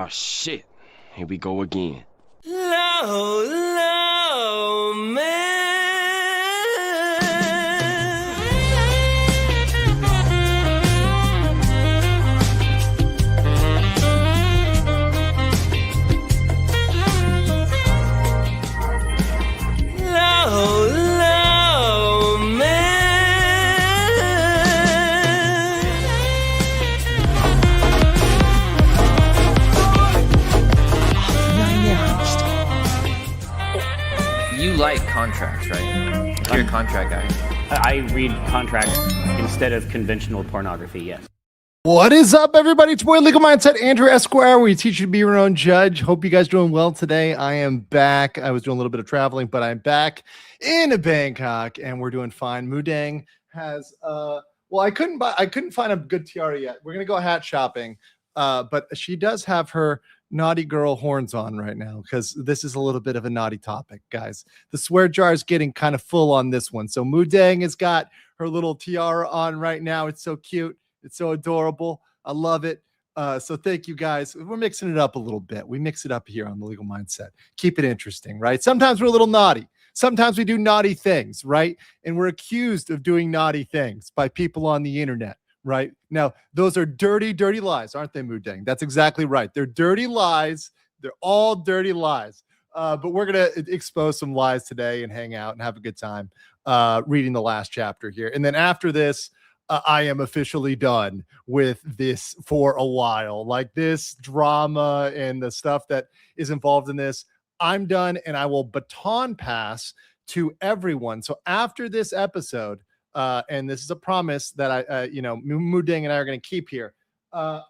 Oh shit, here we go again. Low, low, man. Low, low, man. You like contracts, right? You're a contract guy. I read contracts instead of conventional pornography, yes. What is up, everybody? It's your boy Legal Mindset, Andrew Esquire. We teach you to be your own judge. Hope you guys doing well today. I am back. I was doing a little bit of traveling, but I'm back in Bangkok, and we're doing fine. Mudang has well, I couldn't find a good tiara yet. We're gonna go hat shopping, but she does have her naughty girl horns on right now because this is a little bit of a naughty topic, guys. The swear jar is getting kind of full on this one. So Mudang has got her little tiara on right now. It's so cute. It's so adorable. I love it. So thank you guys. We're mixing it up a little bit. We mix it up here on the Legal Mindset. Keep it interesting, right? Sometimes we're a little naughty. Sometimes we do naughty things, right? And we're accused of doing naughty things by people on the internet, right? Now, those are dirty, dirty lies, aren't they, Mudang? That's exactly right. They're dirty lies. They're all dirty lies. But we're going to expose some lies today and hang out and have a good time reading the last chapter here. And then after this, I am officially done with this for a while. Like this drama and the stuff that is involved in this, I'm done, and I will baton pass to everyone. So after this episode, and this is a promise that Muding and I are going to keep here. I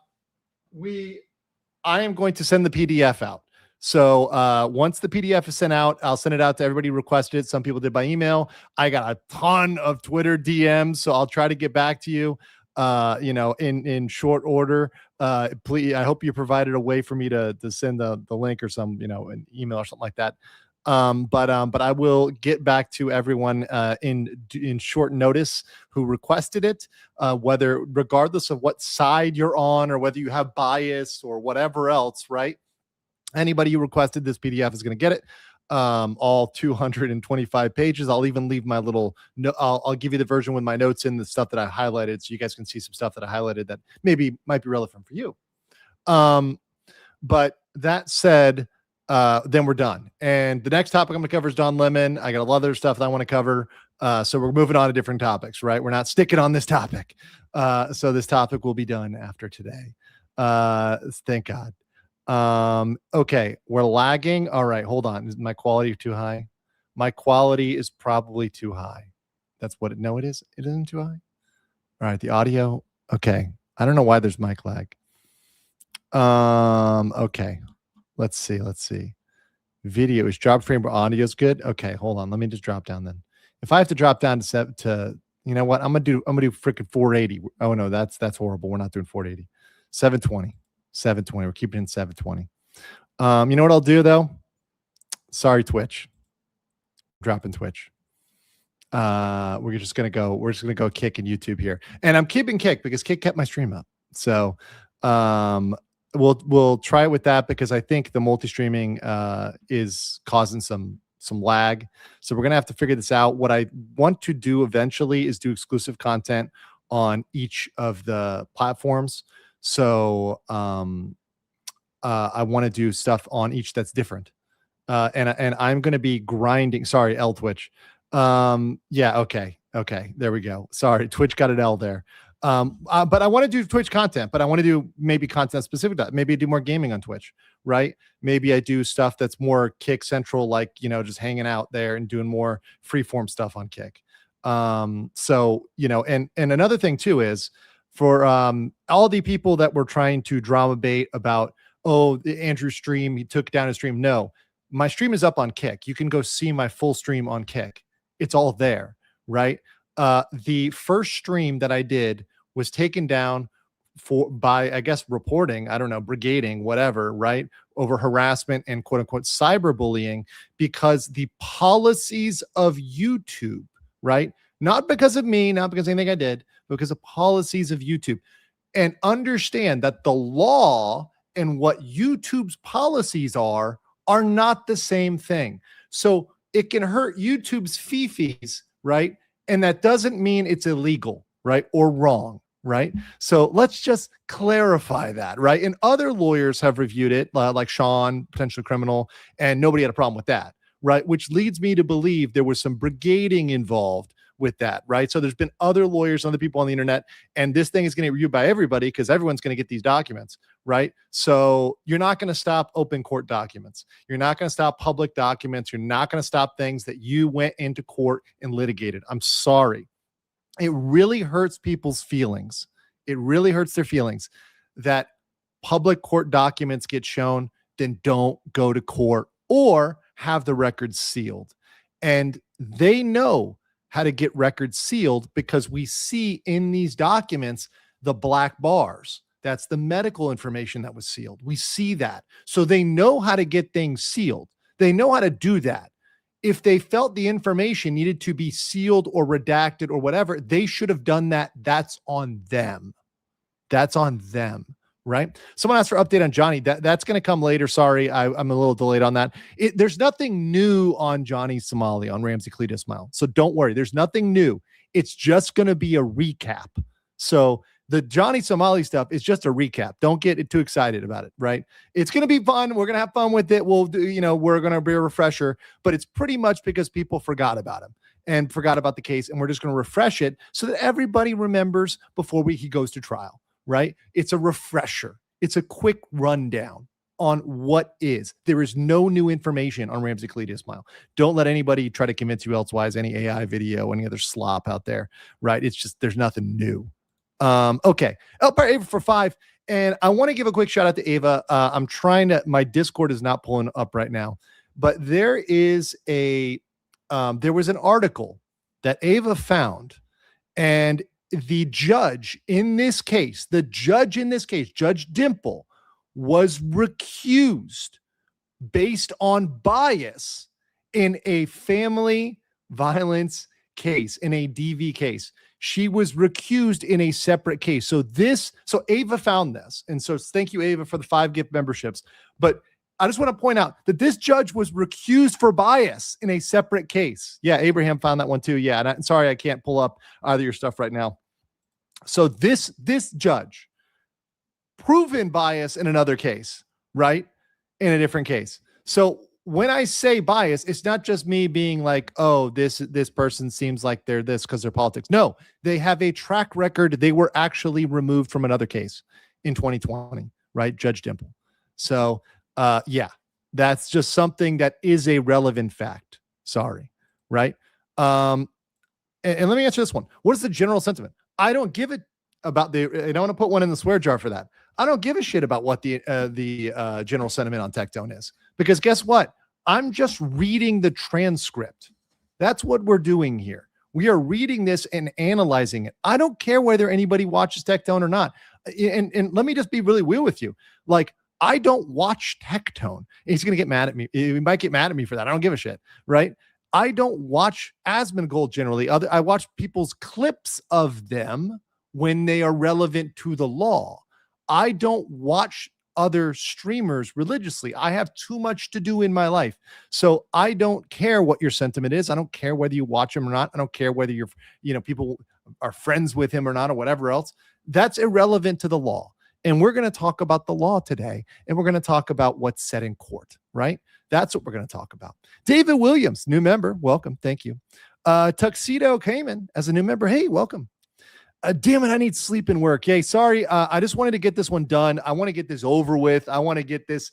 am going to send the PDF out. So once the PDF is sent out, I'll send it out to everybody who requested it. Some people did by email. I got a ton of Twitter DMs, so I'll try to get back to you, in short order. Please, I hope you provided a way for me to send the link or some, an email or something like that. But I will get back to everyone in short notice who requested it, whether regardless of what side you're on or whether you have bias or whatever else, right? Anybody who requested this PDF is going to get it. All 225 pages. I'll even leave my little I'll give you the version with my notes in the stuff that I highlighted, so you guys can see some stuff that I highlighted that maybe might be relevant for you. But that said, then we're done. And the next topic I'm going to cover is Don Lemon. I got a lot of other stuff that I want to cover. So we're moving on to different topics, right? We're not sticking on this topic. So this topic will be done after today. Thank God. Okay, we're lagging. All right, hold on. Is my quality too high? My quality is probably too high. That's what it. No, it is. It isn't too high. All right, the audio. Okay, I don't know why there's mic lag. Okay, let's see. Video is drop frame, but audio is good. Okay, hold on. Let me just drop down then. If I have to drop down to you know what? I'm gonna do freaking 480. Oh no, that's horrible. We're not doing 480. 720. 720. We're keeping it in 720. You know what I'll do though? Sorry, Twitch. Dropping Twitch. We're just gonna go Kick and YouTube here. And I'm keeping Kick because Kick kept my stream up. So we'll try it with that because I think the multi-streaming is causing some lag. So we're gonna have to figure this out. What I want to do eventually is do exclusive content on each of the platforms. So I want to do stuff on each that's different. And I'm going to be grinding. Sorry, L Twitch. Yeah, okay. There we go. Sorry, Twitch got an L there. But I want to do Twitch content, but I want to do maybe content specific to that. Maybe I do more gaming on Twitch, right? Maybe I do stuff that's more Kick central, like, just hanging out there and doing more freeform stuff on Kick. So, and another thing too is, for all the people that were trying to drama bait about, Andrew's stream, he took down his stream. No, my stream is up on Kick. You can go see my full stream on Kick. It's all there, right? The first stream that I did was taken down by, I guess, reporting, I don't know, brigading, whatever, right? Over harassment and quote unquote cyberbullying because the policies of YouTube, right? Not because of me, not because of anything I did, because of policies of YouTube. And understand that the law and what YouTube's policies are not the same thing. So it can hurt YouTube's fee-fees, right? And that doesn't mean it's illegal, right? Or wrong, right? So let's just clarify that, right? And other lawyers have reviewed it, like Sean, potentially criminal, and nobody had a problem with that, right? Which leads me to believe there was some brigading involved with that, right? So there's been other lawyers, other people on the internet, and this thing is going to be reviewed by everybody because everyone's going to get these documents, right? So you're not going to stop open court documents. You're not going to stop public documents. You're not going to stop things that you went into court and litigated. I'm sorry. It really hurts people's feelings. It really hurts their feelings that public court documents get shown, then don't go to court or have the records sealed. And they know how to get records sealed because we see in these documents the black bars. That's the medical information that was sealed. We see that. So they know how to get things sealed. They know how to do that. If they felt the information needed to be sealed or redacted or whatever, they should have done that. That's on them. That's on them, right? Someone asked for update on Johnny. That's going to come later. Sorry, I'm a little delayed on that. There's nothing new on Johnny Somali, on Ramsey Cletus Smile. So don't worry. There's nothing new. It's just going to be a recap. So the Johnny Somali stuff is just a recap. Don't get too excited about it, right? It's going to be fun. We're going to have fun with it. We'll do, we're going to be a refresher, but it's pretty much because people forgot about him and forgot about the case. And we're just going to refresh it so that everybody remembers before he goes to trial, right? It's a refresher. It's a quick rundown on what is. There is no new information on Ramsey Cletus Smile. Don't let anybody try to convince you elsewise, any AI video, any other slop out there, right? It's just, there's nothing new. Okay. Ava for 5. And I want to give a quick shout out to Ava. I'm trying to, my Discord is not pulling up right now, but there is there was an article that Ava found, and the judge in this case, Judge Dimple, was recused based on bias in a family violence case, in a DV case. She was recused in a separate case. So Ava found this. And so thank you, Ava, for the 5 gift memberships. But I just want to point out that this judge was recused for bias in a separate case. Yeah, Abraham found that one too. Yeah, and sorry, I can't pull up either of your stuff right now. So this judge, proven bias in another case, right? In a different case. So when I say bias, it's not just me being like, oh, this person seems like they're this because they're politics. No, they have a track record. They were actually removed from another case in 2020, right? Judge Dimple. So, yeah, that's just something that is a relevant fact. Sorry, right? And let me answer this one. What is the general sentiment? I don't give it about I don't want to put one in the swear jar for that. I don't give a shit about what the general sentiment on Tectone is, because guess what? I'm just reading the transcript. That's what we're doing here. We are reading this and analyzing it. I don't care whether anybody watches Tectone or not. And let me just be really real with you. Like, I don't watch Tectone. He's going to get mad at me. He might get mad at me for that. I don't give a shit, right? I don't watch Asmongold generally. I watch people's clips of them when they are relevant to the law. I don't watch other streamers religiously. I have too much to do in my life. So I don't care what your sentiment is. I don't care whether you watch him or not. I don't care whether people are friends with him or not, or whatever else. That's irrelevant to the law. And we're going to talk about the law today, and we're going to talk about what's said in court, right? That's what we're going to talk about. David Williams, new member. Welcome. Thank you. Tuxedo Cayman as a new member. Hey, welcome. Damn it, I need sleep and work. Yay, sorry. I just wanted to get this one done. I want to get this over with. I want to get this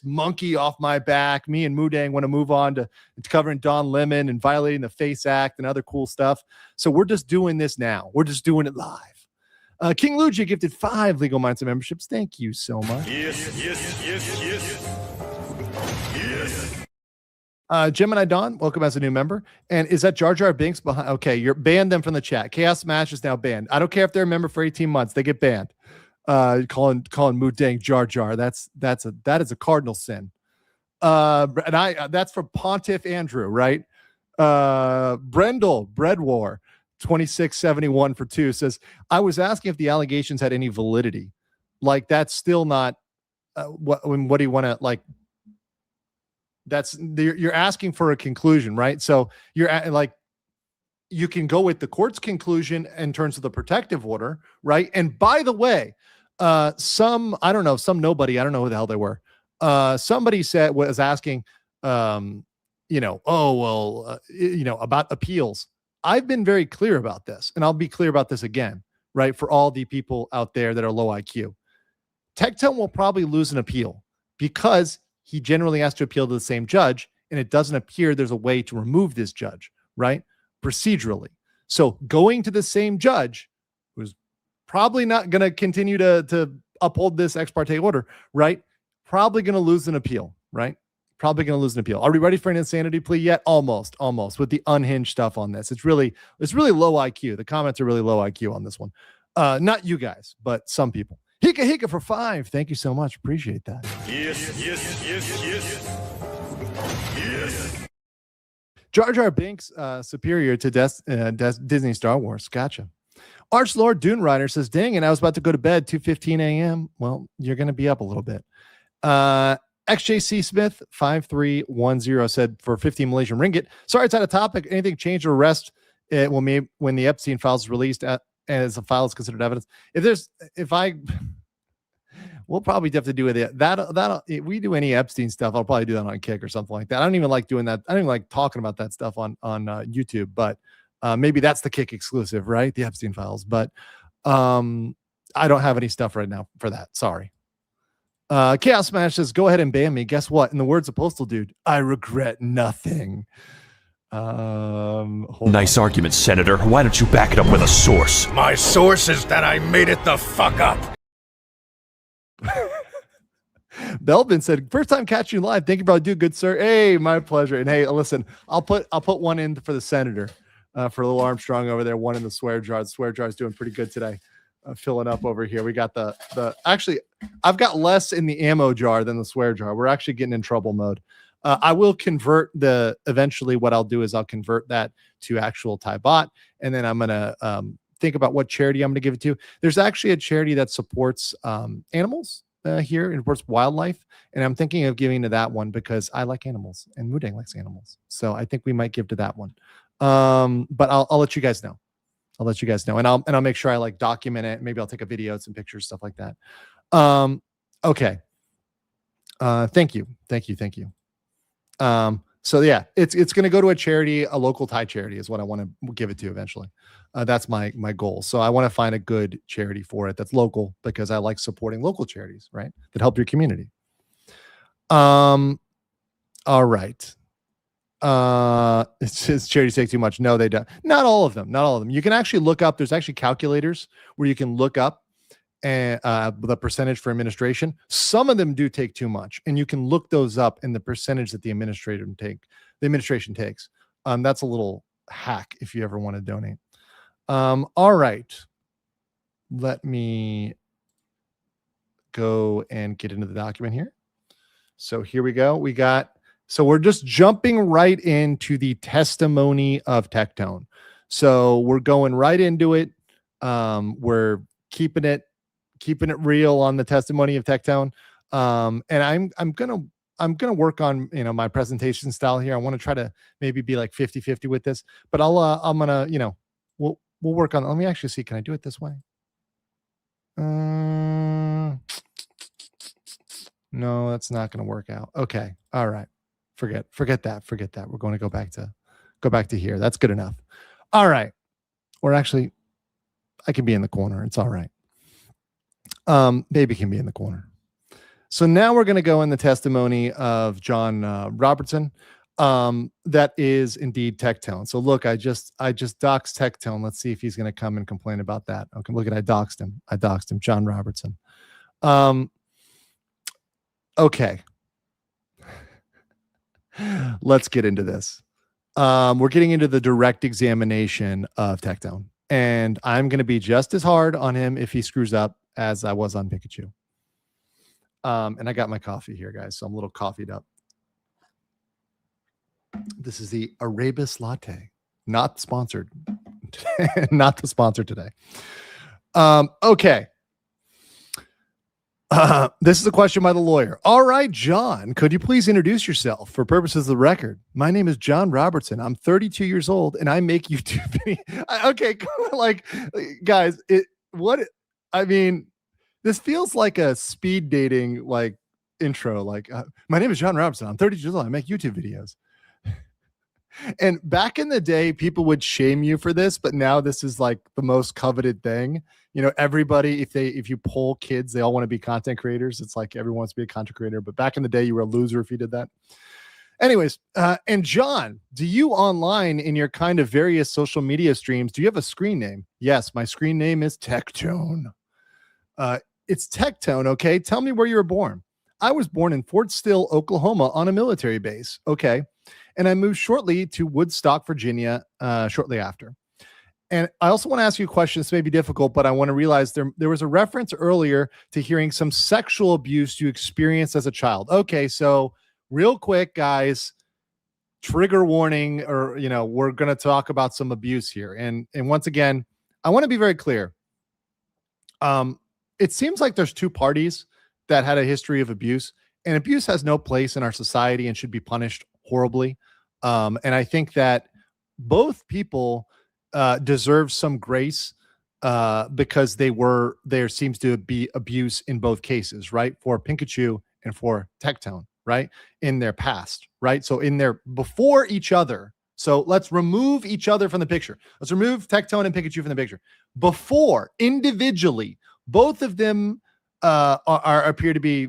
monkey off my back. Me and Mudang want to move on to covering Don Lemon and violating the FACE Act and other cool stuff. So we're just doing this now. We're just doing it live. King Luigi gifted 5 Legal Mindset memberships. Thank you so much. Yes. Gemini Dawn, welcome as a new member. And is that Jar Jar Binks behind? Okay, you're banned them from the chat. Chaos Smash is now banned. I don't care if they're a member for 18 months. They get banned. Calling Mudang Jar Jar. That is a cardinal sin. And that's for Pontiff Andrew, right? Brendel, Bread War, 2671 for 2 says, I was asking if the allegations had any validity. Like, that's still not what do you want to like? You're asking for a conclusion, right? So like, you can go with the court's conclusion in terms of the protective order, right? And by the way, some nobody, I don't know who the hell they were. Somebody was asking, about appeals. I've been very clear about this, and I'll be clear about this again, right? For all the people out there that are low IQ, Tectone will probably lose an appeal because he generally has to appeal to the same judge, and it doesn't appear there's a way to remove this judge, right? Procedurally. So going to the same judge, who's probably not going to continue to uphold this ex parte order, right? Probably going to lose an appeal, right? Probably going to lose an appeal. Are we ready for an insanity plea yet? Almost with the unhinged stuff on this. It's really low IQ. The comments are really low IQ on this one. Not you guys, but some people. Hika for 5. Thank you so much. Appreciate that. Yes. Jar Jar Binks superior to Disney Star Wars. Gotcha. Arch Lord Dune Rider says, dang, and I was about to go to bed 2:15 a.m. Well, you're going to be up a little bit. XJC Smith 5310 said for 15 Malaysian ringgit. Sorry, it's out of topic. Anything change or arrest when the Epstein files is released as a file is considered evidence? We'll probably have to do with it. If we do any Epstein stuff, I'll probably do that on Kick or something like that. I don't even like doing that. I don't even like talking about that stuff on YouTube, but maybe that's the Kick exclusive, right? The Epstein files. But I don't have any stuff right now for that. Sorry. Chaos Smash says, go ahead and ban me. Guess what? In the words of Postal Dude, I regret nothing. Nice argument, Senator. Why don't you back it up with a source? My source is that I made it the fuck up. Belvin said, first time catching you live. Thank you, brother. Do good, sir. Hey, my pleasure. And hey, listen, I'll put one in for the senator, for little Armstrong over there. One in the swear jar. The swear jar is doing pretty good today. Filling up over here. We got actually, I've got less in the ammo jar than the swear jar. We're actually getting in trouble mode. I will convert eventually what I'll do is I'll convert that to actual Thai bot. And then I'm going to think about what charity I'm going to give it to. There's actually a charity that supports animals here. It supports wildlife. And I'm thinking of giving to that one because I like animals and Mudang likes animals. So I think we might give to that one. But I'll let you guys know. I'll let you guys know. And I'll make sure I like document it. Maybe I'll take a video, some pictures, stuff like that. Okay. Thank you. So yeah, it's going to go to a charity, a local Thai charity is what I want to give it to eventually. That's my goal. So I want to find a good charity for it that's local because I like supporting local charities, right? That help your community. All right. It's charities take too much. No, they don't. Not all of them. You can actually look up. There's actually calculators where you can look up the percentage for administration. Some of them do take too much, and you can look those up in the percentage that the administration takes. That's a little hack if you ever want to donate. All right. Let me go and get into the document here. So here we go. So we're just jumping right into the testimony of Tectone. So we're going right into it. We're keeping it real on the testimony of Tectone. And I'm gonna work on my presentation style here. I want to try to maybe be like 50-50 with this, but I'm gonna we'll work on. Let me actually see. Can I do it this way? No, that's not gonna work out. Okay. All right. Forget that. We're going to go back to here. That's good enough. All right. Or actually, I can be in the corner. It's all right. Baby can be in the corner. So now we're going to go in the testimony of John Robertson. That is indeed Tectone. So look, I just doxed Tectone. Let's see if he's going to come and complain about that. Okay, look at I doxed him. John Robertson. Okay. Let's get into this. We're getting into the direct examination of Tectone, and I'm going to be just as hard on him if he screws up as I was on Pikachu. And I got my coffee here, guys, so I'm a little coffeeed up. This is the Arabis Latte, not sponsored. Not the sponsor today. Okay. This is a question by the lawyer. All right, John, could you please introduce yourself for purposes of the record? My name is John Robertson. I'm 32 years old and I make YouTube videos. Okay, like, guys, I mean, this feels like a speed dating like intro. Like, my name is John Robertson. I'm 32 years old. I make YouTube videos. And back in the day, people would shame you for this, but now this is like the most coveted thing. You know, everybody, if you poll kids, they all want to be content creators. It's like everyone wants to be a content creator. But back in the day, you were a loser if you did that. Anyways, and John, do you online in your kind of various social media streams, do you have a screen name? Yes, my screen name is Tectone. It's Tectone, okay? Tell me where you were born. I was born in Fort Still, Oklahoma on a military base. Okay. And I moved shortly to Woodstock, Virginia, shortly after. And I also want to ask you a question. This may be difficult, but I want to realize there was a reference earlier to hearing some sexual abuse you experienced as a child. Okay, so real quick, guys, trigger warning, or we're going to talk about some abuse here. And once again, I want to be very clear. It seems like there's two parties that had a history of abuse, and abuse has no place in our society and should be punished horribly. And I think that both people deserve some grace because there seems to be abuse in both cases, right? For Pikachu and for Tectone, right? In their past, right? So in their before each other. So let's remove each other from the picture. Let's remove Tectone and Pikachu from the picture. Before, individually, both of them appear to be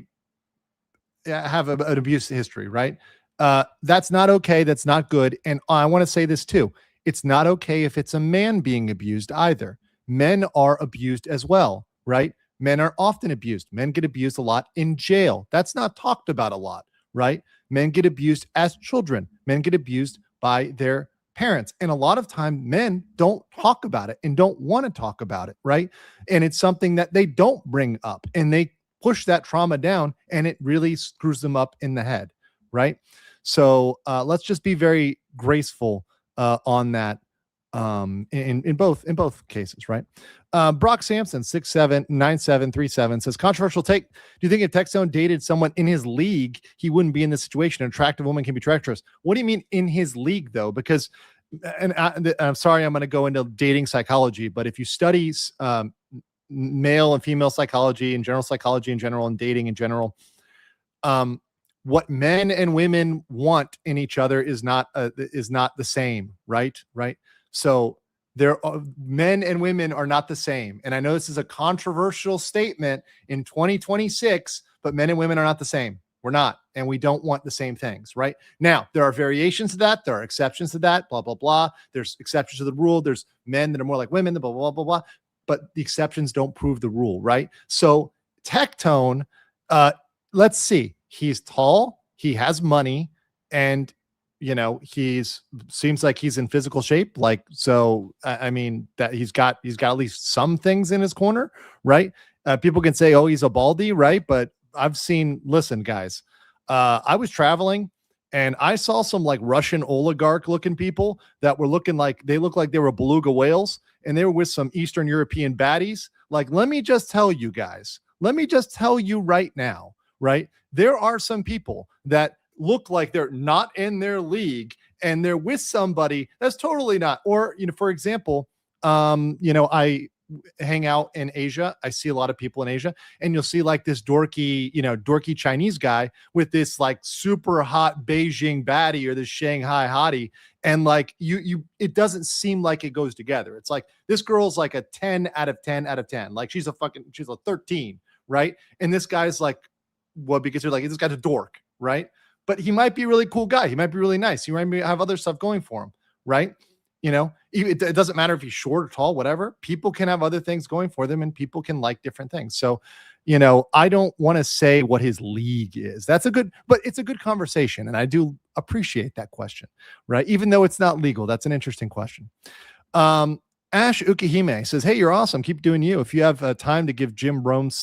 have an abuse history, right? That's not okay. That's not good. And I want to say this too. It's not okay if it's a man being abused either. Men are abused as well, right? Men are often abused. Men get abused a lot in jail. That's not talked about a lot, right? Men get abused as children. Men get abused by their parents. And a lot of time men don't talk about it and don't want to talk about it, right? And it's something that they don't bring up, and they push that trauma down, and it really screws them up in the head, right? So let's just be very graceful on that in both cases, right? Brock Sampson 679737 says, controversial take. Do you think if Tectone dated someone in his league, he wouldn't be in this situation? An attractive woman can be treacherous. What do you mean in his league though? Because, and I'm sorry, I'm going to go into dating psychology, but if you study male and female psychology and general psychology in general and dating in general, what men and women want in each other is not the same, right? So men and women are not the same. And I know this is a controversial statement in 2026, but men and women are not the same. We're not, and we don't want the same things, right? Now, there are variations to that. There are exceptions to that, blah, blah, blah. There's exceptions to the rule. There's men that are more like women, blah, blah, blah, blah. But the exceptions don't prove the rule, right? So Tectone, let's see. He's tall, he has money, and seems like he's in physical shape. Like, so I mean that he's got at least some things in his corner, right? People can say, oh, he's a baldy, right? But listen, guys, I was traveling and I saw some like Russian oligarch looking people that were looking like they were beluga whales, and they were with some Eastern European baddies. Like, let me just tell you guys, right now, right? There are some people that look like they're not in their league and they're with somebody that's totally not. Or, for example, I hang out in Asia. I see a lot of people in Asia, and you'll see like this dorky Chinese guy with this like super hot Beijing baddie or this Shanghai hottie. And like it doesn't seem like it goes together. It's like this girl's like a 10 out of 10 out of 10. Like she's a 13, right? And this guy's like, well, because you're like, this guy's a dork, right? But he might be a really cool guy. He might be really nice. He might have other stuff going for him, right? It doesn't matter if he's short or tall, whatever. People can have other things going for them, and people can like different things. So, I don't want to say what his league is. But it's a good conversation, and I do appreciate that question, right? Even though it's not legal, that's an interesting question. Ash Ukihime says, hey, you're awesome. Keep doing you. If you have time to give Jim Rome's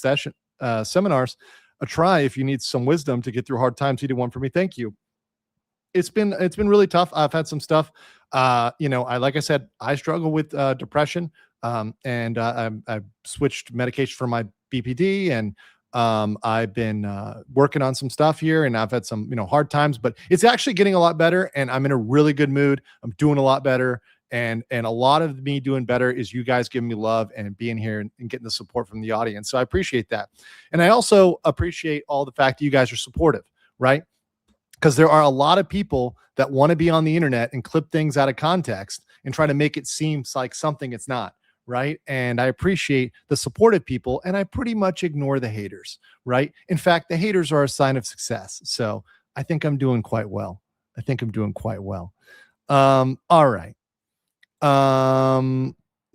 seminars a try, if you need some wisdom to get through hard times, he did one for me. Thank you. It's been really tough. I've had some stuff. Like I said, I struggle with depression. And I've switched medication for my BPD, and I've been working on some stuff here, and I've had some hard times, but it's actually getting a lot better, and I'm in a really good mood. I'm doing a lot better, and a lot of me doing better is you guys giving me love and being here and getting the support from the audience. So I appreciate that, and I also appreciate all the fact that you guys are supportive, right? Because there are a lot of people that want to be on the internet and clip things out of context and try to make it seem like something it's not, right? And I appreciate the supportive people, and I pretty much ignore the haters, right? In fact, the haters are a sign of success. So I think I'm doing quite well. All right.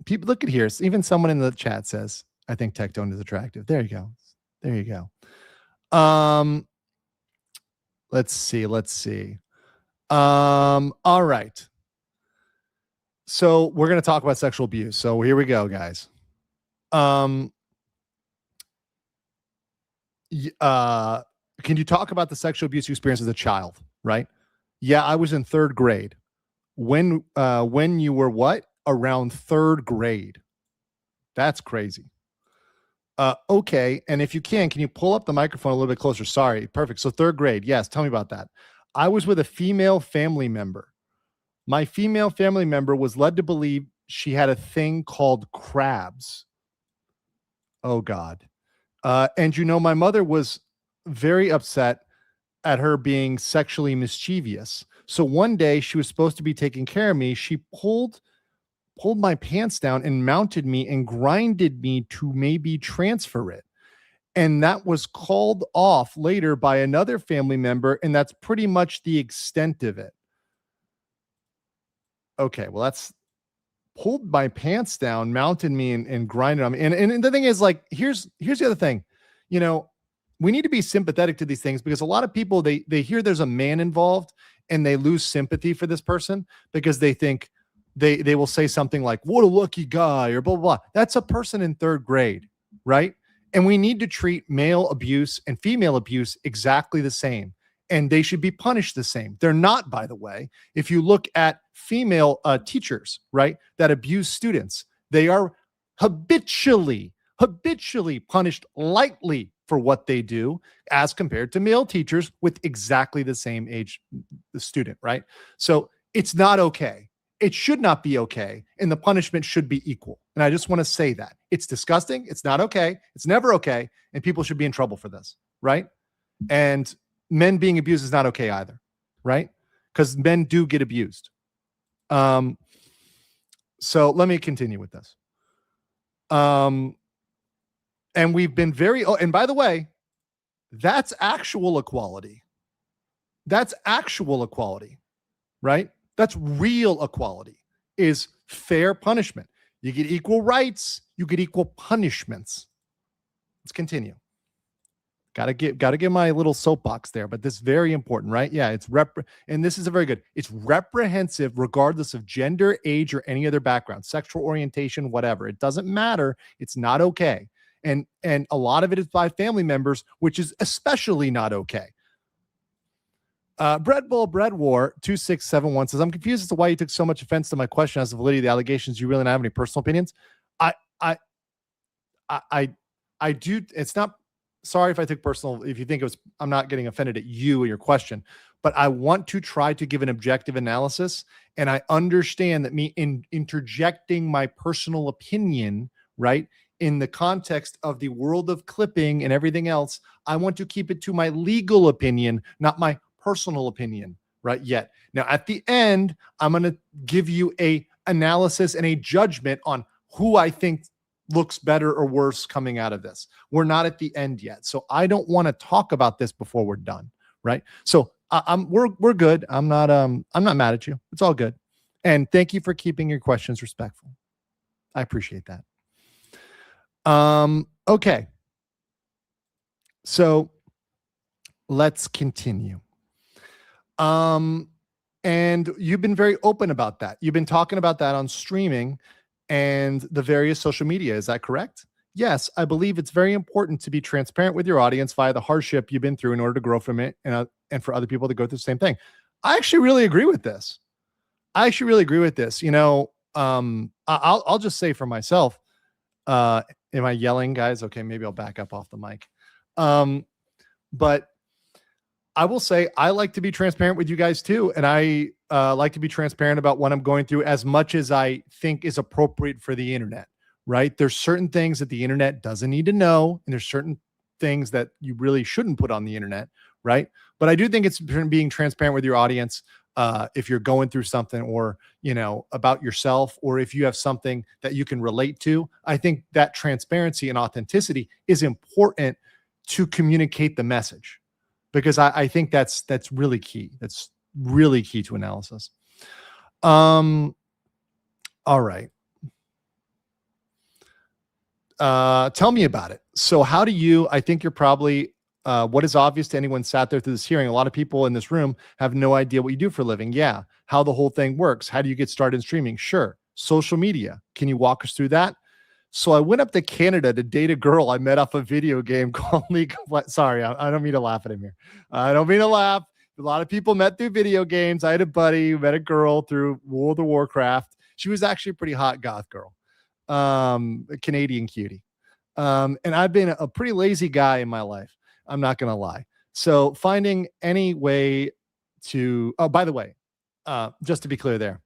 People, look at here. Even someone in the chat says, I think Tectone is attractive. There you go. Let's see. All right. So we're going to talk about sexual abuse. So here we go, guys. Can you talk about the sexual abuse you experienced as a child? Right? Yeah, I was in 3rd grade. When you were what? Around 3rd grade. That's crazy. Okay. And if you can you pull up the microphone a little bit closer? Sorry. Perfect. So 3rd grade. Yes. Tell me about that. I was with a female family member. My female family member was led to believe she had a thing called crabs. Oh, God. And my mother was very upset at her being sexually mischievous. So one day she was supposed to be taking care of me. She pulled my pants down and mounted me and grinded me to maybe transfer it. And that was called off later by another family member. And that's pretty much the extent of it. Okay, well, that's pulled my pants down, mounted me, and grinded on me. And the thing is, like, here's the other thing. We need to be sympathetic to these things, because a lot of people, they hear there's a man involved and they lose sympathy for this person because they think they will say something like, what a lucky guy, or blah, blah, blah. That's a person in 3rd grade, right? And we need to treat male abuse and female abuse exactly the same. And they should be punished the same. They're not, by the way. If you look at female teachers, right, that abuse students, they are habitually punished lightly for what they do as compared to male teachers with exactly the same age student, right? So it's not okay. It should not be okay. And the punishment should be equal. And I just want to say that. It's disgusting. It's not okay. It's never okay. And people should be in trouble for this, right? And men being abused is not okay either, right? Because men do get abused. So let me continue with this. And we've been and by the way, that's actual equality. That's actual equality, right? That's real equality, is fair punishment. You get equal rights, you get equal punishments. Let's continue. Got to get my little soapbox there, but this is very important, right? Yeah, it's and this is a very good. It's reprehensive regardless of gender, age, or any other background, sexual orientation, whatever. It doesn't matter. It's not okay. And a lot of it is by family members, which is especially not okay. Bread War 2671 says, I'm confused as to why you took so much offense to my question as to the validity of the allegations. You really don't have any personal opinions. I do. It's not. Sorry if I took personal, if you think it was, I'm not getting offended at you and your question, but I want to try to give an objective analysis. And I understand that me interjecting my personal opinion, right, in the context of the world of clipping and everything else, I want to keep it to my legal opinion, not my personal opinion, right? Yet. Now, at the end, I'm going to give you a analysis and a judgment on who I think looks better or worse coming out of this. We're not at the end yet. So I don't want to talk about this before we're done, right? So we're good. I'm not mad at you. It's all good. And thank you for keeping your questions respectful. I appreciate that. Okay. So let's continue. And you've been very open about that. You've been talking about that on streaming and the various social media. Is that correct? Yes, I believe it's very important to be transparent with your audience via the hardship you've been through in order to grow from it, and for other people to go through the same thing. I actually really agree with this. You know, I'll just say for myself, am I yelling, guys? Okay, maybe I'll back up off the mic. But I will say I like to be transparent with you guys too. And I like to be transparent about what I'm going through as much as I think is appropriate for the internet, right? There's certain things that the internet doesn't need to know. And there's certain things that you really shouldn't put on the internet, right? But I do think it's being transparent with your audience. If you're going through something or, about yourself, or if you have something that you can relate to, I think that transparency and authenticity is important to communicate the message, because I think that's really key. That's really key to analysis. All right. Tell me about it. So how do you, I think you're probably, what is obvious to anyone sat there through this hearing, a lot of people in this room have no idea what you do for a living. Yeah. How the whole thing works. How do you get started in streaming? Sure. Social media. Can you walk us through that? So I went up to Canada to date a girl I met off a video game called League of Sorry, I don't mean to laugh at him here. I don't mean to laugh. A lot of people met through video games. I had a buddy who met a girl through World of Warcraft. She was actually a pretty hot goth girl, a Canadian cutie. And I've been a pretty lazy guy in my life. I'm not going to lie. So finding any way to, oh, by the way, just to be clear there,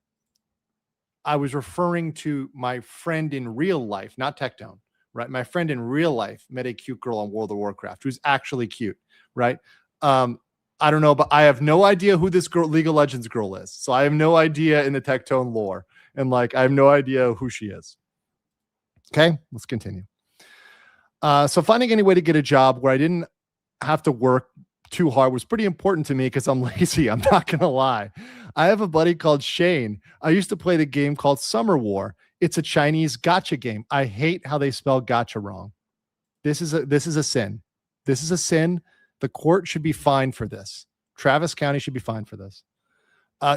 I was referring to my friend in real life, not Tectone, right? My friend in real life met a cute girl on World of Warcraft who's actually cute, right? I don't know, but I have no idea who this girl, League of Legends girl is. So I have no idea in the Tectone lore. And I have no idea who she is. Okay, let's continue. So finding any way to get a job where I didn't have to work too hard was pretty important to me because I'm lazy. I'm not going to lie. I have a buddy called Shane. I used to play the game called Summer War. It's a Chinese gacha game. I hate how they spell gacha wrong. This is a sin. This is a sin. The court should be fined for this. Travis County should be fined for this.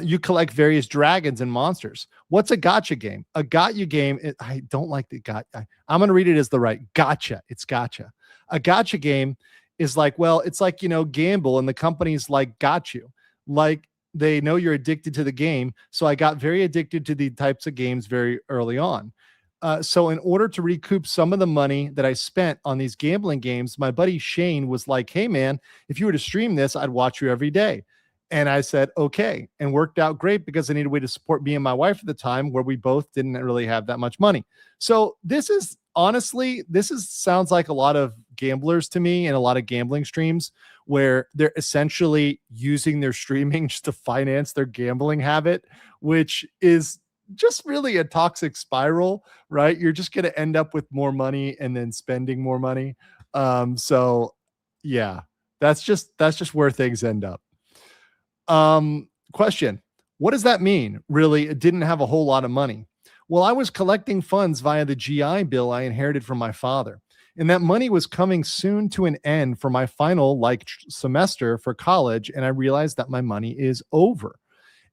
You collect various dragons and monsters. What's a gacha game? A gacha game. I don't like the gacha. I'm going to read it as the right gacha. It's gacha. A gacha game is it's like, gamble, and the company's got you. They know you're addicted to the game. So I got very addicted to the types of games very early on. So in order to recoup some of the money that I spent on these gambling games, my buddy Shane was like, hey man, if you were to stream this, I'd watch you every day. And I said, okay, and worked out great because I needed a way to support me and my wife at the time where we both didn't really have that much money. So this is sounds like a lot of gamblers to me and a lot of gambling streams where they're essentially using their streaming just to finance their gambling habit, which is just really a toxic spiral, right? You're just going to end up with more money and then spending more money. So yeah, that's just where things end up. Question. What does that mean? Really, it didn't have a whole lot of money. Well, I was collecting funds via the GI Bill I inherited from my father, and that money was coming soon to an end for my final semester for college. And I realized that my money is over.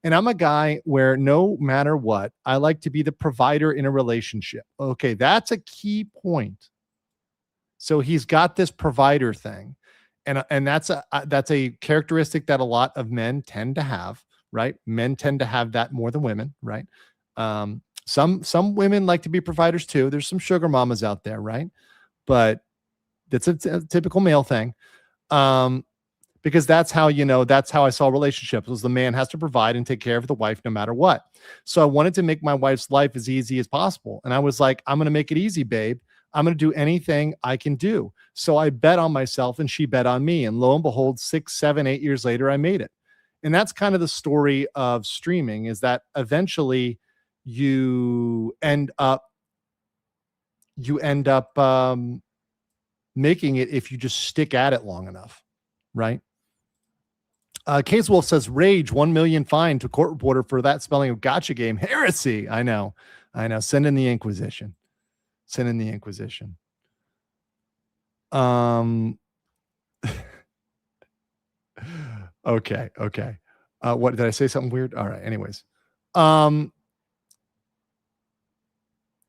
And I'm a guy where no matter what, I like to be the provider in a relationship. Okay. That's a key point. So he's got this provider thing. And that's a characteristic that a lot of men tend to have, right? Men tend to have that more than women, right? Some women like to be providers too. There's some sugar mamas out there, right? But that's a typical male thing. Because that's how I saw relationships, was the man has to provide and take care of the wife no matter what. So I wanted to make my wife's life as easy as possible. And I was like, I'm going to make it easy, babe. I'm going to do anything I can do. So I bet on myself and she bet on me. And lo and behold, 6, 7, 8 years later, I made it. And that's kind of the story of streaming, is that eventually you end up making it if you just stick at it long enough, right? Case Wolf says, rage, 1 million fine to court reporter for that spelling of gotcha game. Heresy. I know. Send in the Inquisition. Okay. What did I say? Something weird? All right. Anyways.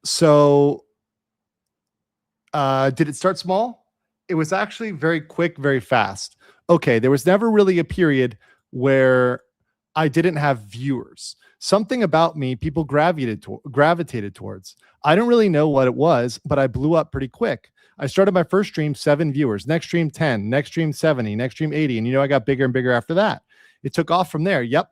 So did it start small? It was actually very quick, very fast. Okay. There was never really a period where I didn't have viewers. Something about me people gravitated towards. I don't really know what it was, but I blew up pretty quick. I started my first stream, 7 viewers, next stream 10, next stream 70, next stream 80. And I got bigger and bigger after that. It took off from there. Yep.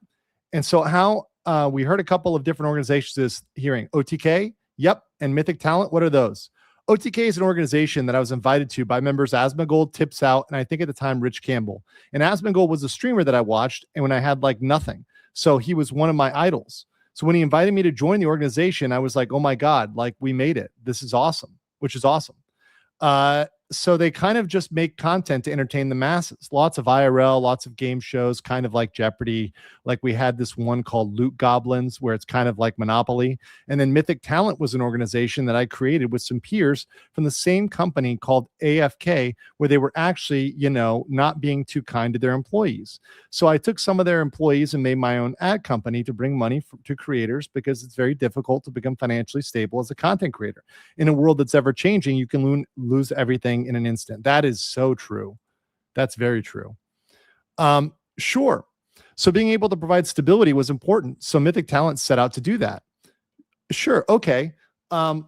And so how we heard a couple of different organizations this hearing. OTK, yep. And Mythic Talent, what are those? OTK is an organization that I was invited to by members Asmongold, Tips Out, and I think at the time Rich Campbell. And Asmongold was a streamer that I watched, and when I had like nothing. So he was one of my idols. So when he invited me to join the organization, I was like, oh my God, like we made it. This is awesome, which is awesome. So they kind of just make content to entertain the masses. Lots of IRL, lots of game shows, kind of like Jeopardy. Like we had this one called Loot Goblins, where it's kind of like Monopoly. And then Mythic Talent was an organization that I created with some peers from the same company called AFK, where they were actually, not being too kind to their employees. So I took some of their employees and made my own ad company to bring money to creators, because it's very difficult to become financially stable as a content creator. In a world that's ever changing, you can lose everything in an instant. That is so true. That's very true. Sure. So being able to provide stability was important. So Mythic Talent set out to do that. Sure. Okay. And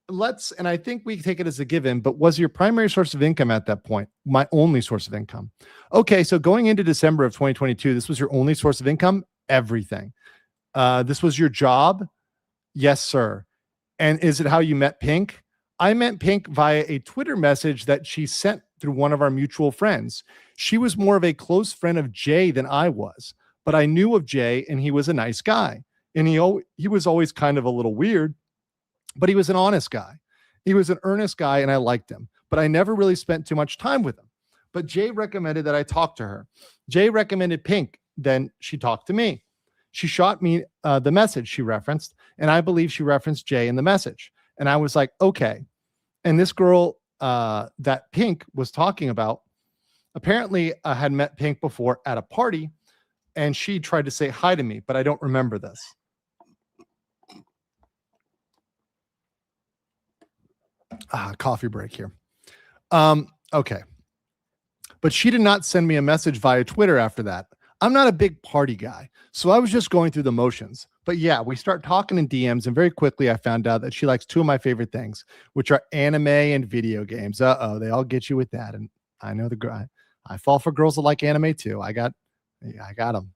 I think we take it as a given, but was your primary source of income at that point? My only source of income. Okay. So going into December of 2022, this was your only source of income? Everything. This was your job? Yes, sir. And is it how you met Pink? I met Pink via a Twitter message that she sent through one of our mutual friends. She was more of a close friend of Jay than I was, but I knew of Jay and he was a nice guy. And he was always kind of a little weird, but he was an honest guy. He was an earnest guy and I liked him, but I never really spent too much time with him. But Jay recommended that I talk to her. Jay recommended Pink. Then she talked to me. She shot me the message she referenced, and I believe she referenced Jay in the message. And I was like, okay. And this girl that Pink was talking about, apparently I had met Pink before at a party, and she tried to say hi to me, but I don't remember this. Coffee break here. Okay. But she did not send me a message via Twitter after that. I'm not a big party guy, so I was just going through the motions. But yeah, we start talking in DMs, and very quickly I found out that she likes two of my favorite things, which are anime and video games. They all get you with that. And I know the girl. I fall for girls that like anime too. I got them.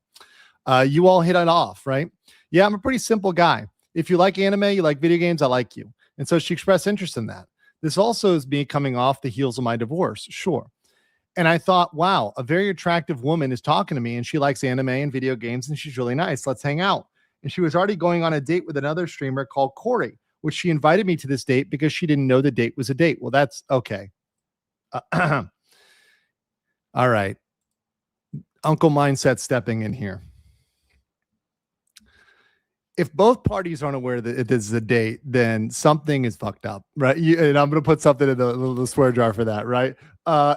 You all hit it off, right? Yeah, I'm a pretty simple guy. If you like anime, you like video games, I like you. And so she expressed interest in that. This also is me coming off the heels of my divorce. Sure. And I thought, wow, a very attractive woman is talking to me and she likes anime and video games and she's really nice. Let's hang out. And she was already going on a date with another streamer called Corey, which she invited me to this date because she didn't know the date was a date. Well, that's okay. All right. Uncle Mindset stepping in here. If both parties aren't aware that this is a date, then something is fucked up, right? And I'm going to put something in the swear jar for that, right?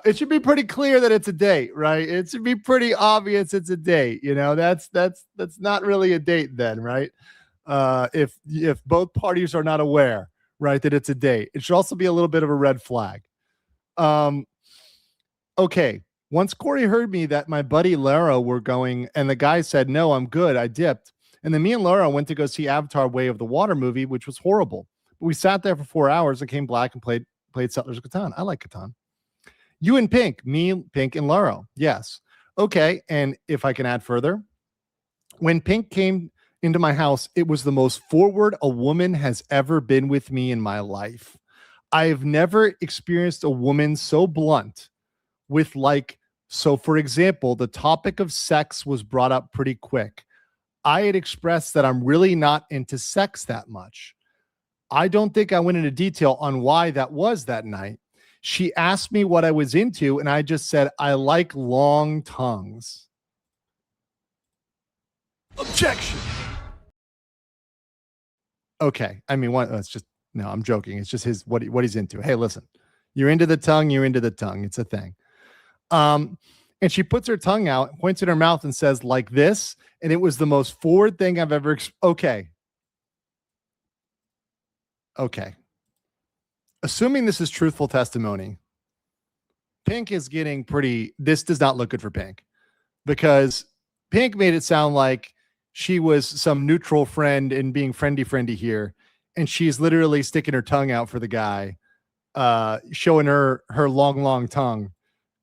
It should be pretty clear that it's a date, right? It should be pretty obvious it's a date. That's not really a date then, right? If both parties are not aware, right, that it's a date, it should also be a little bit of a red flag. Okay. Once Corey heard me that my buddy Lara were going, and the guy said, no, I'm good, I dipped. And then me and Laura went to go see Avatar Way of the Water movie, which was horrible. But we sat there for 4 hours and came back and played Settlers of Catan. I like Catan. You and Pink, me, Pink, and Laura. Yes. Okay. And if I can add further, when Pink came into my house, it was the most forward a woman has ever been with me in my life. I've never experienced a woman so blunt with so for example, the topic of sex was brought up pretty quick. I had expressed that I'm really not into sex that much. I don't think I went into detail on why that was that night. She asked me what I was into, and I just said, I like long tongues. Objection. Okay. I mean, no, I'm joking. It's just what he's into. Hey, listen, you're into the tongue. You're into the tongue. It's a thing. And she puts her tongue out, points at her mouth and says, like this. And it was the most forward thing I've ever. Okay. Assuming this is truthful testimony, Pink is getting this does not look good for Pink, because Pink made it sound like she was some neutral friend and being friendly here, and she's literally sticking her tongue out for the guy, showing her long tongue,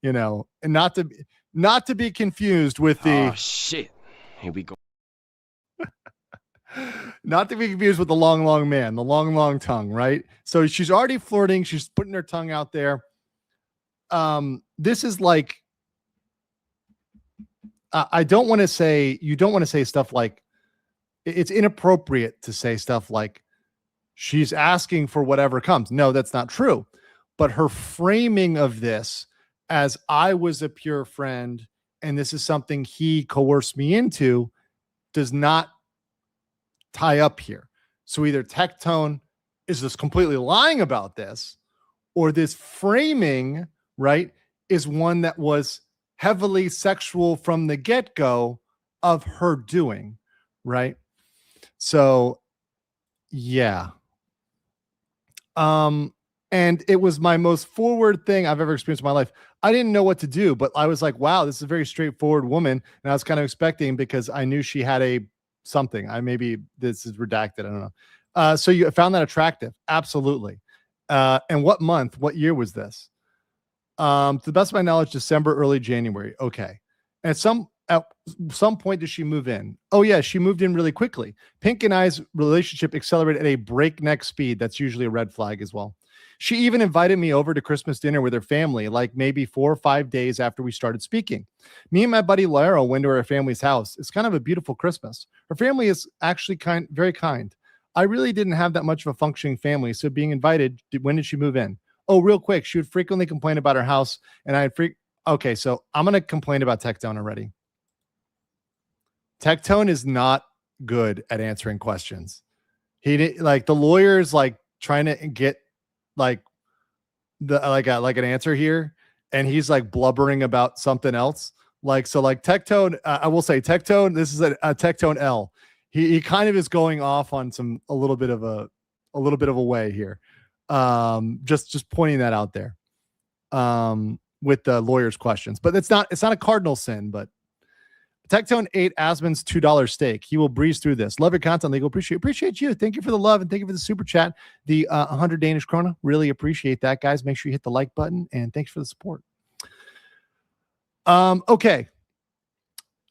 and not to be confused with Oh the shit. Here we go. not to be confused with the long man, the long tongue, right? So she's already flirting, she's putting her tongue out there. This is like, I don't want to say, you don't want to say stuff like, it's inappropriate to say stuff like she's asking for whatever comes. No, that's not true. But her framing of this as I was a pure friend and this is something he coerced me into does not tie up here. So either Tectone is just completely lying about this, or this framing, right, is one that was heavily sexual from the get-go of her doing, right? So yeah. And it was my most forward thing I've ever experienced in my life. I didn't know what to do, but I was like, wow, this is a very straightforward woman. And I was kind of expecting, because I knew she had a something. Maybe this is redacted. I don't know. So you found that attractive? Absolutely. And what month, what year was this? To the best of my knowledge, December, early January. Okay. And at some point did she move in? Oh yeah, she moved in really quickly. Pink and I's relationship accelerated at a breakneck speed. That's usually a red flag as well. She even invited me over to Christmas dinner with her family, like maybe 4 or 5 days after we started speaking. Me and my buddy Lara went to her family's house. It's kind of a beautiful Christmas. Her family is actually very kind. I really didn't have that much of a functioning family, so being invited, when did she move in? Oh, real quick, she would frequently complain about her house, and okay, so I'm going to complain about Tectone already. Tectone is not good at answering questions. He didn't, like, the lawyer's like trying to get like an answer here, and he's like blubbering about something else. Like, so like Tectone, I will say Tectone, this is a Tectone L. He kind of is going off on a little bit of a way here. Just pointing that out there. With the lawyer's questions, but it's not a cardinal sin. But Tectone ate Asmon's $2 steak. He will breeze through this. Love your content, Legal. Appreciate you. Thank you for the love, and thank you for the super chat. The 100 Danish krona. Really appreciate that, guys. Make sure you hit the like button, and thanks for the support. Okay.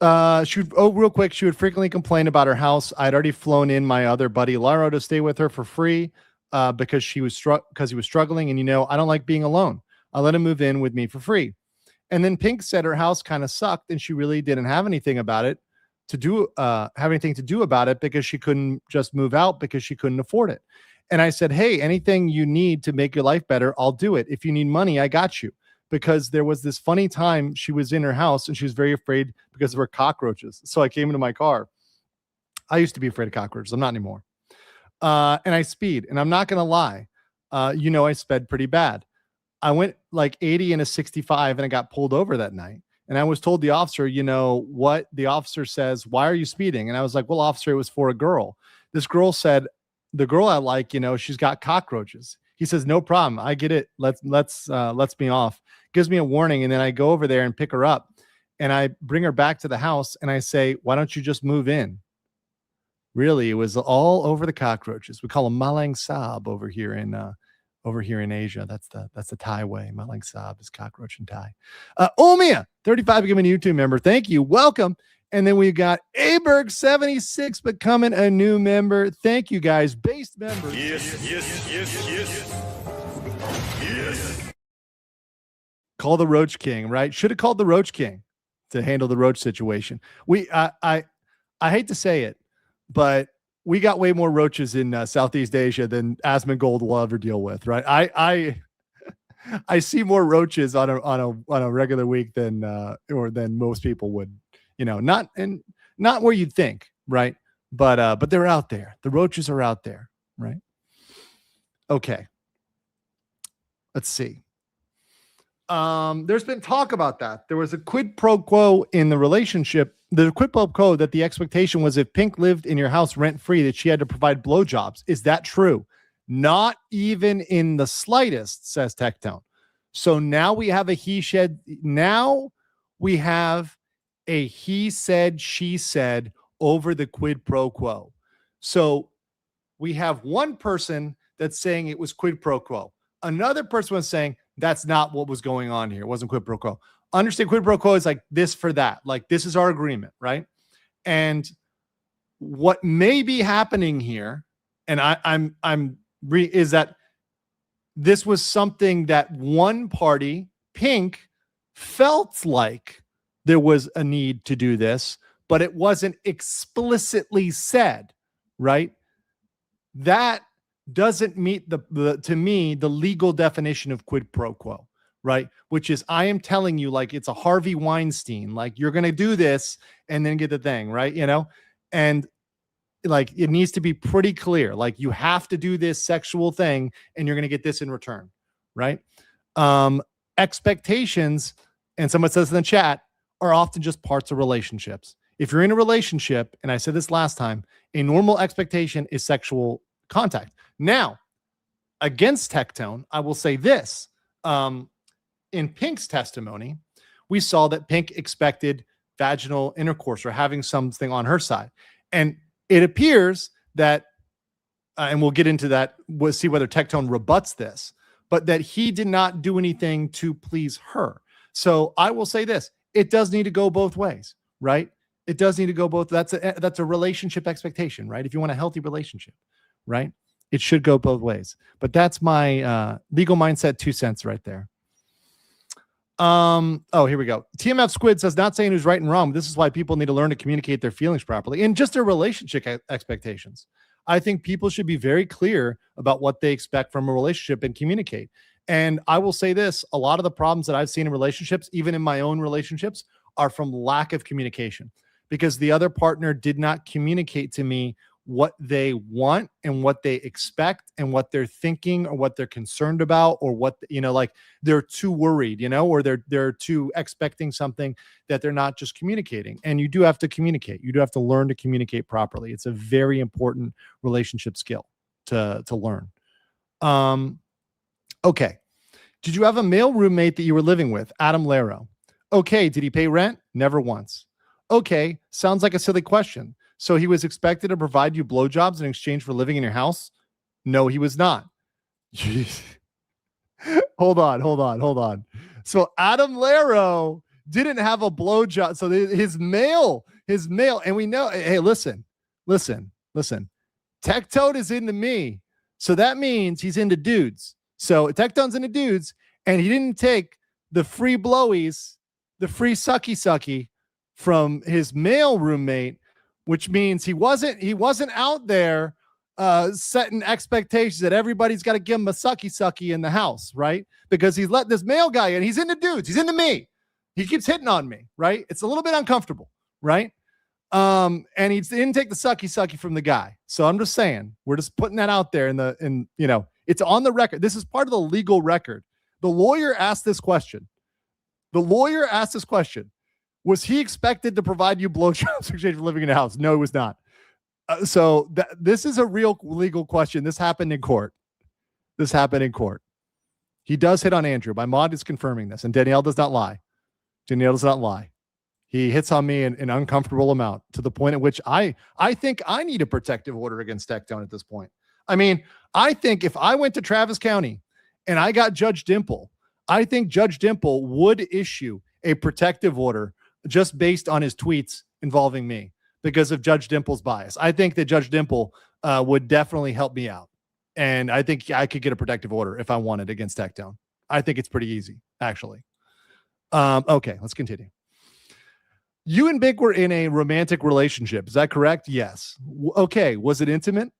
Real quick, she would frequently complain about her house. I'd already flown in my other buddy Laro to stay with her for free, because he was struggling, and I don't like being alone. I let him move in with me for free. And then Pink said her house kind of sucked, and she really didn't have anything to do about it, because she couldn't just move out because she couldn't afford it. And I said, hey, anything you need to make your life better, I'll do it. If you need money, I got you. Because there was this funny time she was in her house and she was very afraid because of her cockroaches. So I came into my car. I used to be afraid of cockroaches. I'm not anymore. And I speed, and I'm not going to lie. I sped pretty bad. I went like 80 in a 65, and I got pulled over that night. And I was told the officer, what the officer says, why are you speeding? And I was like, well, officer, it was for a girl. This girl said, the girl I like, she's got cockroaches. He says, no problem. I get it. Let's me off. Gives me a warning. And then I go over there and pick her up, and I bring her back to the house, and I say, why don't you just move in? Really, it was all over the cockroaches. We call them malang sab over here in Asia. That's the Thai way. Malang sab is cockroach in Thai. Omia 35 becoming a YouTube member. Thank you. Welcome. And then we got Aberg 76 becoming a new member. Thank you, guys. Based members. Yes. Call the Roach King, right? Should have called the Roach King to handle the roach situation. I hate to say it, but we got way more roaches in Southeast Asia than Asmongold will ever deal with, right? I see more roaches on a regular week than most people would. Not where you'd think, right? But they're out there. The roaches are out there, right? Okay. Let's see. There's been talk about that. There was a quid pro quo in the relationship. The quid pro quo that the expectation was if Pink lived in your house rent free, that she had to provide blowjobs. Is that true? Not even in the slightest, says Tectone. So now we have a he said, she said over the quid pro quo. So we have one person that's saying it was quid pro quo. Another person was saying that's not what was going on here. It wasn't quid pro quo. Understand quid pro quo is like this for that. Like this is our agreement, right? And what may be happening here, and is that this was something that one party, Pink, felt like there was a need to do this, but it wasn't explicitly said, right? That doesn't meet to me, the legal definition of quid pro quo, right? Which is I am telling you like it's a Harvey Weinstein, like you're going to do this and then get the thing, right? You know, and like it needs to be pretty clear. Like you have to do this sexual thing and you're going to get this in return, right? Expectations, and someone says in the chat, are often just parts of relationships. If you're in a relationship, and I said this last time, a normal expectation is sexual contact. Now, against Tectone, I will say this. In Pink's testimony, we saw that Pink expected vaginal intercourse or having something on her side. And it appears that, and we'll get into that, we'll see whether Tectone rebuts this, but that he did not do anything to please her. So I will say this, it does need to go both ways, right? It does need to go both. That's a relationship expectation, right? If you want a healthy relationship, right? It should go both ways. But that's my legal mindset 2 cents right there. Oh, here we go. TMF Squid says, not saying who's right and wrong. This is why people need to learn to communicate their feelings properly and just their relationship expectations. I think people should be very clear about what they expect from a relationship and communicate. And I will say this, a lot of the problems that I've seen in relationships, even in my own relationships, are from lack of communication because the other partner did not communicate to me what they want and what they expect and what they're thinking or what they're concerned about or what, you know, like they're too worried, you know, or they're too expecting something that they're not just communicating. And you do have to communicate. You do have to learn to communicate properly. It's a very important relationship skill to learn. Okay. Did you have a male roommate that you were living with? Adam Laro. Okay. Did he pay rent? Never once. Okay. Sounds like a silly question. So he was expected to provide you blowjobs in exchange for living in your house? No, he was not. Hold on. So Adam Laro didn't have a blowjob. So his male, and we know, hey, listen. Tectone is into me. So that means he's into dudes. So Tectone's into dudes, and he didn't take the free blowies, the free sucky from his male roommate, which means he wasn't out there setting expectations that everybody's got to give him a sucky in the house, right? Because he's let this male guy in. He's into dudes. He's into me. He keeps hitting on me, right? It's a little bit uncomfortable, right? And he didn't take the sucky from the guy. So I'm just saying, we're just putting that out there in you know, it's on the record. This is part of the legal record. The lawyer asked this question. Was he expected to provide you blowjobs in exchange for living in a house? No, he was not. So this is a real legal question. This happened in court. He does hit on Andrew. My mod is confirming this, and Danielle does not lie. He hits on me an uncomfortable amount to the point at which I think I need a protective order against Tectone at this point. I mean, I think if I went to Travis County and I got Judge Dimple, I think Judge Dimple would issue a protective order just based on his tweets involving me because of Judge Dimple's bias. I think that Judge Dimple would definitely help me out. And I think I could get a protective order if I wanted against Tectone. I think it's pretty easy, actually. Okay, let's continue. You and Big were in a romantic relationship. Is that correct? Yes. Okay. Was it intimate?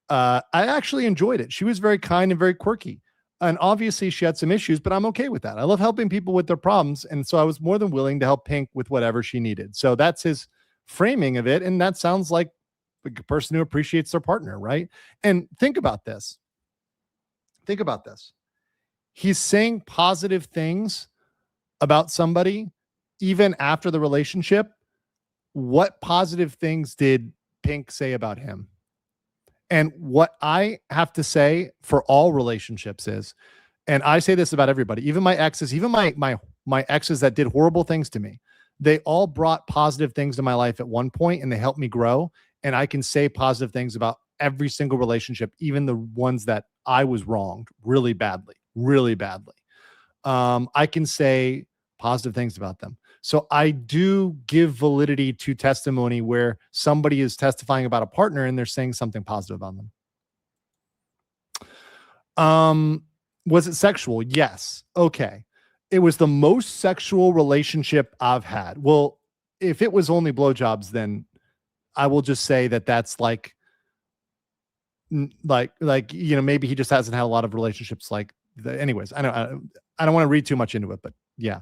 I actually enjoyed it. She was very kind and very quirky. And obviously she had some issues, but I'm okay with that. I love helping people with their problems. And so I was more than willing to help Pink with whatever she needed. So that's his framing of it. And that sounds like a person who appreciates their partner, right? And think about this. He's saying positive things about somebody even after the relationship. What positive things did Pink say about him? And what I have to say for all relationships is, and I say this about everybody, even my exes, even my exes that did horrible things to me, They all brought positive things to my life at one point, and they helped me grow. And I can say positive things about every single relationship, even the ones that I was wronged really badly, really badly. I can say positive things about them. So I do give validity to testimony where somebody is testifying about a partner and they're saying something positive about them. Was it sexual? Yes. Okay. It was the most sexual relationship I've had. Well, if it was only blowjobs, then I will just say that that's like, maybe he just hasn't had a lot of relationships anyways. I don't want to read too much into it, but yeah.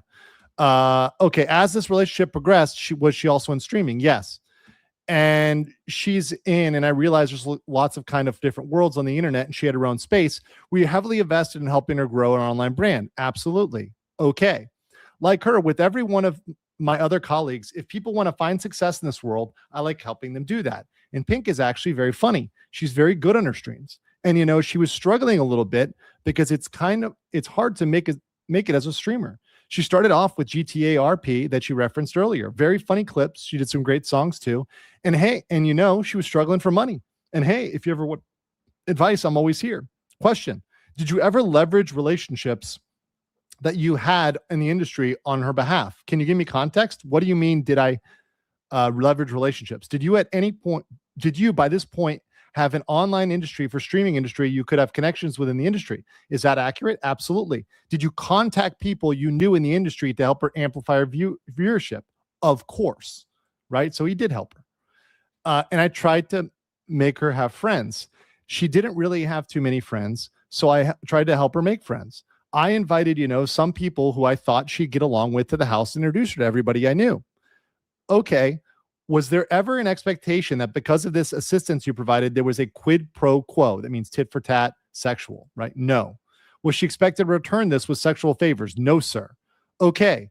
Okay. As this relationship progressed, was she also in streaming? Yes. And she's in, and I realized there's lots of kind of different worlds on the internet, and she had her own space. We heavily invested in helping her grow an online brand. Absolutely. Okay. Like her, with every one of my other colleagues, if people want to find success in this world, I like helping them do that. And Pink is actually very funny. She's very good on her streams. And, she was struggling a little bit because it's hard to make it as a streamer. She started off with GTA RP that she referenced earlier. Very funny clips. She did some great songs too. And hey, she was struggling for money. And hey, if you ever want advice, I'm always here. Question: did you ever leverage relationships that you had in the industry on her behalf? Can you give me context? What do you mean, did I leverage relationships? Did you by this point have an online industry for streaming industry? You could have connections within the industry. Is that accurate? Absolutely. Did you contact people you knew in the industry to help her amplify her viewership? Of course, right? So he did help her. And I tried to make her have friends. She didn't really have too many friends, so I tried to help her make friends. I invited, some people who I thought she'd get along with to the house and introduce her to everybody I knew. Okay. Was there ever an expectation that because of this assistance you provided, there was a quid pro quo? That means tit for tat, sexual, right? No. Was she expected to return this with sexual favors? No, sir. Okay.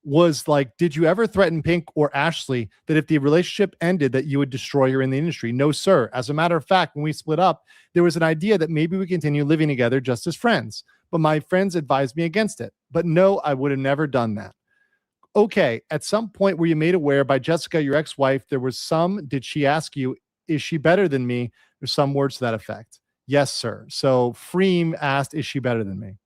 Did you ever threaten Pink or Ashley that if the relationship ended, that you would destroy her in the industry? No, sir. As a matter of fact, when we split up, there was an idea that maybe we continue living together just as friends, but my friends advised me against it. But no, I would have never done that. Okay, at some point were you made aware by Jessica, your ex-wife, did she ask you, is she better than me? There's some words to that effect. Yes, sir. So Freem asked, is she better than me?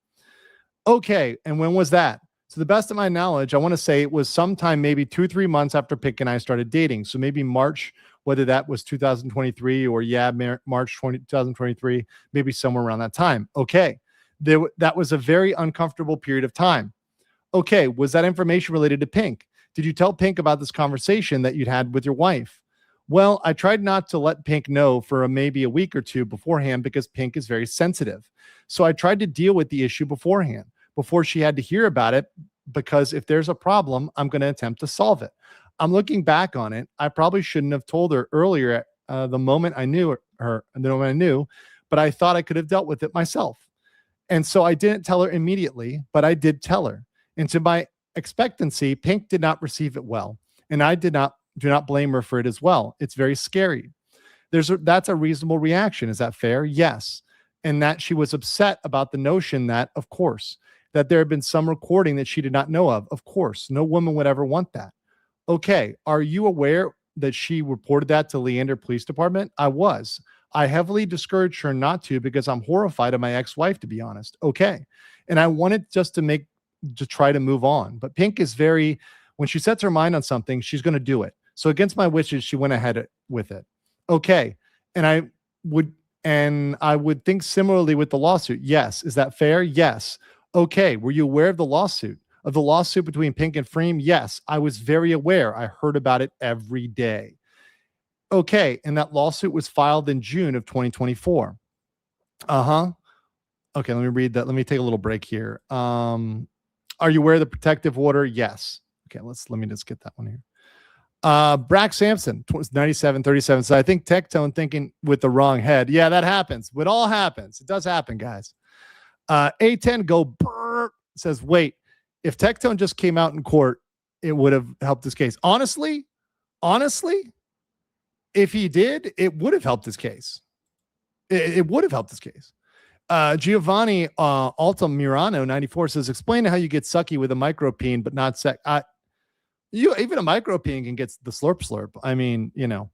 Okay, and when was that? To the best of my knowledge, I want to say it was sometime maybe 2-3 months after Pink and I started dating. So maybe March, whether that was 2023 or March 2023, maybe somewhere around that time. Okay, that was a very uncomfortable period of time. Okay, was that information related to Pink? Did you tell Pink about this conversation that you'd had with your wife? Well, I tried not to let Pink know for maybe a week or two beforehand because Pink is very sensitive. So I tried to deal with the issue beforehand, before she had to hear about it, because if there's a problem, I'm going to attempt to solve it. I'm looking back on it. I probably shouldn't have told her earlier, the moment I knew her, but I thought I could have dealt with it myself. And so I didn't tell her immediately, but I did tell her. And to my expectancy, Pink did not receive it well. And I do not blame her for it as well. It's very scary. That's a reasonable reaction. Is that fair? Yes. And that she was upset about the notion that, of course, that there had been some recording that she did not know of. Of course, no woman would ever want that. Okay. Are you aware that she reported that to Leander Police Department? I was. I heavily discouraged her not to because I'm horrified of my ex-wife, to be honest. Okay. And I wanted just to try to move on. But Pink is when she sets her mind on something, she's going to do it. So against my wishes, she went ahead with it. Okay. And I would think similarly with the lawsuit. Yes. Is that fair? Yes. Okay. Were you aware of the lawsuit between Pink and Freem? Yes. I was very aware. I heard about it every day. Okay. And that lawsuit was filed in June of 2024. Okay. Let me read that. Let me take a little break here. Are you aware of the protective order? Yes. Okay, let me just get that one here. Brack Sampson, 9737. So I think Tectone thinking with the wrong head. Yeah, that happens. It all happens. It does happen, guys. A10 go brr, says, wait, if Tectone just came out in court, it would have helped this case. Honestly, if he did, it would have helped his case. It would have helped his case. Giovanni Altamirano 94 says, explain how you get sucky with a micropene but not You even a micro peeing can get the slurp slurp. I mean, it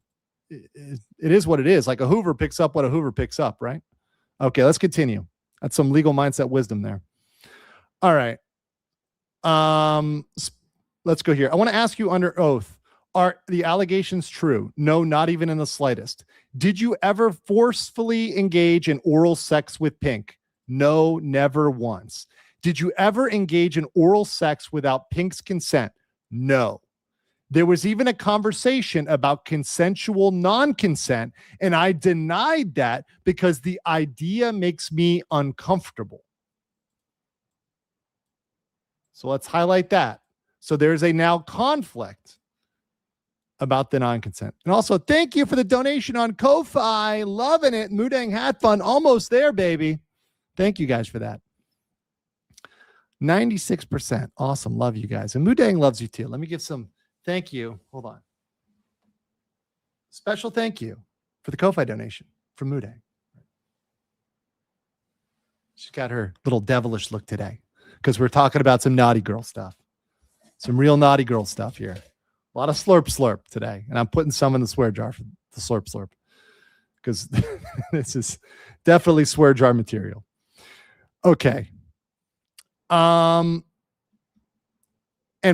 is what it is. Like a Hoover picks up what a Hoover picks up, right? Okay, let's continue. That's some legal mindset wisdom there. All right. Let's go here. I want to ask you under oath, are the allegations true? No, not even in the slightest. Did you ever forcefully engage in oral sex with Pink? No, never once. Did you ever engage in oral sex without Pink's consent? No. There was even a conversation about consensual non-consent, and I denied that because the idea makes me uncomfortable. So let's highlight that. So there's a now conflict about the non-consent. And also, thank you for the donation on Ko-Fi. Loving it. Mudang Hat Fund. Almost there, baby. Thank you guys for that. 96%. Awesome. Love you guys. And Mudang loves you too. Let me give some thank you. Hold on. Special thank you for the Ko-Fi donation from Mudang. She's got her little devilish look today because we're talking about some naughty girl stuff. Some real naughty girl stuff here. A lot of slurp slurp today. And I'm putting some in the swear jar for the slurp slurp because this is definitely swear jar material. Okay. And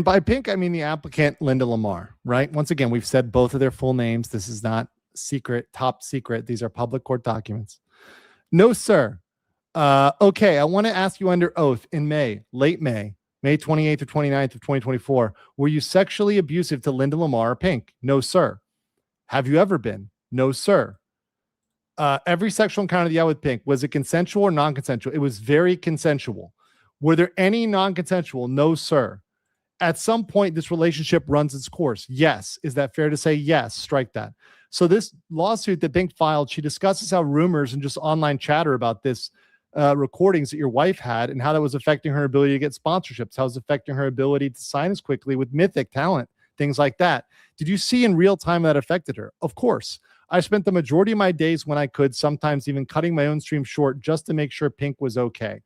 by Pink, I mean the applicant, Linda Lamar, right? Once again, we've said both of their full names. This is not secret, top secret. These are public court documents. No, sir. Okay, I want to ask you under oath in May, late May 28th or 29th of 2024, were you sexually abusive to Linda Lamar or Pink? No, sir. Have you ever been? No, sir. Every sexual encounter that you had with Pink, was it consensual or non-consensual? It was very consensual. Were there any non-consensual? No, sir. At some point, this relationship runs its course. Yes. Is that fair to say? Yes. Strike that. So this lawsuit that Pink filed, she discusses how rumors and just online chatter about this recordings that your wife had and how that was affecting her ability to get sponsorships, how it was affecting her ability to sign as quickly with Mythic talent, things like that. Did you see in real time that affected her? Of course. I spent the majority of my days when I could, sometimes even cutting my own stream short just to make sure Pink was okay.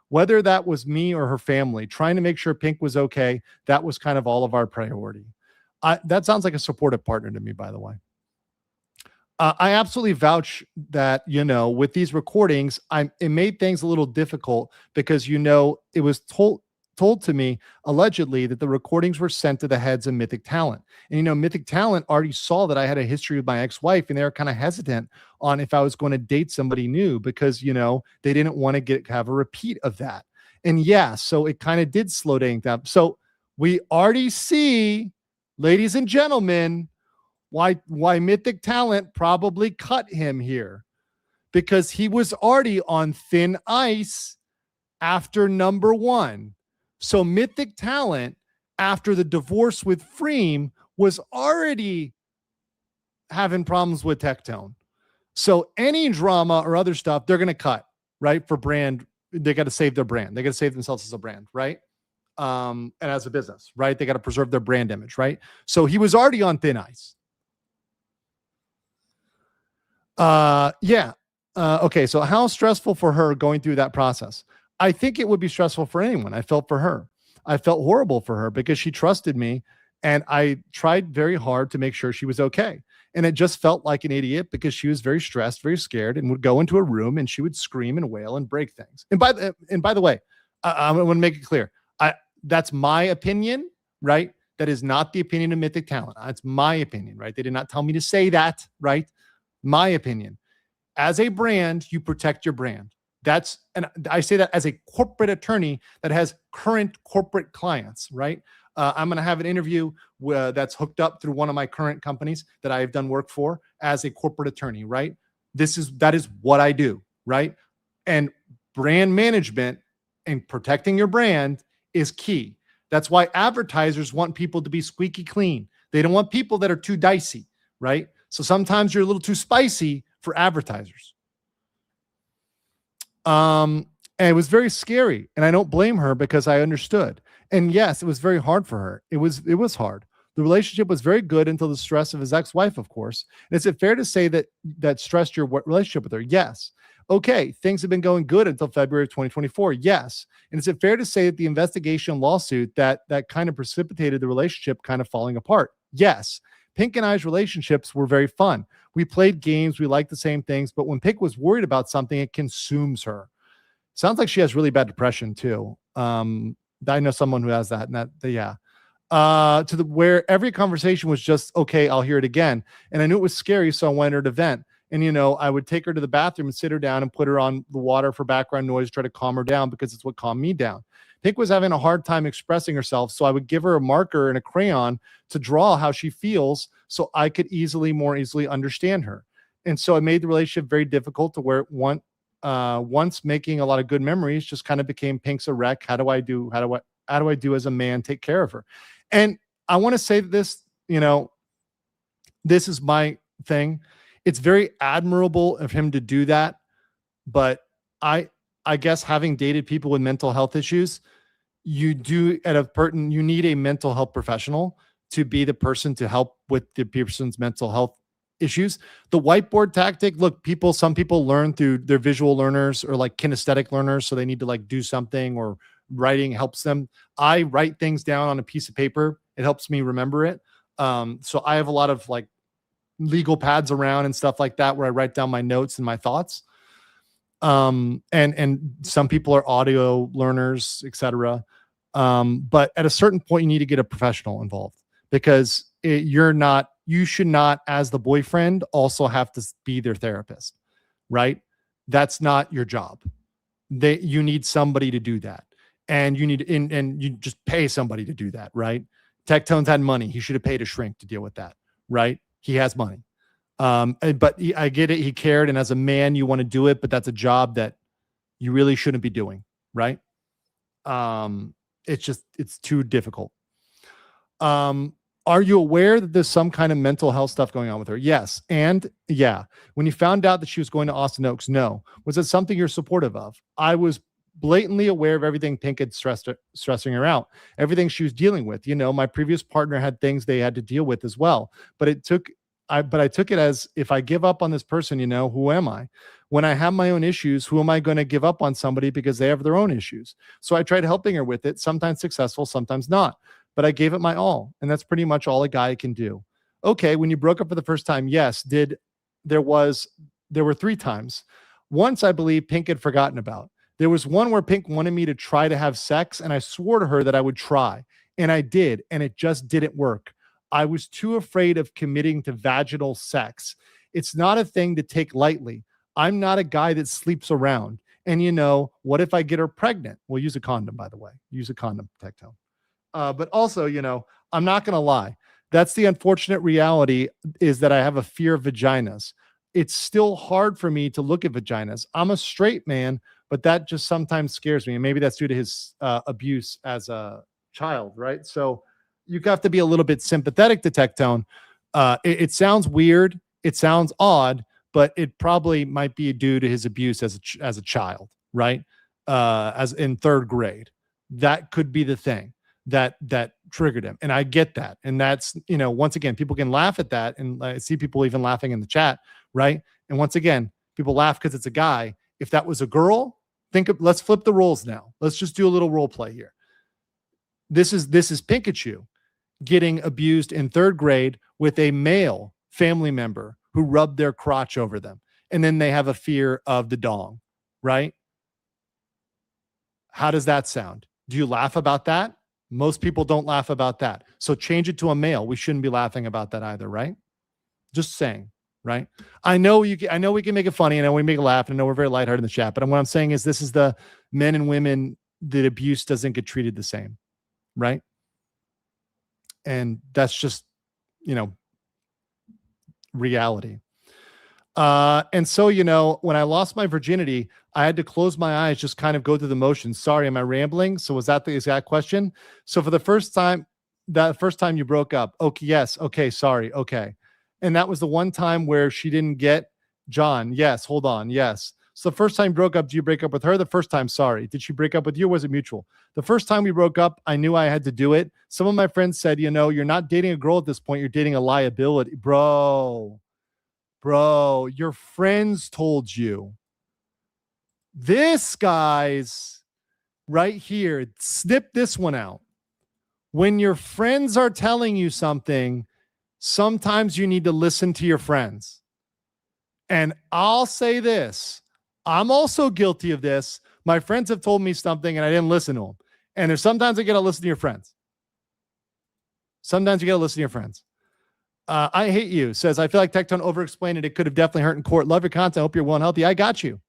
Whether that was me or her family, trying to make sure Pink was okay, that was kind of all of our priority. That sounds like a supportive partner to me, by the way. I absolutely vouch that, with these recordings, it made things a little difficult because, it was told to me, allegedly, that the recordings were sent to the heads of Mythic Talent. And, Mythic Talent already saw that I had a history with my ex-wife, and they were kind of hesitant on if I was going to date somebody new because, they didn't want to have a repeat of that. And yeah, so it kind of did slow down. So we already see, ladies and gentlemen, why Mythic Talent probably cut him here, because he was already on thin ice after number one. So Mythic Talent, after the divorce with Freem, was already having problems with Tectone. So any drama or other stuff, they're going to cut, right? For brand, they got to save their brand. They got to save themselves as a brand, right? And as a business, right? They got to preserve their brand image, right? So he was already on thin ice. Okay. So how stressful for her going through that process? I think it would be stressful for anyone. I felt for her. I felt horrible for her because she trusted me and I tried very hard to make sure she was okay. And it just felt like an idiot because she was very stressed, very scared, and would go into a room and she would scream and wail and break things. And by the way, I want to make it clear. That's my opinion, right? That is not the opinion of Mythic Talent. It's my opinion, right? They did not tell me to say that, right? My opinion. As a brand, you protect your brand. And I say that as a corporate attorney that has current corporate clients, right? I'm going to have an interview that's hooked up through one of my current companies that I've done work for as a corporate attorney, right? That is what I do, right? And brand management and protecting your brand is key. That's why advertisers want people to be squeaky clean. They don't want people that are too dicey, right? So sometimes you're a little too spicy for advertisers. And it was very scary, and I don't blame her because I understood. And yes, it was very hard for her. It was hard. The relationship was very good until the stress of his ex-wife, of course. And is it fair to say that stressed your relationship with her? Yes. Okay, things have been going good until February of 2024. Yes. And is it fair to say that the investigation lawsuit that kind of precipitated the relationship kind of falling apart? Yes. Pink and I's relationships were very fun. We played games, we liked the same things, but when Pink was worried about something, it consumes her. Sounds like she has really bad depression too. I know someone who has that, and yeah. To the where every conversation was just okay, I'll hear it again. And I knew it was scary, so I wanted her to vent. And I would take her to the bathroom and sit her down and put her on the water for background noise, try to calm her down because it's what calmed me down. Pink was having a hard time expressing herself, so I would give her a marker and a crayon to draw how she feels so I could more easily understand her. And so it made the relationship very difficult to where once making a lot of good memories just kind of became Pink's a wreck. How do I do as a man take care of her? And I want to say this, this is my thing. It's very admirable of him to do that, but I guess having dated people with mental health issues, you need a mental health professional to be the person to help with the person's mental health issues. The whiteboard tactic, look, some people learn through their visual learners or like kinesthetic learners, so they need to like do something, or writing helps them. I write things down on a piece of paper. It helps me remember it. So I have a lot of like legal pads around and stuff like that where I write down my notes and my thoughts. And some people are audio learners, etc. But at a certain point, you need to get a professional involved, because you should not, as the boyfriend, also have to be their therapist, right? That's not your job. You need somebody to do that. And you just pay somebody to do that, right? Tectone's had money. He should have paid a shrink to deal with that, right? He has money. But I get it. He cared. And as a man, you want to do it, but that's a job that you really shouldn't be doing, right? It's too difficult. Are you aware that there's some kind of mental health stuff going on with her? Yes. And yeah. When you found out that she was going to Austin Oaks, no. Was it something you're supportive of? I was blatantly aware of everything Pink had stressing her out, everything she was dealing with. My previous partner had things they had to deal with as well. But I took it as, if I give up on this person, who am I? When I have my own issues, who am I going to give up on somebody because they have their own issues? So I tried helping her with it, sometimes successful, sometimes not. But I gave it my all. And that's pretty much all a guy can do. Okay, when you broke up for the first time, yes, there were 3 times. Once, I believe, Pink had forgotten about. There was one where Pink wanted me to try to have sex, and I swore to her that I would try. And I did, and it just didn't work. I was too afraid of committing to vaginal sex. It's not a thing to take lightly. I'm not a guy that sleeps around. And what if I get her pregnant? Well, use a condom, by the way. Use a condom, Tectone. But also, I'm not going to lie. That's the unfortunate reality, is that I have a fear of vaginas. It's still hard for me to look at vaginas. I'm a straight man, but that just sometimes scares me. And maybe that's due to his abuse as a child, right? So you have to be a little bit sympathetic to Tectone. It sounds weird. It sounds odd, but it probably might be due to his abuse as a child, right? As in 3rd grade. That could be the thing that triggered him. And I get that. And that's, once again, people can laugh at that. And I see people even laughing in the chat, right? And once again, people laugh because it's a guy. If that was a girl, let's flip the roles now. Let's just do a little role play here. This is Pikachu getting abused in 3rd grade with a male family member who rubbed their crotch over them. And then they have a fear of the dong, right? How does that sound? Do you laugh about that? Most people don't laugh about that. So change it to a male. We shouldn't be laughing about that either, right? Just saying, right? I know we can make it funny, and I know we make it laugh, and I know we're very lighthearted in the chat, but what I'm saying is, this is the men and women that abuse doesn't get treated the same, right? And that's just, reality. And so, when I lost my virginity, I had to close my eyes, just kind of go through the motions. Sorry, am I rambling? So was that the exact question? So for the first time you broke up. Okay. Yes. Okay. Sorry. Okay. And that was the one time where she didn't get John. Yes. Hold on. Yes. So the first time you broke up, do you break up with her? The first time, sorry. Did she break up with you, or was it mutual? The first time we broke up, I knew I had to do it. Some of my friends said, you're not dating a girl at this point. You're dating a liability. Bro, your friends told you. This guy's right here. Snip this one out. When your friends are telling you something, sometimes you need to listen to your friends. And I'll say this. I'm also guilty of this. My friends have told me something and I didn't listen to them. And there's sometimes I got to listen to your friends. Sometimes you got to listen to your friends. I hate you says, I feel like Tectone over-explained it. It could have definitely hurt in court. Love your content. Hope you're well and healthy. I got you.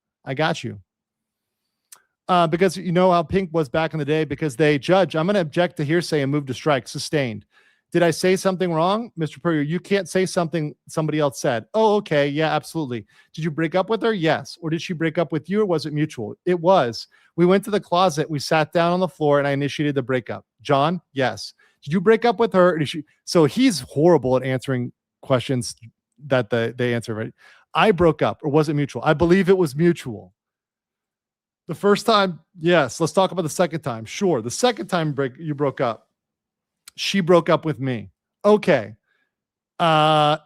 Because you know how Pink was back in the day, because they judge. I'm going to object to hearsay and move to strike. Sustained. Did I say something wrong? Mr. Purrier, you can't say something somebody else said. Oh, okay. Yeah, absolutely. Did you break up with her? Yes. Or did she break up with you, or was it mutual? It was. We went to the closet. We sat down on the floor and I initiated the breakup. John? Yes. Did you break up with her? Or did she? So he's horrible at answering questions that they answer, right? I broke up, or was it mutual? I believe it was mutual. The first time, yes. Let's talk about the second time. Sure. The second time you broke up, she broke up with me. Okay.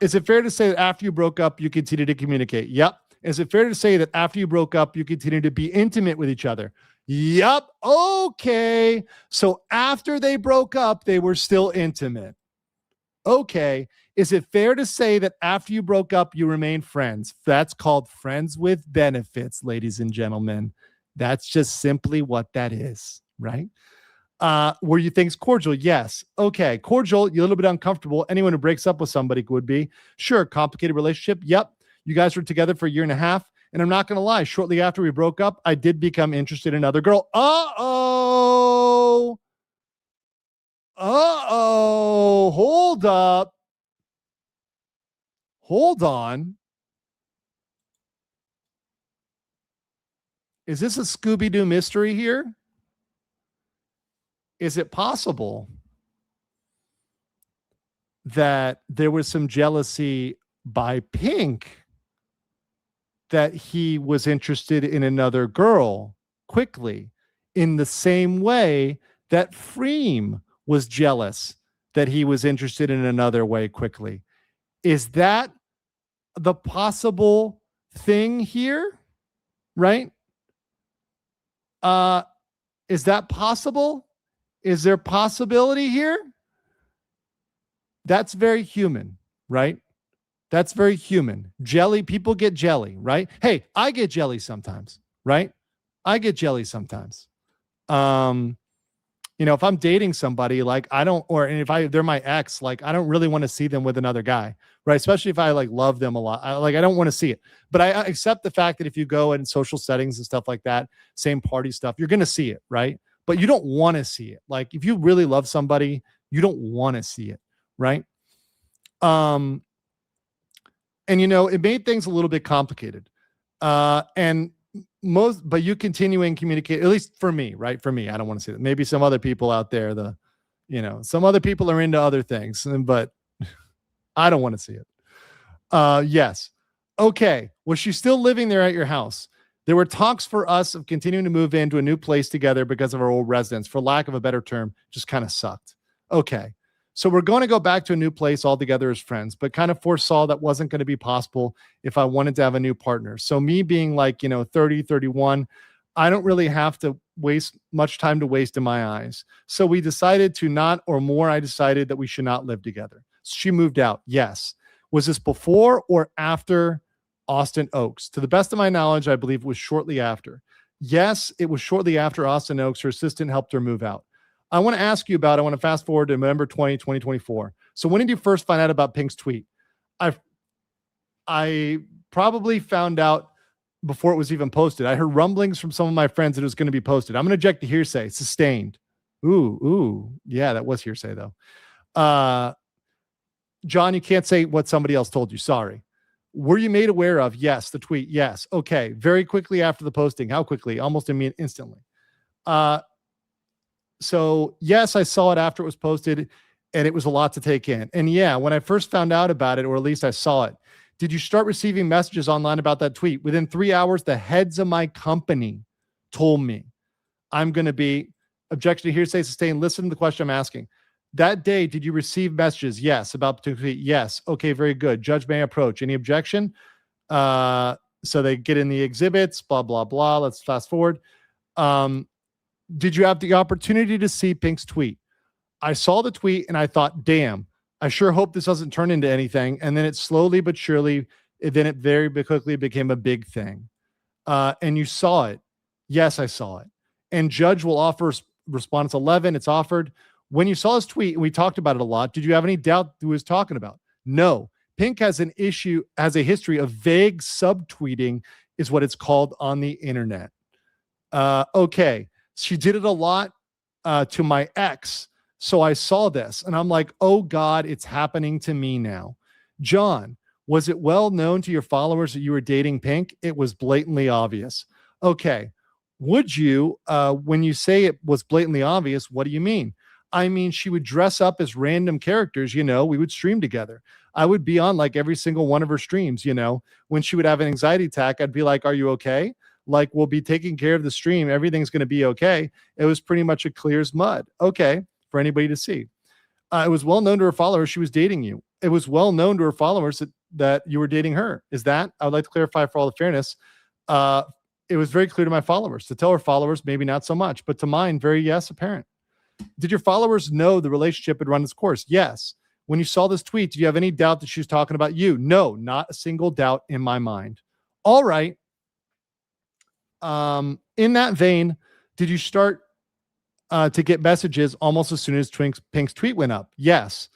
Is it fair to say that after you broke up, you continued to communicate? Yep. Is it fair to say that after you broke up, you continued to be intimate with each other? Yep. Okay. So after they broke up, they were still intimate. Okay. Is it fair to say that after you broke up, you remained friends? That's called friends with benefits, ladies and gentlemen. That's just simply what that is, right? Were you things cordial? Yes. Okay. Cordial, you're a little bit uncomfortable. Anyone who breaks up with somebody would be. Sure. Complicated relationship. Yep. You guys were together for a year and a half. And I'm not going to lie. Shortly after we broke up, I did become interested in another girl. Uh-oh. Hold up. Hold on. Is this a Scooby-Doo mystery here? Is it possible that there was some jealousy by Pink that he was interested in another girl quickly, in the same way that Freem was jealous that he was interested in another way quickly? Is that the possible thing here? Right? Is that possible? Is there possibility here? That's very human, right? That's very human. Jelly, people get jelly, right? Hey, I get jelly sometimes, right? I get jelly sometimes. If I'm dating somebody, like I don't, or and if they're my ex, like I don't really want to see them with another guy, right? Especially if I like love them a lot. I don't want to see it. But I accept the fact that if you go in social settings and stuff like that, same party stuff, you're going to see it, right? But you don't want to see it. Like if you really love somebody, you don't want to see it, right? And it made things a little bit complicated. But you continuing communicate, at least for me, right? For me, I don't want to see that. Maybe some other people out there, some other people are into other things, but I don't want to see it. Yes. Okay. Was she still living there at your house? There were talks for us of continuing to move into a new place together because of our old residence. For lack of a better term, just kind of sucked. Okay. So we're going to go back to a new place all together as friends, but kind of foresaw that wasn't going to be possible if I wanted to have a new partner. So me being like, 30, 31, I don't really have to waste much time to waste in my eyes. So we decided to not, or more, I decided that we should not live together. So she moved out. Yes. Was this before or after Austin Oaks? To the best of my knowledge, I believe it was shortly after. Yes, it was shortly after Austin Oaks. Her assistant helped her move out. I want to fast forward to November 20, 2024. So when did you first find out about Pink's tweet? I probably found out before it was even posted. I heard rumblings from some of my friends that it was going to be posted. I'm going to object to hearsay. Sustained. Ooh. Yeah, that was hearsay though. John, you can't say what somebody else told you. Sorry. Were you made aware of? Yes. The tweet. Yes. Okay. Very quickly after the posting. How quickly? Almost instantly. So yes, I saw it after it was posted and it was a lot to take in. And yeah, when I first found out about it, or at least I saw it, did you start receiving messages online about that tweet? Within 3 hours, the heads of my company told me I'm going to be objection to hearsay sustained. Listen to the question I'm asking. That day, did you receive messages? Yes. About the tweet? Yes. Okay, very good. Judge may approach. Any objection? So they get in the exhibits, blah, blah, blah. Let's fast forward. Did you have the opportunity to see Pink's tweet? I saw the tweet and I thought, damn, I sure hope this doesn't turn into anything. And then it slowly but surely, then it very quickly became a big thing. And you saw it. Yes, I saw it. And Judge will offer response 11. It's offered. When you saw his tweet, and we talked about it a lot, did you have any doubt who he was talking about? No. Pink has a history of vague subtweeting, is what it's called on the internet. Okay. She did it a lot to my ex. So I saw this and I'm like, oh God, it's happening to me now. John, was it well known to your followers that you were dating Pink? It was blatantly obvious. Okay. Would you, when you say it was blatantly obvious, what do you mean? I mean, she would dress up as random characters, we would stream together. I would be on like every single one of her streams, when she would have an anxiety attack, I'd be like, are you okay? Like, we'll be taking care of the stream. Everything's going to be okay. It was pretty much a clear as mud. Okay. For anybody to see. It was well known to her followers she was dating you. It was well known to her followers that you were dating her. Is that? I would like to clarify for all the fairness. It was very clear to my followers. To tell her followers, maybe not so much, but to mine, very yes, apparent. Did your followers know the relationship had run its course? Yes. When you saw this tweet, did you have any doubt that she was talking about you? No, not a single doubt in my mind. All right. In that vein, did you start to get messages almost as soon as Pink's tweet went up? Yes.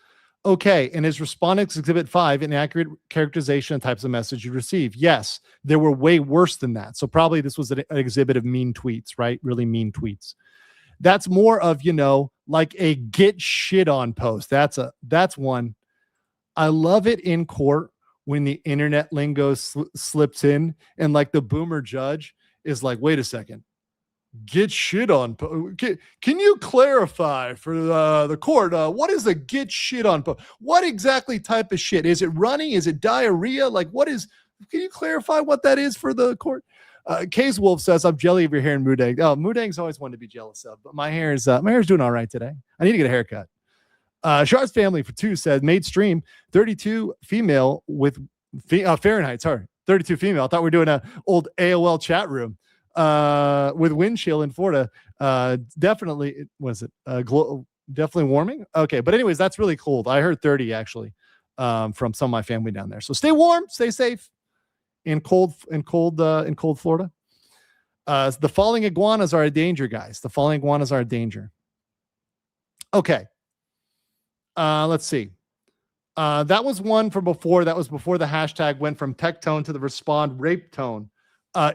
Okay. And is Respondents Exhibit 5 inaccurate characterization of types of message you receive? Yes. There were way worse than that. So probably this was an exhibit of mean tweets, right? Really mean tweets. That's more of, like a get shit on post. That's one. I love it in court when the internet lingo slips in and like the boomer judge is like, wait a second. Get shit on. Can you clarify for the court? What is a get shit on? What exactly type of shit? Is it runny? Is it diarrhea? Like can you clarify what that is for the court? Kay's Wolf says, I'm jelly of your hair and Moodang. Oh, Moodang's always wanted to be jealous of, but my hair's doing all right today. I need to get a haircut. Shard's family for 2 said, made stream 32 female with Fahrenheit. Sorry, 32 female. I thought we were doing an old AOL chat room. With wind chill in Florida, definitely definitely warming. Okay, but anyways, that's really cold. I heard 30 actually from some of my family down there. So stay warm, stay safe in cold Florida. The falling iguanas are a danger, guys. The falling iguanas are a danger. Okay, let's see. That was one from before. That was before the hashtag went from Tectone to the respond rape tone.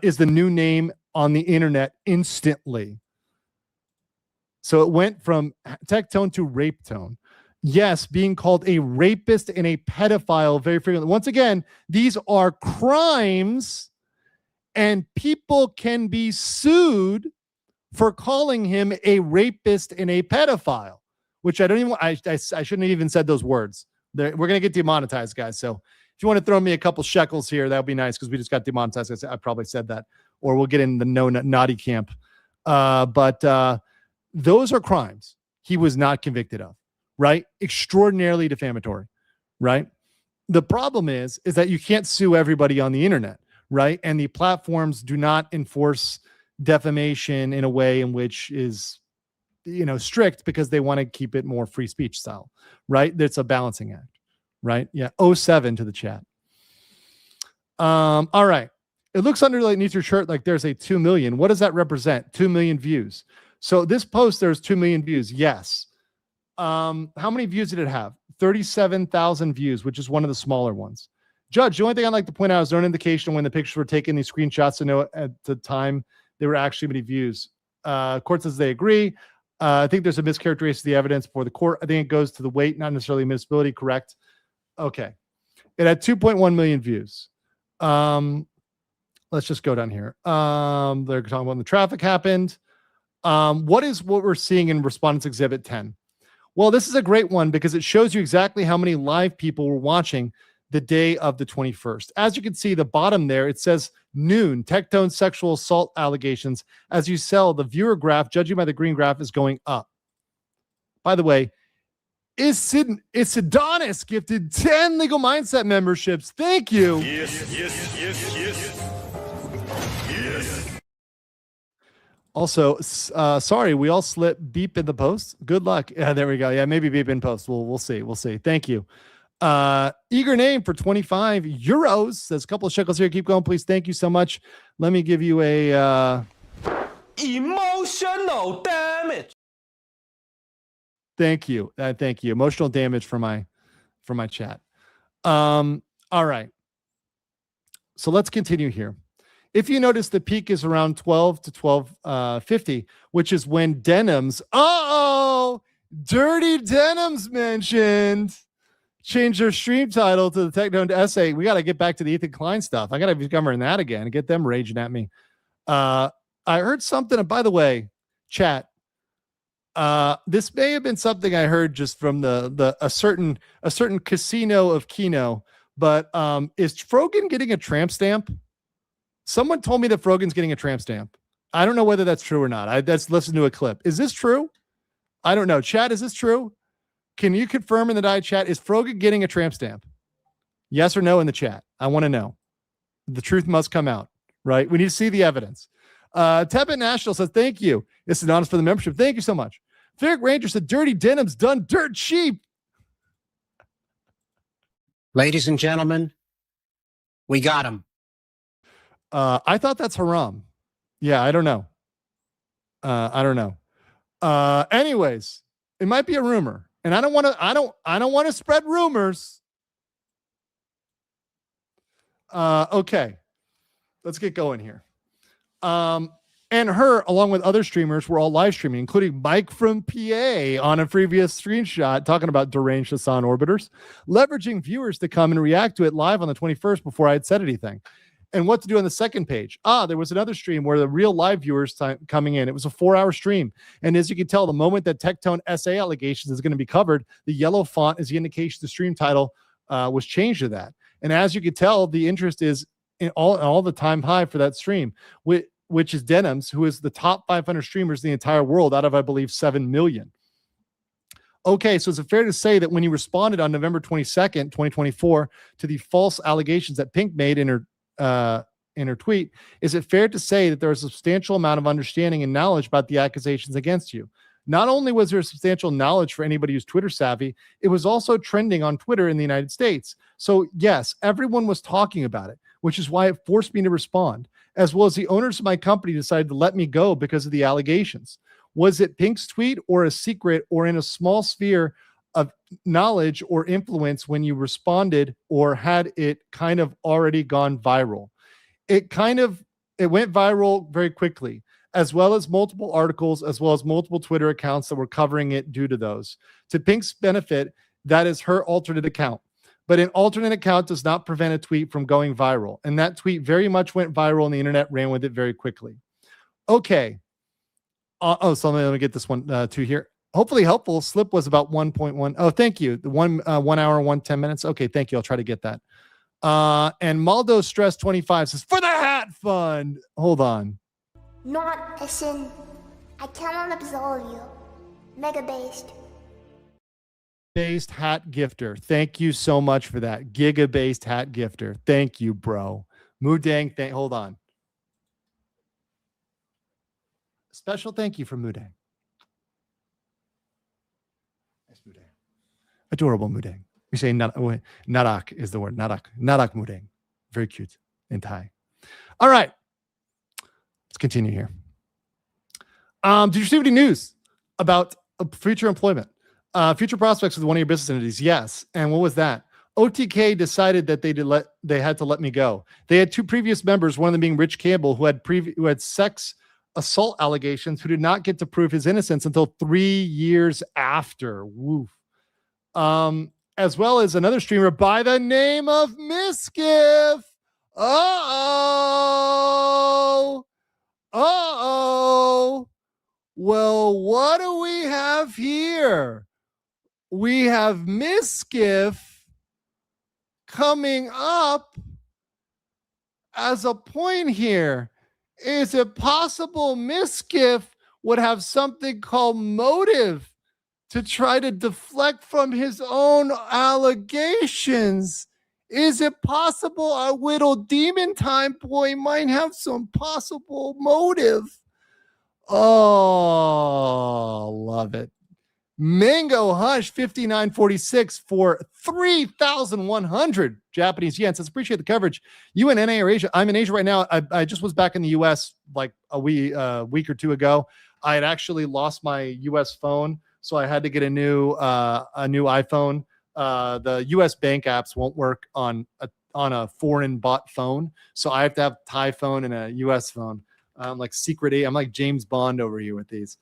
Is the new name on the internet instantly. So it went from Tectone to rape tone. Yes, being called a rapist and a pedophile very frequently. Once again, these are crimes and people can be sued for calling him a rapist and a pedophile, which I don't even, I shouldn't have even said those words. We're going to get demonetized, guys. So if you want to throw me a couple shekels here, that would be nice because we just got demonetized. I probably said that, or we'll get in the no naughty camp. But those are crimes he was not convicted of, right? Extraordinarily defamatory, right? The problem is that you can't sue everybody on the internet, right? And the platforms do not enforce defamation in a way in which is, strict because they want to keep it more free speech style, right? It's a balancing act. Right? Yeah. 07 to the chat. All right. It looks underneath your shirt like there's a 2 million. What does that represent? 2 million views. So this post, there's 2 million views. Yes. How many views did it have? 37,000 views, which is one of the smaller ones. Judge, the only thing I'd like to point out is there an indication when the pictures were taken, these screenshots, to know at the time they were actually many views. Court says they agree. I think there's a mischaracterization of the evidence for the court. I think it goes to the weight, not necessarily admissibility. Correct. Okay. It had 2.1 million views. Let's just go down here. They're talking about when the traffic happened. What we're seeing in Respondents Exhibit 10? Well, this is a great one because it shows you exactly how many live people were watching the day of the 21st. As you can see, the bottom there, it says noon, Tectone sexual assault allegations. As you sell, the viewer graph, judging by the green graph, is going up. By the way, it's Adonis gifted 10 Legal Mindset memberships. Thank you. Yes. Also, sorry, we all slip beep in the post. Good luck. Yeah, there we go. Yeah, maybe beep in post. We'll see. We'll see. Thank you. Eager name for 25 euros. Says a couple of shekels here. Keep going, please. Thank you so much. Let me give you a Emotional damage. thank you. Thank you. Emotional damage for my chat. All right. So let's continue here. If you notice, the peak is around 12 to 12.50, which is when Denims, Dirty Denims mentioned, change their stream title to the Tectone essay. We got to get back to the Ethan Klein stuff. I got to be covering that again and get them raging at me. I heard something, by the way, chat. This may have been something I heard just from a certain casino of Kino, but is Frogan getting a tramp stamp? Someone told me that Frogan's getting a tramp stamp. I don't know whether that's true or not. Let's listen to a clip. Is this true? I don't know. Chat, is this true? Can you confirm in the die chat, is Frogan getting a tramp stamp? Yes or no in the chat. I want to know. The truth must come out, right? We need to see the evidence. Tebet National says, thank you. It's anonymous for the membership. Thank you so much. Ferric Ranger said, Dirty Denim's done dirt cheap. Ladies and gentlemen, we got him. I thought that's haram. Yeah, I don't know. I don't know. Anyways, it might be a rumor, and I don't want to spread rumors. Okay, let's get going here. And her, along with other streamers, were all live streaming, including Mike from PA on a previous screenshot talking about deranged Hassan orbiters, leveraging viewers to come and react to it live on the 21st before I had said anything. And what to do on the second page. There was another stream where the real live viewers coming in. It was a 4-hour stream. And as you can tell, the moment that Tectone SA allegations is going to be covered, the yellow font is the indication the stream title was changed to that. And as you can tell, the interest is in all the time high for that stream, which is Denims, who is the top 500 streamers in the entire world out of, I believe, 7 million. Okay, so is it fair to say that when you responded on November 22nd, 2024, to the false allegations that Pink made in her tweet, is it fair to say that there is a substantial amount of understanding and knowledge about the accusations against you? Not only was there substantial knowledge for anybody who's Twitter savvy, it was also trending on Twitter in the United States. So yes, everyone was talking about it, which is why it forced me to respond, as well as the owners of my company decided to let me go because of the allegations. Was it Pink's tweet or a secret or in a small sphere of knowledge or influence when you responded, or had it kind of already gone viral? It went viral very quickly, as well as multiple articles, as well as multiple Twitter accounts that were covering it due to those. To Pink's benefit, that is her alternate account. But an alternate account does not prevent a tweet from going viral. And that tweet very much went viral and the internet ran with it very quickly. Okay. So let me get this one too here. Hopefully helpful. Slip was about 1.1. Oh, thank you. The 1 hour, 110 minutes. Okay, thank you. I'll try to get that. And Maldo Stress 25 says, for the hat fund. Hold on. Not a sin. I cannot absolve you. Mega based. Based hat gifter. Thank you so much for that. Giga based hat gifter. Thank you, bro. Mudang, hold on. Special thank you for Mudang. Nice Mudang. Adorable Mudang. We say Narak is the word. Narak Mudang. Very cute in Thai. All right. Let's continue here. Did you see any news about future employment? Future prospects with one of your business entities? Yes. And what was that? OTK decided that they had to let me go. They had 2 previous members, one of them being Rich Campbell, who had sex assault allegations, who did not get to prove his innocence until 3 years after. Woof. As well as another streamer by the name of Miskiff. Well, what do we have here? We have Miskiff coming up as a point here. Is it possible Miskiff would have something called motive to try to deflect from his own allegations? Is it possible our little demon time boy might have some possible motive? Oh, love it. Mango Hush 5946 for 3,100 Japanese yen. Says appreciate the coverage. You in NA or Asia? I'm in Asia right now. I just was back in the US like a week or two ago. I had actually lost my US phone, so I had to get a new iPhone. The US bank apps won't work on a foreign bought phone, so I have to have Thai phone and a US phone. I'm like I'm like James Bond over here with these.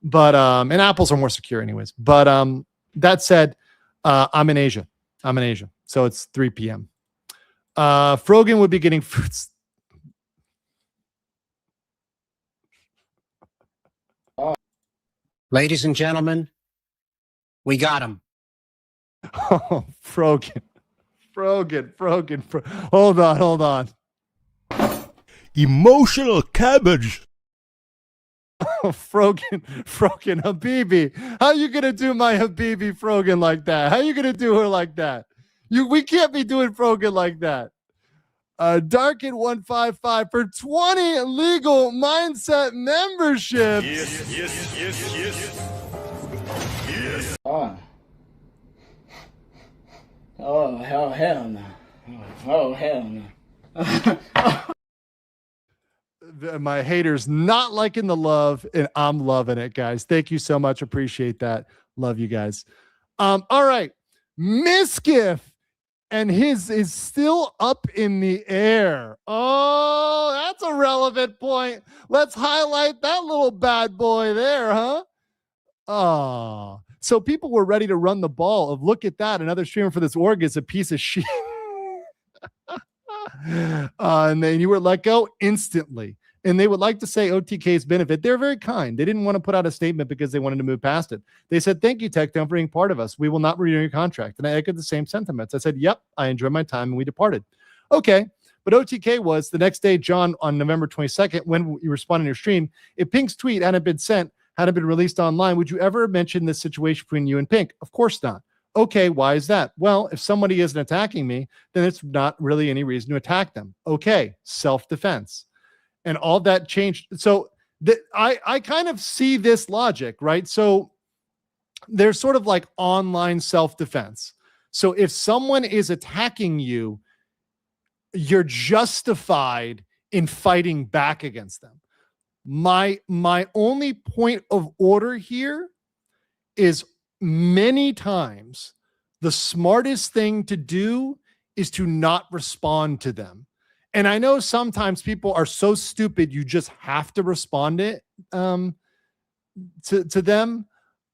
But and Apples are more secure anyways. But that said, I'm in Asia. So it's 3 p.m. Frogan would be getting fruits. Ladies and gentlemen, we got him. Oh, Frogan. Hold on. Emotional cabbage. Frogan, Habibi. How you gonna do my Habibi Frogan like that? How you gonna do her like that? We can't be doing Frogan like that. Darkin 155 for 20 legal mindset memberships. Yes. Oh, hell no. Oh, hell no. My haters not liking the love, and I'm loving it, guys. Thank you so much. Appreciate that. Love you guys. All right. Miskiff and his is still up in the air. Oh, that's a relevant point. Let's highlight that little bad boy there, huh? Oh, so people were ready to run the ball of look at that. Another streamer for this org is a piece of shit. And then you were let go instantly. And they would like to say OTK's benefit. They're very kind. They didn't want to put out a statement because they wanted to move past it. They said, thank you, Tectone, for being part of us. We will not renew your contract. And I echoed the same sentiments. I said, yep, I enjoyed my time, and we departed. Okay. But OTK was the next day, John, on November 22nd, when you responded to your stream, if Pink's tweet hadn't been sent, hadn't been released online, would you ever mention this situation between you and Pink? Of course not. Okay, why is that? Well, if somebody isn't attacking me, then it's not really any reason to attack them. Okay, self-defense. And all that changed. So I kind of see this logic, right? So there's sort of like online self-defense. So if someone is attacking you, you're justified in fighting back against them. My only point of order here is many times the smartest thing to do is to not respond to them. And I know sometimes people are so stupid you just have to respond to them.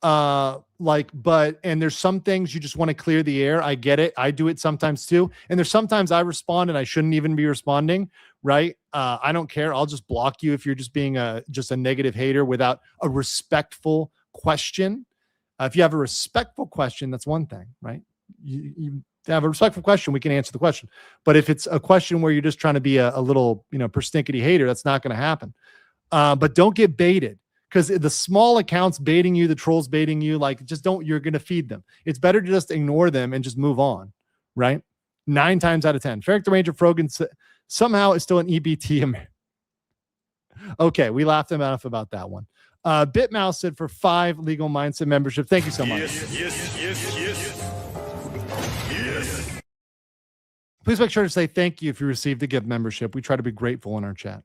And there's some things you just want to clear the air. I get it. I do it sometimes too. And there's sometimes I respond and I shouldn't even be responding, right? I don't care. I'll just block you if you're just being just a negative hater without a respectful question. If you have a respectful question, that's one thing, right? You have a respectful question, we can answer the question. But if it's a question where you're just trying to be a little, perstinkety hater, that's not going to happen. But don't get baited, because the small accounts baiting you, the trolls baiting you, you're going to feed them. It's better to just ignore them and just move on, right? 9 times out of 10. Ferric the Ranger Frogan somehow is still an EBT. Okay, we laughed enough about that one. Bitmouse said for 5 legal mindset membership. Thank you so much. Yes. Please make sure to say thank you if you received a gift membership. We try to be grateful in our chat.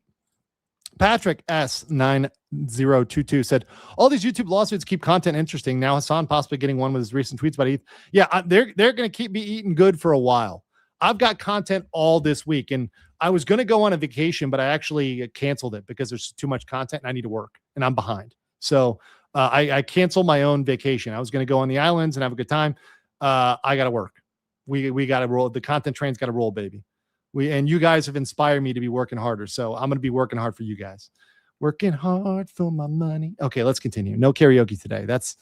Patrick S9022 said, all these YouTube lawsuits keep content interesting. Now Hassan possibly getting one with his recent tweets about ETH. Yeah, they're going to keep me eating good for a while. I've got content all this week, and I was going to go on a vacation, but I actually canceled it because there's too much content and I need to work and I'm behind. So I canceled my own vacation. I was going to go on the islands and have a good time. I got to work. We got to roll. The content train's got to roll, baby. And you guys have inspired me to be working harder. So I'm going to be working hard for you guys. Working hard for my money. Okay, let's continue. No karaoke today. That's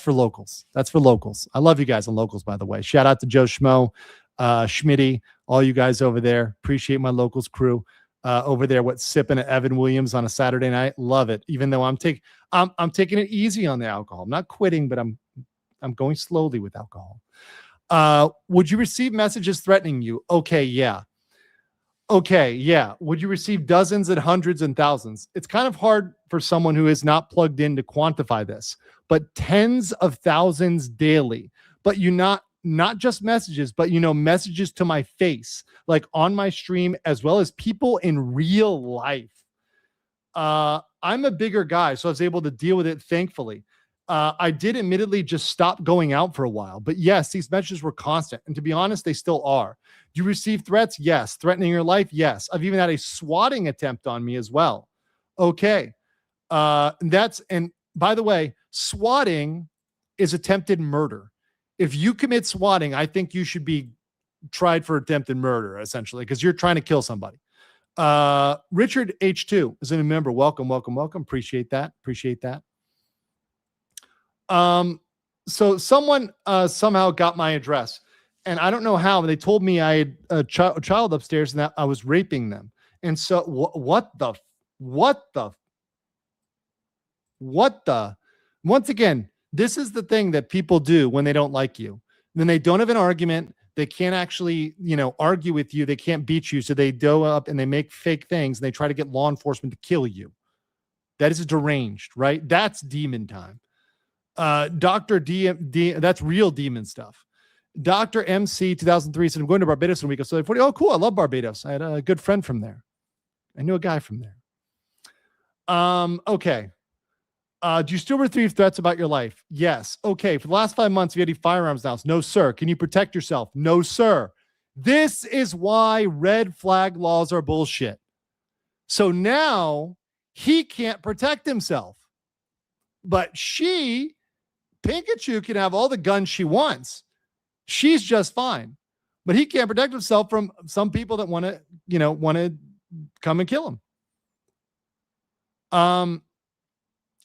for locals. That's for locals. I love you guys on locals, by the way. Shout out to Joe Schmo, Schmitty, all you guys over there. Appreciate my locals crew over there. Sipping at Evan Williams on a Saturday night. Love it. Even though I'm taking it easy on the alcohol. I'm not quitting, but I'm going slowly with alcohol. Would you receive messages threatening you? Okay, yeah. Okay, yeah. Would you receive dozens and hundreds and thousands? It's kind of hard for someone who is not plugged in to quantify this, but tens of thousands daily. But not just messages, but messages to my face, like on my stream, as well as people in real life. I'm a bigger guy, so I was able to deal with it, thankfully. I did admittedly just stop going out for a while, but yes, these messages were constant. And to be honest, they still are. Do you receive threats? Yes. Threatening your life? Yes. I've even had a swatting attempt on me as well. Okay. And by the way, swatting is attempted murder. If you commit swatting, I think you should be tried for attempted murder, essentially, because you're trying to kill somebody. Richard H2 is a new member. Welcome. Appreciate that. So someone somehow got my address, and I don't know how. They told me I had a child upstairs and that I was raping them. And so what the? Once again, this is the thing that people do when they don't like you. Then they don't have an argument. They can't actually, argue with you. They can't beat you. So they go up and they make fake things and they try to get law enforcement to kill you. That is deranged, right? That's demon time. Dr. D, that's real demon stuff. Dr. MC 2003 said, I'm going to Barbados in a week. So 40. Oh, cool. I love Barbados. I had a good friend from there. I knew a guy from there. Okay. Do you still receive threats about your life? Yes. Okay. For the last 5 months, have you had any firearms now? No, sir. Can you protect yourself? No, sir. This is why red flag laws are bullshit. So now he can't protect himself. But Pikachu can have all the guns she wants. She's just fine. But he can't protect himself from some people that want to come and kill him.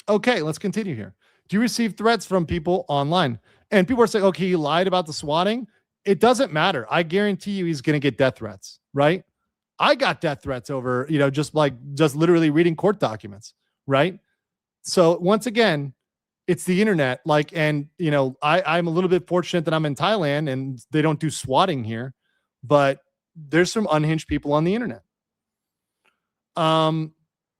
Okay, let's continue here. Do you receive threats from people online? And people are saying, okay, he lied about the swatting. It doesn't matter. I guarantee you he's going to get death threats, right? I got death threats over, just literally reading court documents, right? So once again, it's the internet. I'm a little bit fortunate that I'm in Thailand and they don't do swatting here, but there's some unhinged people on the internet.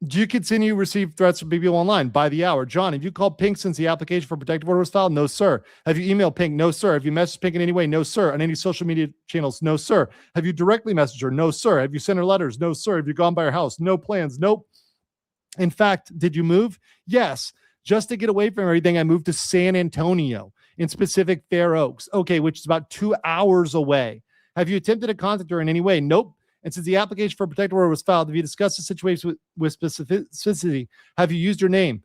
Do you continue to receive threats from people online by the hour? John, have you called Pink since the application for protective order was filed? No, sir. Have you emailed Pink? No, sir. Have you messaged Pink in any way? No, sir. On any social media channels? No, sir. Have you directly messaged her? No, sir. Have you sent her letters? No, sir. Have you gone by her house? No plans. Nope. In fact, did you move? Yes. Just to get away from everything, I moved to San Antonio, in specific Fair Oaks. Okay, which is about 2 hours away. Have you attempted to contact her in any way? Nope. And since the application for protective order was filed, have you discussed the situation with specificity? Have you used her name?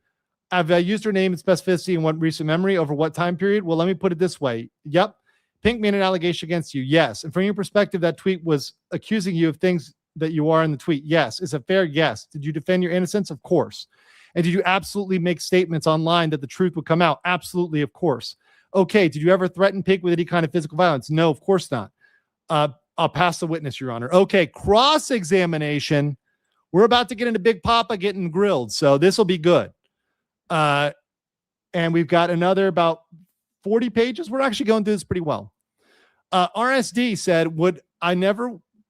Have I used her name and specificity in what recent memory over what time period? Well, let me put it this way. Yep. Pink made an allegation against you. Yes. And from your perspective, that tweet was accusing you of things that you are in the tweet. Yes. Is it fair? Yes. Did you defend your innocence? Of course. And did you absolutely make statements online that the truth would come out? Absolutely. Of course. Okay. Did you ever threaten Pink with any kind of physical violence? No, of course not. I'll pass the witness, Your Honor. Okay, cross-examination. We're about to get into Big Papa getting grilled, so this will be good. And we've got another about 40 pages. We're actually going through this pretty well. RSD said,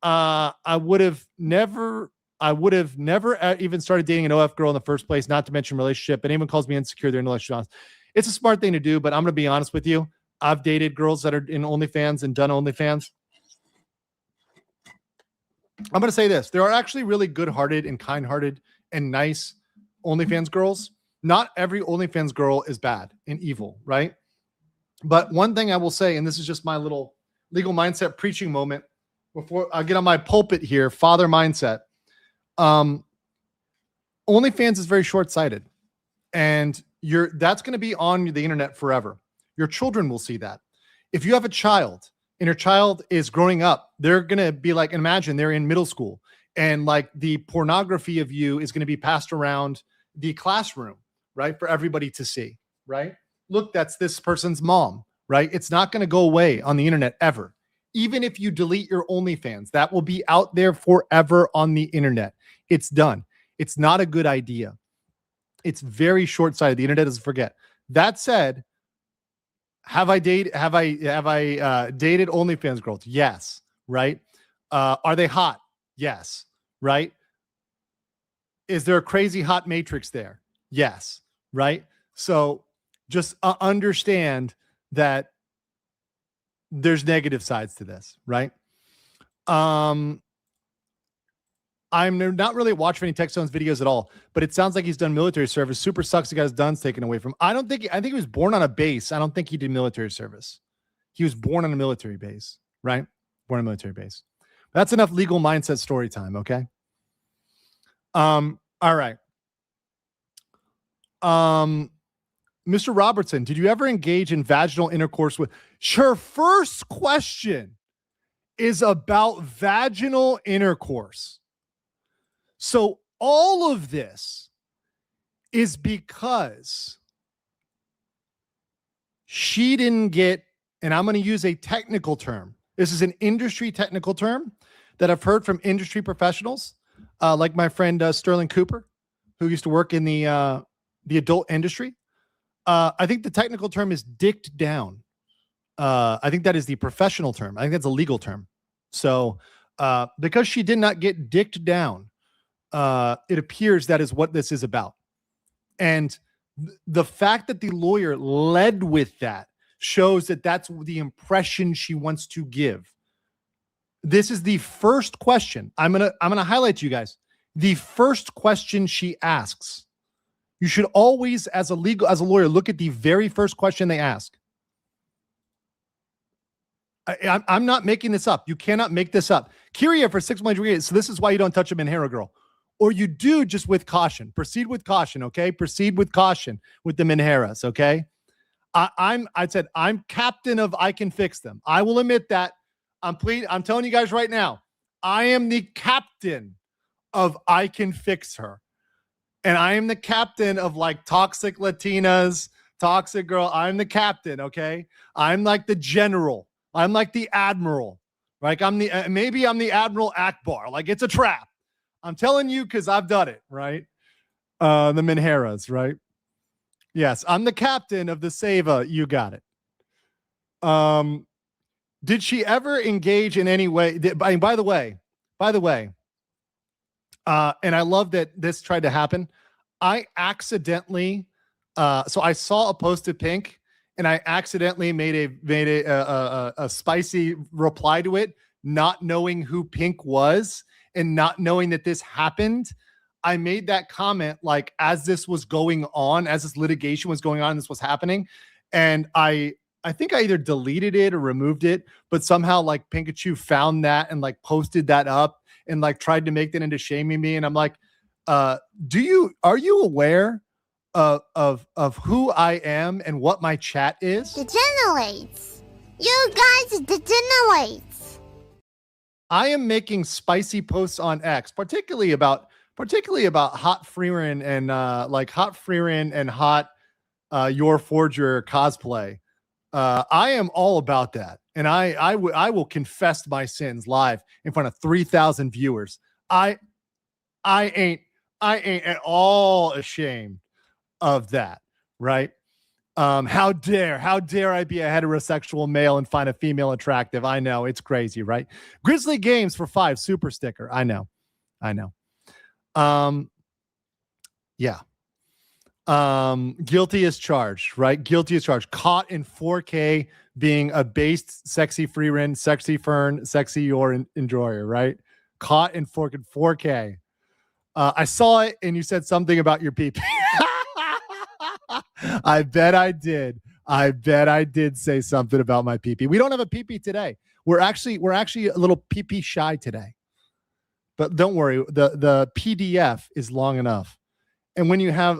I would have never even started dating an OF girl in the first place, not to mention relationship. And anyone calls me insecure, they're intellectually honest. It's a smart thing to do, but I'm going to be honest with you. I've dated girls that are in OnlyFans and done OnlyFans. I'm going to say this. There are actually really good-hearted and kind-hearted and nice OnlyFans girls. Not every OnlyFans girl is bad and evil, right? But one thing I will say, and this is just my little legal mindset preaching moment before I get on my pulpit here, father mindset. OnlyFans is very short-sighted. And that's going to be on the internet forever. Your children will see that. If you have a child and your child is growing up, they're going to be like, imagine they're in middle school and like the pornography of you is going to be passed around the classroom, right? For everybody to see, right? Look, that's this person's mom, right? It's not going to go away on the internet ever. Even if you delete your OnlyFans, that will be out there forever on the internet. It's done. It's not a good idea. It's very short-sighted. The internet doesn't forget. That said, have I dated OnlyFans girls? Yes. Right. Are they hot? Yes. Right? Is there a crazy hot matrix there? Yes. Right? So just understand that there's negative sides to this, right? I'm not really watching any Tectone's videos at all, but it sounds like he's done military service. Super sucks he got his guns taken away from him. I think he was born on a base. I don't think he did military service. He was born on a military base, right? Born on a military base. That's enough legal mindset story time, okay? All right. Mr. Robertson, did you ever engage in vaginal intercourse with? Her first question is about vaginal intercourse. So all of this is because she didn't get, and I'm going to use a technical term. This is an industry technical term that I've heard from industry professionals, like my friend Sterling Cooper, who used to work in the adult industry. I think the technical term is dicked down. I think that is the professional term. I think that's a legal term. So because she did not get dicked down, it appears that is what this is about. And the fact that the lawyer led with that shows that that's the impression she wants to give. This is the first question. I'm gonna highlight to you guys the first question she asks. You should always, as a lawyer, look at the very first question they ask. I'm not making this up. You cannot make this up. Kyria for 6 months. So this is why you don't touch a Minhera girl. Or you do, just with caution. Proceed with caution, okay? Proceed with caution with the Minheras, okay? I said I'm captain of I can fix them. I will admit that. I'm telling you guys right now, I am the captain of I can fix her. And I am the captain of like toxic Latinas, toxic girl. I'm the captain, okay? I'm like the general. I'm like the admiral. Like maybe I'm the Admiral Akbar. Like it's a trap. I'm telling you because I've done it, right? The Minheras, right? Yes, I'm the captain of the Seva. You got it. Did she ever engage in any way? By the way, and I love that this tried to happen. I accidentally, so I saw a posted pink, and I accidentally made a spicy reply to it, not knowing who Pink was and not knowing that this happened. I made that comment like as this was going on, as this litigation was going on, this was happening, and I think I either deleted it or removed it, but somehow like Pikachu found that and like posted that up and like tried to make that into shaming me. And I'm like, are you aware of who I am and what my chat is? Degenerates. You guys degenerates. I am making spicy posts on X, particularly about hot Freerin and hot Freerin and hot Your Forger cosplay. I am all about that, and I will confess my sins live in front of 3,000 viewers. I ain't at all ashamed of that, right? How dare I be a heterosexual male and find a female attractive? I know it's crazy, right? Grizzly Games for 5 super sticker. I know. Yeah. Guilty as charged, right? Guilty as charged. Caught in 4K being a based sexy Freerin, sexy Fern, sexy your enjoyer, right? Caught in 4K. I saw it and you said something about your pee. I bet I did. I did say something about my pee. We don't have a pee today. We're actually a little pee shy today. But don't worry, the PDF is long enough. And when you have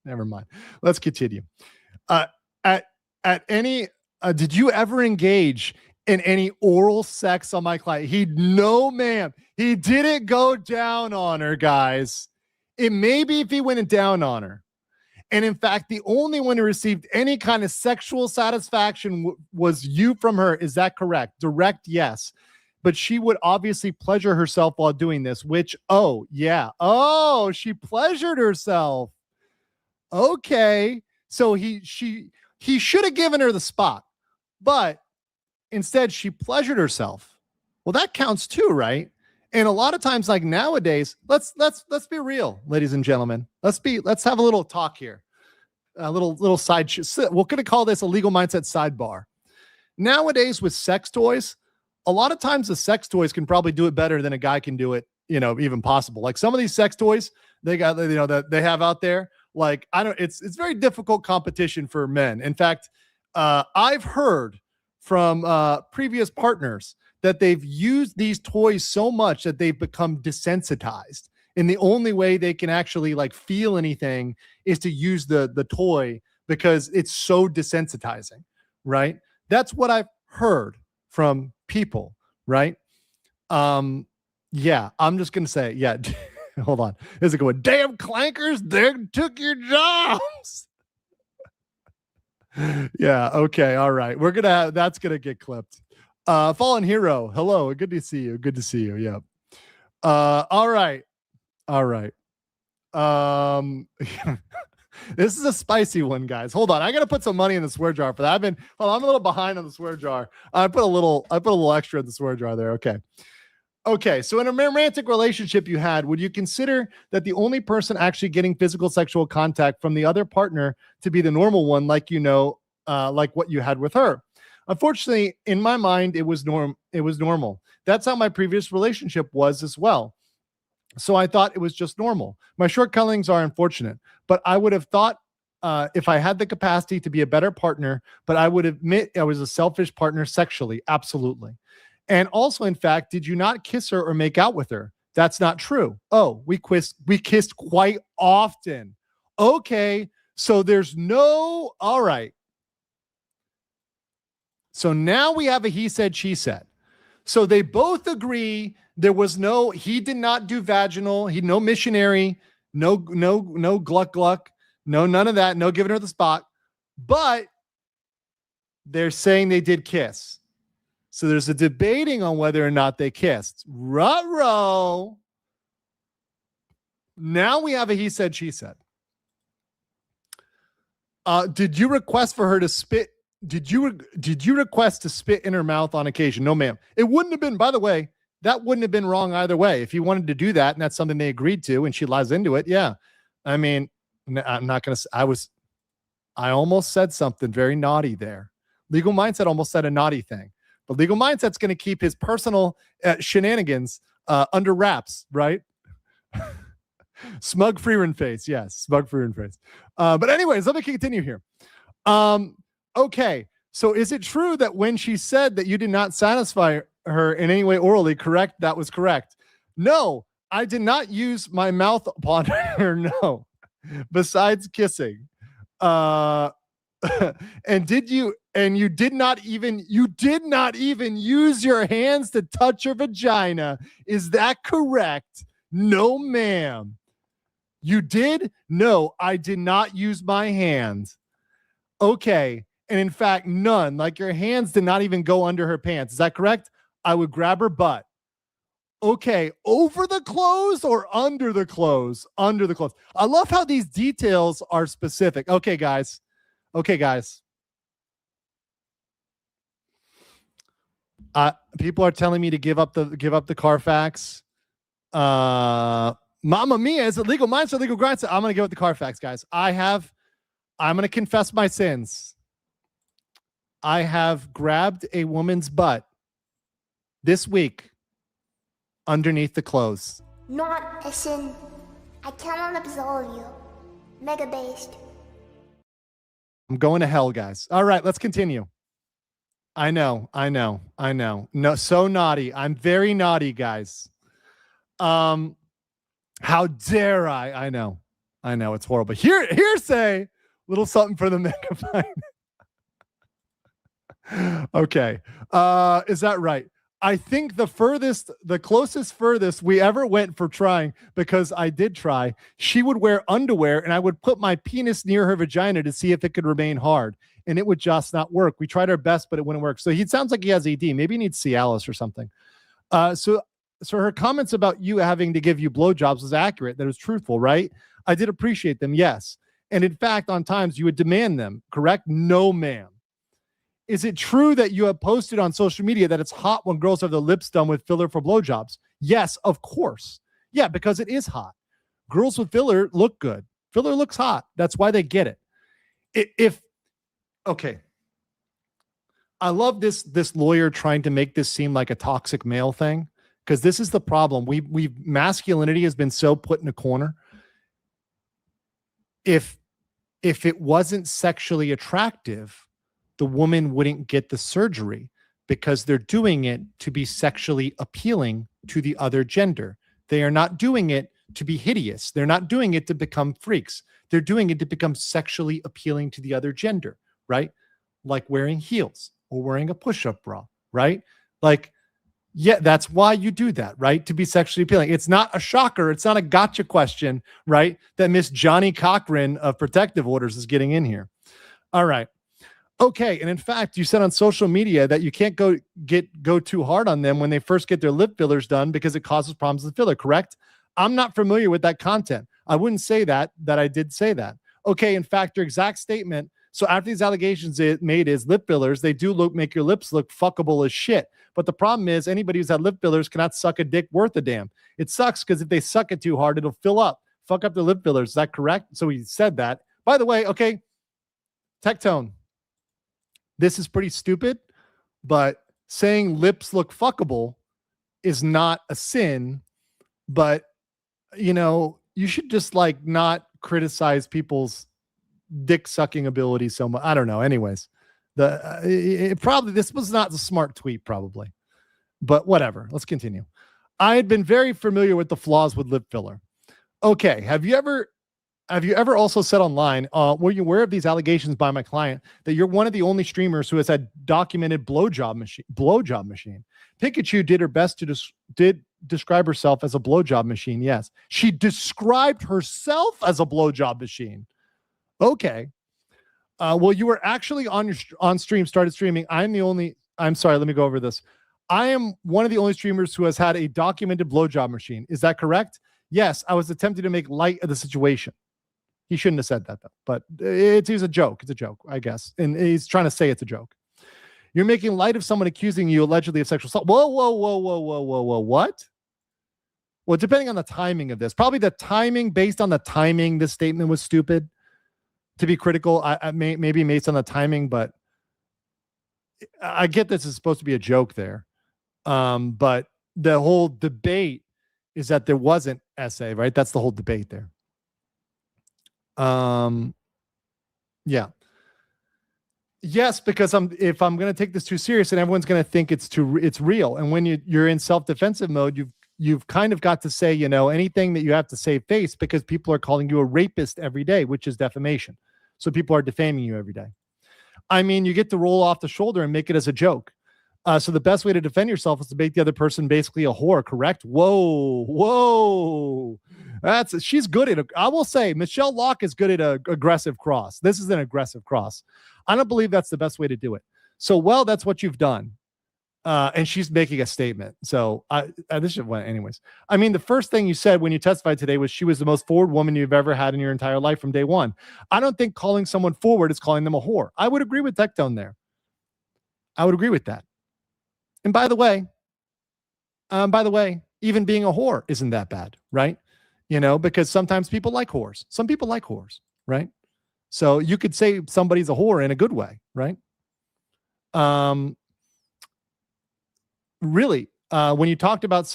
never mind. Let's continue. Did you ever engage in any oral sex on my client? No, ma'am. He didn't go down on her, guys. It may be if he went down on her. And in fact, the only one who received any kind of sexual satisfaction was you from her. Is that correct? Direct, yes. But she would obviously pleasure herself while doing this, which, oh, yeah. Oh, she pleasured herself. Okay. So he should have given her the spot, but instead she pleasured herself. Well, that counts too, right? And a lot of times, like nowadays, let's be real, ladies and gentlemen. Let's have a little talk here. A little side. We're going to call this a legal mindset sidebar. Nowadays, with sex toys, a lot of times the sex toys can probably do it better than a guy can do it. Even possible. Like some of these sex toys they got, that they have out there. Like it's very difficult competition for men. In fact, I've heard from previous partners that they've used these toys so much that they've become desensitized. And the only way they can actually like feel anything is to use the toy because it's so desensitizing, right? That's what I've heard from people, right? Yeah, I'm just going to say, yeah, hold on. Is it going, damn clankers, they took your jobs. Yeah, okay, all right. That's going to get clipped. Fallen Hero, hello, good to see you. Yeah. All right. This is a spicy one, guys. Hold on, I gotta put some money in the swear jar for that. I'm a little behind on the swear jar. I put a little extra in the swear jar there. Okay, so in a romantic relationship you had, would you consider that the only person actually getting physical sexual contact from the other partner to be the normal one, like like what you had with her? Unfortunately, in my mind, it was normal. That's how my previous relationship was as well. So I thought it was just normal. My shortcomings are unfortunate, but I would have thought if I had the capacity to be a better partner, but I would admit I was a selfish partner sexually. Absolutely. And also, in fact, did you not kiss her or make out with her? That's not true. Oh, we kissed quite often. Okay. So there's no, all right. So now we have a he said, she said. So they both agree there was he did not do vaginal, no missionary, no gluck gluck, no, none of that, no giving her the spot. But they're saying they did kiss. So there's a debating on whether or not they kissed. Ruh-roh. Now we have a he said, she said. Did you request for her to spit? Did you request to spit in her mouth on occasion? No, ma'am. It wouldn't have been, by the way, that wouldn't have been wrong either way. If you wanted to do that and that's something they agreed to and she lies into it, yeah. I mean, I'm not going to, I almost said something very naughty there. Legal Mindset almost said a naughty thing. But Legal Mindset's going to keep his personal shenanigans under wraps, right? Smug Freeman face. Yes, smug Freeman face. But anyways, let me continue here. Okay, so is it true that when she said that you did not satisfy her in any way orally, correct? That was correct. No, I did not use my mouth upon her. No, besides kissing. And you did not even use your hands to touch her vagina. Is that correct? No, ma'am. You did? No, I did not use my hands. Okay. And in fact, none. Like your hands did not even go under her pants. Is that correct? I would grab her butt. Okay. Over the clothes or under the clothes? Under the clothes. I love how these details are specific. Okay, guys. People are telling me to give up the Carfax. Mamma mia, is it legal mindset, legal grind? I'm going to give up the Carfax, guys. I'm going to confess my sins. I have grabbed a woman's butt this week underneath the clothes. Not a sin. I cannot absolve you. Mega based. I'm going to hell, guys. All right, let's continue. I know. No, so naughty. I'm very naughty, guys. How dare I? I know. It's horrible. Hearsay. Little something for the megabyte. Okay. Is that right? I think the closest furthest we ever went for trying, because I did try, she would wear underwear and I would put my penis near her vagina to see if it could remain hard. And it would just not work. We tried our best, but it wouldn't work. So he sounds like he has ED. Maybe he needs Cialis or something. So her comments about you having to give you blowjobs was accurate. That was truthful, right? I did appreciate them. Yes. And in fact, on times you would demand them, correct? No, ma'am. Is it true that you have posted on social media that it's hot when girls have their lips done with filler for blowjobs? Yes, of course. Yeah, because it is hot. Girls with filler look good. Filler looks hot. That's why they get it. If okay, I love this lawyer trying to make this seem like a toxic male thing, because this is the problem. We masculinity has been so put in a corner. If it wasn't sexually attractive, the woman wouldn't get the surgery because they're doing it to be sexually appealing to the other gender. They are not doing it to be hideous. They're not doing it to become freaks. They're doing it to become sexually appealing to the other gender, right? Like wearing heels or wearing a push-up bra, right? Like, yeah, that's why you do that, right? To be sexually appealing. It's not a shocker. It's not a gotcha question, right? That Miss Johnny Cochran of Protective Orders is getting in here. All right. Okay. And in fact, you said on social media that you can't go too hard on them when they first get their lip fillers done because it causes problems with filler, correct? I'm not familiar with that content. I wouldn't say that I did say that. Okay. In fact, your exact statement. So after these allegations it made is lip fillers, they do make your lips look fuckable as shit. But the problem is anybody who's had lip fillers cannot suck a dick worth a damn. It sucks because if they suck it too hard, it'll fill up. Fuck up the lip fillers. Is that correct? So he said that. By the way, okay, Tectone. This is pretty stupid, but saying lips look fuckable is not a sin. But, you know, you should just like not criticize people's dick sucking ability so much. I don't know. Anyways, this was not a smart tweet, probably, but whatever. Let's continue. I had been very familiar with the flaws with lip filler. Okay, have you ever also said online, were you aware of these allegations by my client that you're one of the only streamers who has had documented blowjob machine? Pikachu did her best to describe herself as a blowjob machine. Yes, she described herself as a blowjob machine. Okay. Well, you were actually on stream, started streaming. I'm sorry, let me go over this. I am one of the only streamers who has had a documented blowjob machine. Is that correct? Yes, I was attempting to make light of the situation. He shouldn't have said that, though, but it's a joke. It's a joke, I guess. And he's trying to say it's a joke. You're making light of someone accusing you allegedly of sexual assault. Whoa. What? Well, depending on the timing of this, probably the timing, based on the timing, this statement was stupid. To be critical, maybe based on the timing, but I get this is supposed to be a joke there. But the whole debate is that there wasn't SA, right? That's the whole debate there. Yeah. Yes, because if I'm going to take this too serious, and everyone's going to think it's real. And when you're in self-defensive mode, you've kind of got to say, you know, anything that you have to save face, because people are calling you a rapist every day, which is defamation. So people are defaming you every day. I mean, you get to roll off the shoulder and make it as a joke. So the best way to defend yourself is to make the other person basically a whore, correct? Whoa. She's good at I will say Michelle Locke is good at a aggressive cross. This is an aggressive cross. I don't believe that's the best way to do it. So, well, that's what you've done. And she's making a statement. So anyways, I mean, the first thing you said when you testified today was she was the most forward woman you've ever had in your entire life from day one. I don't think calling someone forward is calling them a whore. I would agree with Tectone there. I would agree with that. And by the way, even being a whore isn't that bad, right? You know, because sometimes people like whores. Some people like whores, right? So you could say somebody's a whore in a good way, right? Really, when you talked about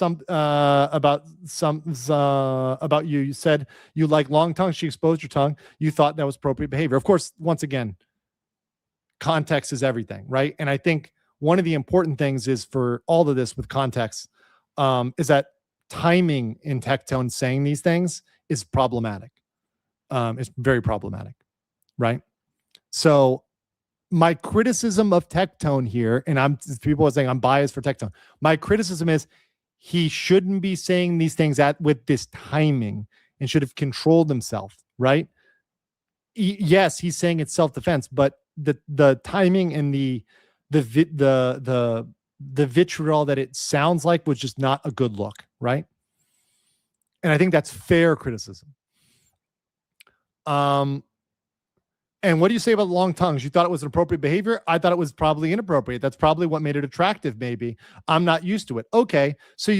you said you like long tongue. She exposed your tongue. You thought that was appropriate behavior. Of course, once again, context is everything, right? And I think one of the important things is for all of this with context, is that timing in Tectone saying these things is problematic. It's very problematic, right? So my criticism of Tectone here, and people are saying I'm biased for Tectone. My criticism is he shouldn't be saying these things with this timing and should have controlled himself, right? Yes, he's saying it's self-defense, but the timing and the vitriol that it sounds like was just not a good look, right? And I think that's fair criticism. And what do you say about long tongues? You thought it was an appropriate behavior? I thought it was probably inappropriate. That's probably what made it attractive, maybe. I'm not used to it. Okay. So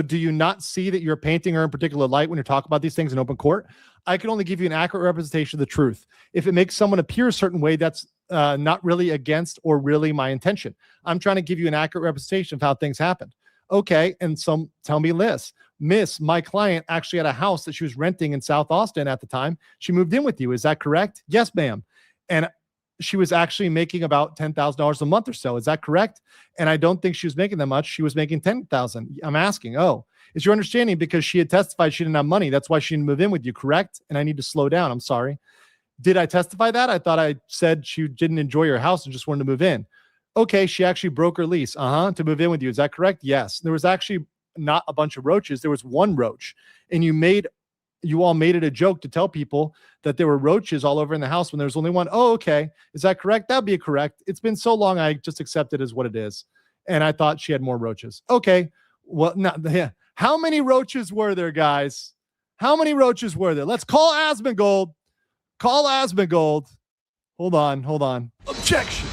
do you not see that you're painting her in particular light when you talk about these things in open court? I can only give you an accurate representation of the truth. If it makes someone appear a certain way, that's not really against or really my intention. I'm trying to give you an accurate representation of how things happened. Okay. And some tell me this. Miss, my client actually had a house that she was renting in South Austin at the time. She moved in with you. Is that correct? Yes, ma'am. And she was actually making about $10,000 a month or so. Is that correct? And I don't think she was making that much. She was making $10,000. I'm asking, is your understanding because she had testified she didn't have money? That's why she didn't move in with you, correct? And I need to slow down. I'm sorry. Did I testify that? I thought I said she didn't enjoy her house and just wanted to move in. Okay, she actually broke her lease, to move in with you. Is that correct? Yes. There was actually not a bunch of roaches. There was one roach, and you all made it a joke to tell people that there were roaches all over in the house when there was only one. Oh, okay. Is that correct? That'd be correct. It's been so long, I just accept it as what it is. And I thought she had more roaches. Okay. Well, yeah. How many roaches were there, guys? How many roaches were there? Let's call Asmongold. Call Asmongold. Hold on. Objection.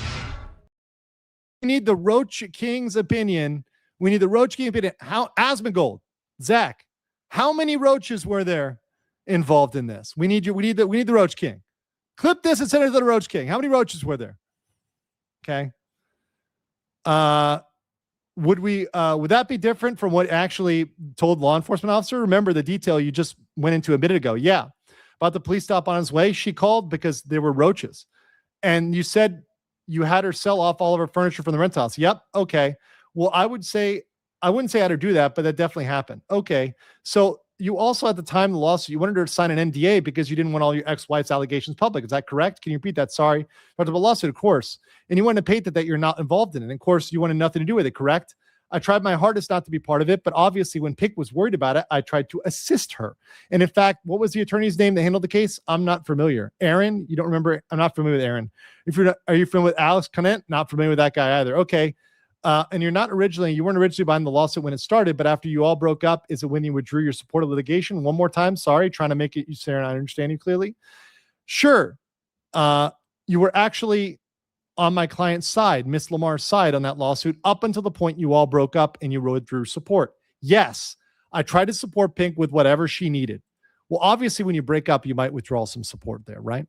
We need the Roach King's opinion. How Asmongold, Zach, how many roaches were there involved in this? We need the Roach King. Clip this and send it to the Roach King. How many roaches were there? Okay. Would that be different from what actually told law enforcement officer? Remember the detail you just went into a minute ago. Yeah. About the police stop on his way. She called because there were roaches. And you said you had her sell off all of her furniture from the rental house. Yep. Okay. Well, I wouldn't say I had her do that, but that definitely happened. Okay. So you also, at the time of the lawsuit, you wanted her to sign an NDA because you didn't want all your ex-wife's allegations public. Is that correct? Can you repeat that? Sorry. Part of a lawsuit, of course. And you wanted to paint that you're not involved in it. And of course, you wanted nothing to do with it, correct? I tried my hardest not to be part of it, but obviously when Pink was worried about it, I tried to assist her. And in fact, what was the attorney's name that handled the case? I'm not familiar. Aaron? You don't remember? I'm not familiar with Aaron. Are you familiar with Alex Conant? Not familiar with that guy either. Okay. And you weren't originally behind the lawsuit when it started, but after you all broke up, is it when you withdrew your support of litigation? One more time. Sorry. Trying to make it, Sarah, and I understand you clearly. Sure. You were actually on my client's side, Miss Lamar's side on that lawsuit up until the point you all broke up and you withdrew support. Yes. I tried to support Pink with whatever she needed. Well, obviously when you break up, you might withdraw some support there, right?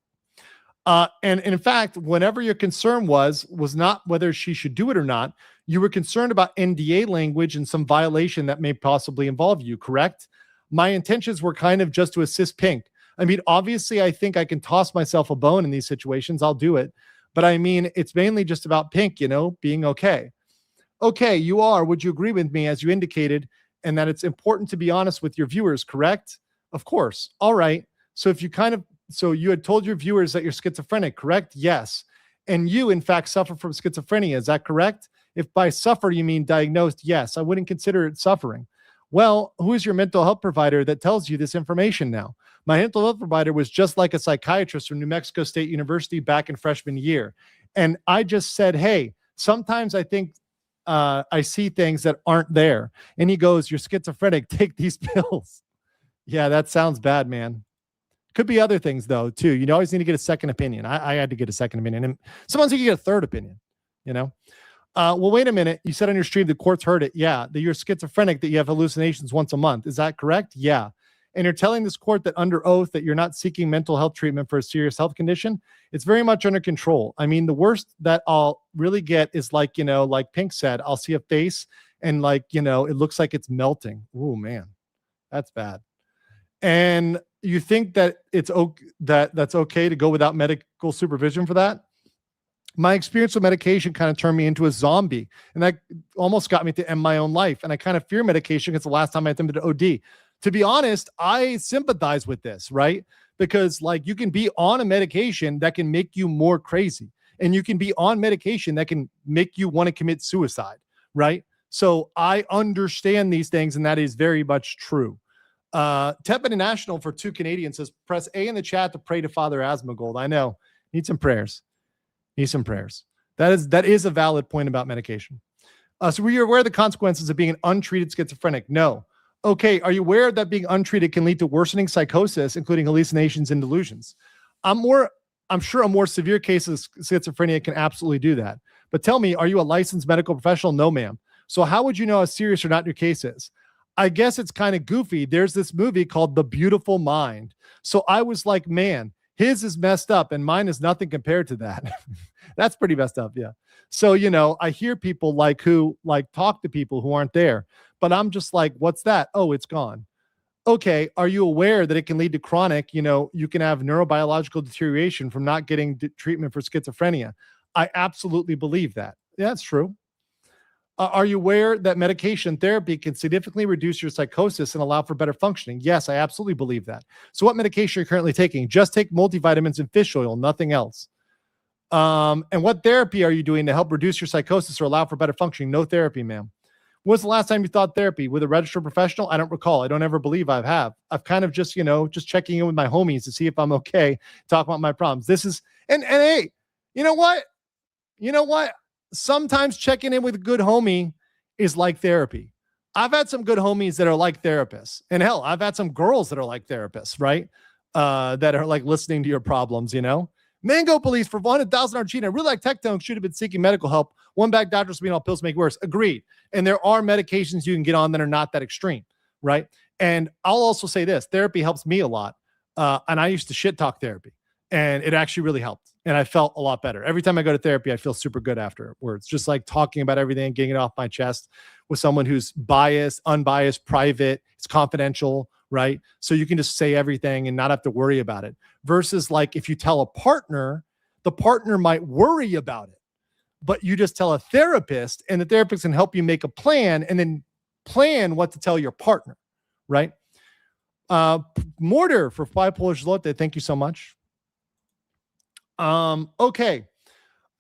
And in fact, whenever your concern was not whether she should do it or not, you were concerned about NDA language and some violation that may possibly involve you, correct? My intentions were kind of just to assist Pink. I mean, obviously, I think I can toss myself a bone in these situations. I'll do it. But I mean, it's mainly just about Pink, being okay. Okay, you are. Would you agree with me, as you indicated, and that it's important to be honest with your viewers, correct? Of course. All right. So you had told your viewers that you're schizophrenic, correct? Yes. And you, in fact, suffer from schizophrenia. Is that correct? If by suffer you mean diagnosed, yes. I wouldn't consider it suffering. Well, who is your mental health provider that tells you this information now? My mental health provider was just like a psychiatrist from New Mexico State University back in freshman year. And I just said, hey, sometimes I think I see things that aren't there. And he goes, you're schizophrenic. Take these pills. Yeah, that sounds bad, man. Could be other things, though, too. You always need to get a second opinion. I had to get a second opinion. And sometimes you can get a third opinion, Well, wait a minute. You said on your stream the courts heard it. Yeah, that you're schizophrenic, that you have hallucinations once a month. Is that correct? Yeah. And you're telling this court that under oath that you're not seeking mental health treatment for a serious health condition. It's very much under control. I mean, the worst that I'll really get is like Pink said, I'll see a face and it looks like it's melting. Oh, man, that's bad. And you think that it's that's okay to go without medical supervision for that? My experience with medication kind of turned me into a zombie, and that almost got me to end my own life. And I kind of fear medication because the last time I attempted to OD. To be honest, I sympathize with this, right? Because you can be on a medication that can make you more crazy, and you can be on medication that can make you want to commit suicide, right? So I understand these things, and that is very much true. Tep International for 2 Canadians says, press A in the chat to pray to Father Asmongold. I know. Need some prayers. That is a valid point about medication. So were you aware of the consequences of being an untreated schizophrenic? No. Okay, are you aware that being untreated can lead to worsening psychosis, including hallucinations and delusions? I'm sure a more severe case of schizophrenia can absolutely do that. But tell me, are you a licensed medical professional? No, ma'am. So how would you know how serious or not your case is? I guess it's kind of goofy. There's this movie called The Beautiful Mind. So I was like, man, his is messed up and mine is nothing compared to that. That's pretty messed up. Yeah. So, I hear people who talk to people who aren't there, but I'm just like, what's that? Oh, it's gone. Okay. Are you aware that it can lead to chronic, you can have neurobiological deterioration from not getting treatment for schizophrenia? I absolutely believe that. Yeah, that's true. Are you aware that medication therapy can significantly reduce your psychosis and allow for better functioning? Yes, I absolutely believe that. So what medication are you currently taking? Just take multivitamins and fish oil, nothing else. And what therapy are you doing to help reduce your psychosis or allow for better functioning? No therapy, ma'am. When was the last time you thought therapy with a registered professional? I don't recall. I don't ever believe I have. I've kind of just, just checking in with my homies to see if I'm okay, talk about my problems. This is, and hey, you know what? Sometimes checking in with a good homie is like therapy. I've had some good homies that are like therapists. And hell, I've had some girls that are like therapists, right? That are like listening to your problems, Mango police for $100,000 cheating. I really like Tectone. Should have been seeking medical help. One bag doctors being all pills make worse. Agreed. And there are medications you can get on that are not that extreme, right? And I'll also say this. Therapy helps me a lot. And I used to shit talk therapy. And it actually really helped. And I felt a lot better. Every time I go to therapy, I feel super good afterwards. Just like talking about everything, getting it off my chest with someone who's biased, unbiased, private. It's confidential, right? So you can just say everything and not have to worry about it. Versus like if you tell a partner, the partner might worry about it. But you just tell a therapist and the therapist can help you make a plan and then plan what to tell your partner, right? Mortar for 5 Polish zloty. Thank you so much. Okay.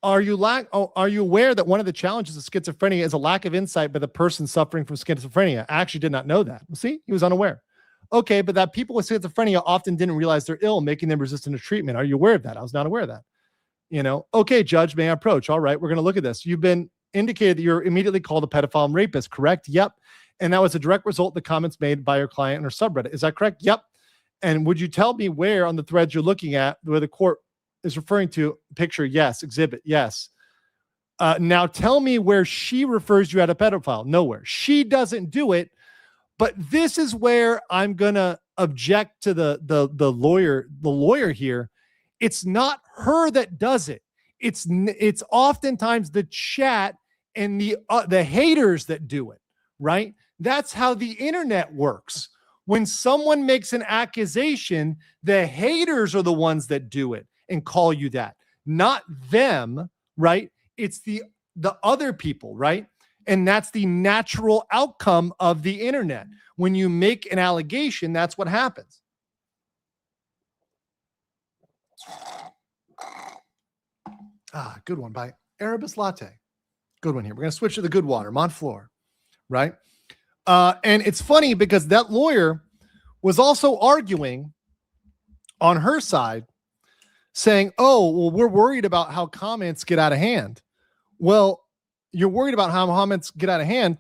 Are you aware that one of the challenges of schizophrenia is a lack of insight by the person suffering from schizophrenia? I actually did not know that. See, he was unaware. Okay, but that people with schizophrenia often didn't realize they're ill, making them resistant to treatment. Are you aware of that? I was not aware of that. Okay, judge, may I approach? All right, we're going to look at this. You've been indicated that you're immediately called a pedophile and rapist, correct? Yep. And that was a direct result of the comments made by your client in her subreddit. Is that correct? Yep. And would you tell me where on the threads you're looking at, where the court is referring to picture? Yes. Exhibit? Yes. Now tell me where she refers you as a pedophile. Nowhere. She doesn't do it. But this is where I'm gonna object to the lawyer here. It's not her that does it. It's oftentimes the chat and the haters that do it, right? That's how the internet works. When someone makes an accusation, the haters are the ones that do it and call you that, not them, right? It's the other people, right? And that's the natural outcome of the internet. When you make an allegation, that's what happens. Good one by Erebus Latte. Good one here. We're going to switch to the good water, Montfleur, right? And it's funny because that lawyer was also arguing on her side, saying, oh, well, we're worried about how comments get out of hand. Well, you're worried about how comments get out of hand.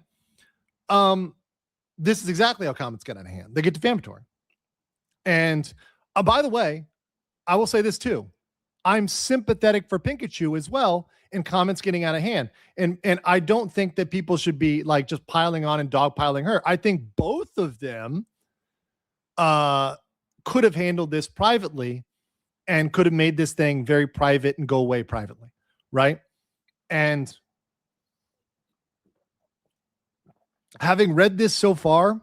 This is exactly how comments get out of hand. They get defamatory. And by the way, I will say this too. I'm sympathetic for Pikachu as well in comments getting out of hand. And I don't think that people should be like just piling on and dogpiling her. I think both of them could have handled this privately and could have made this thing very private and go away privately, right? And having read this so far,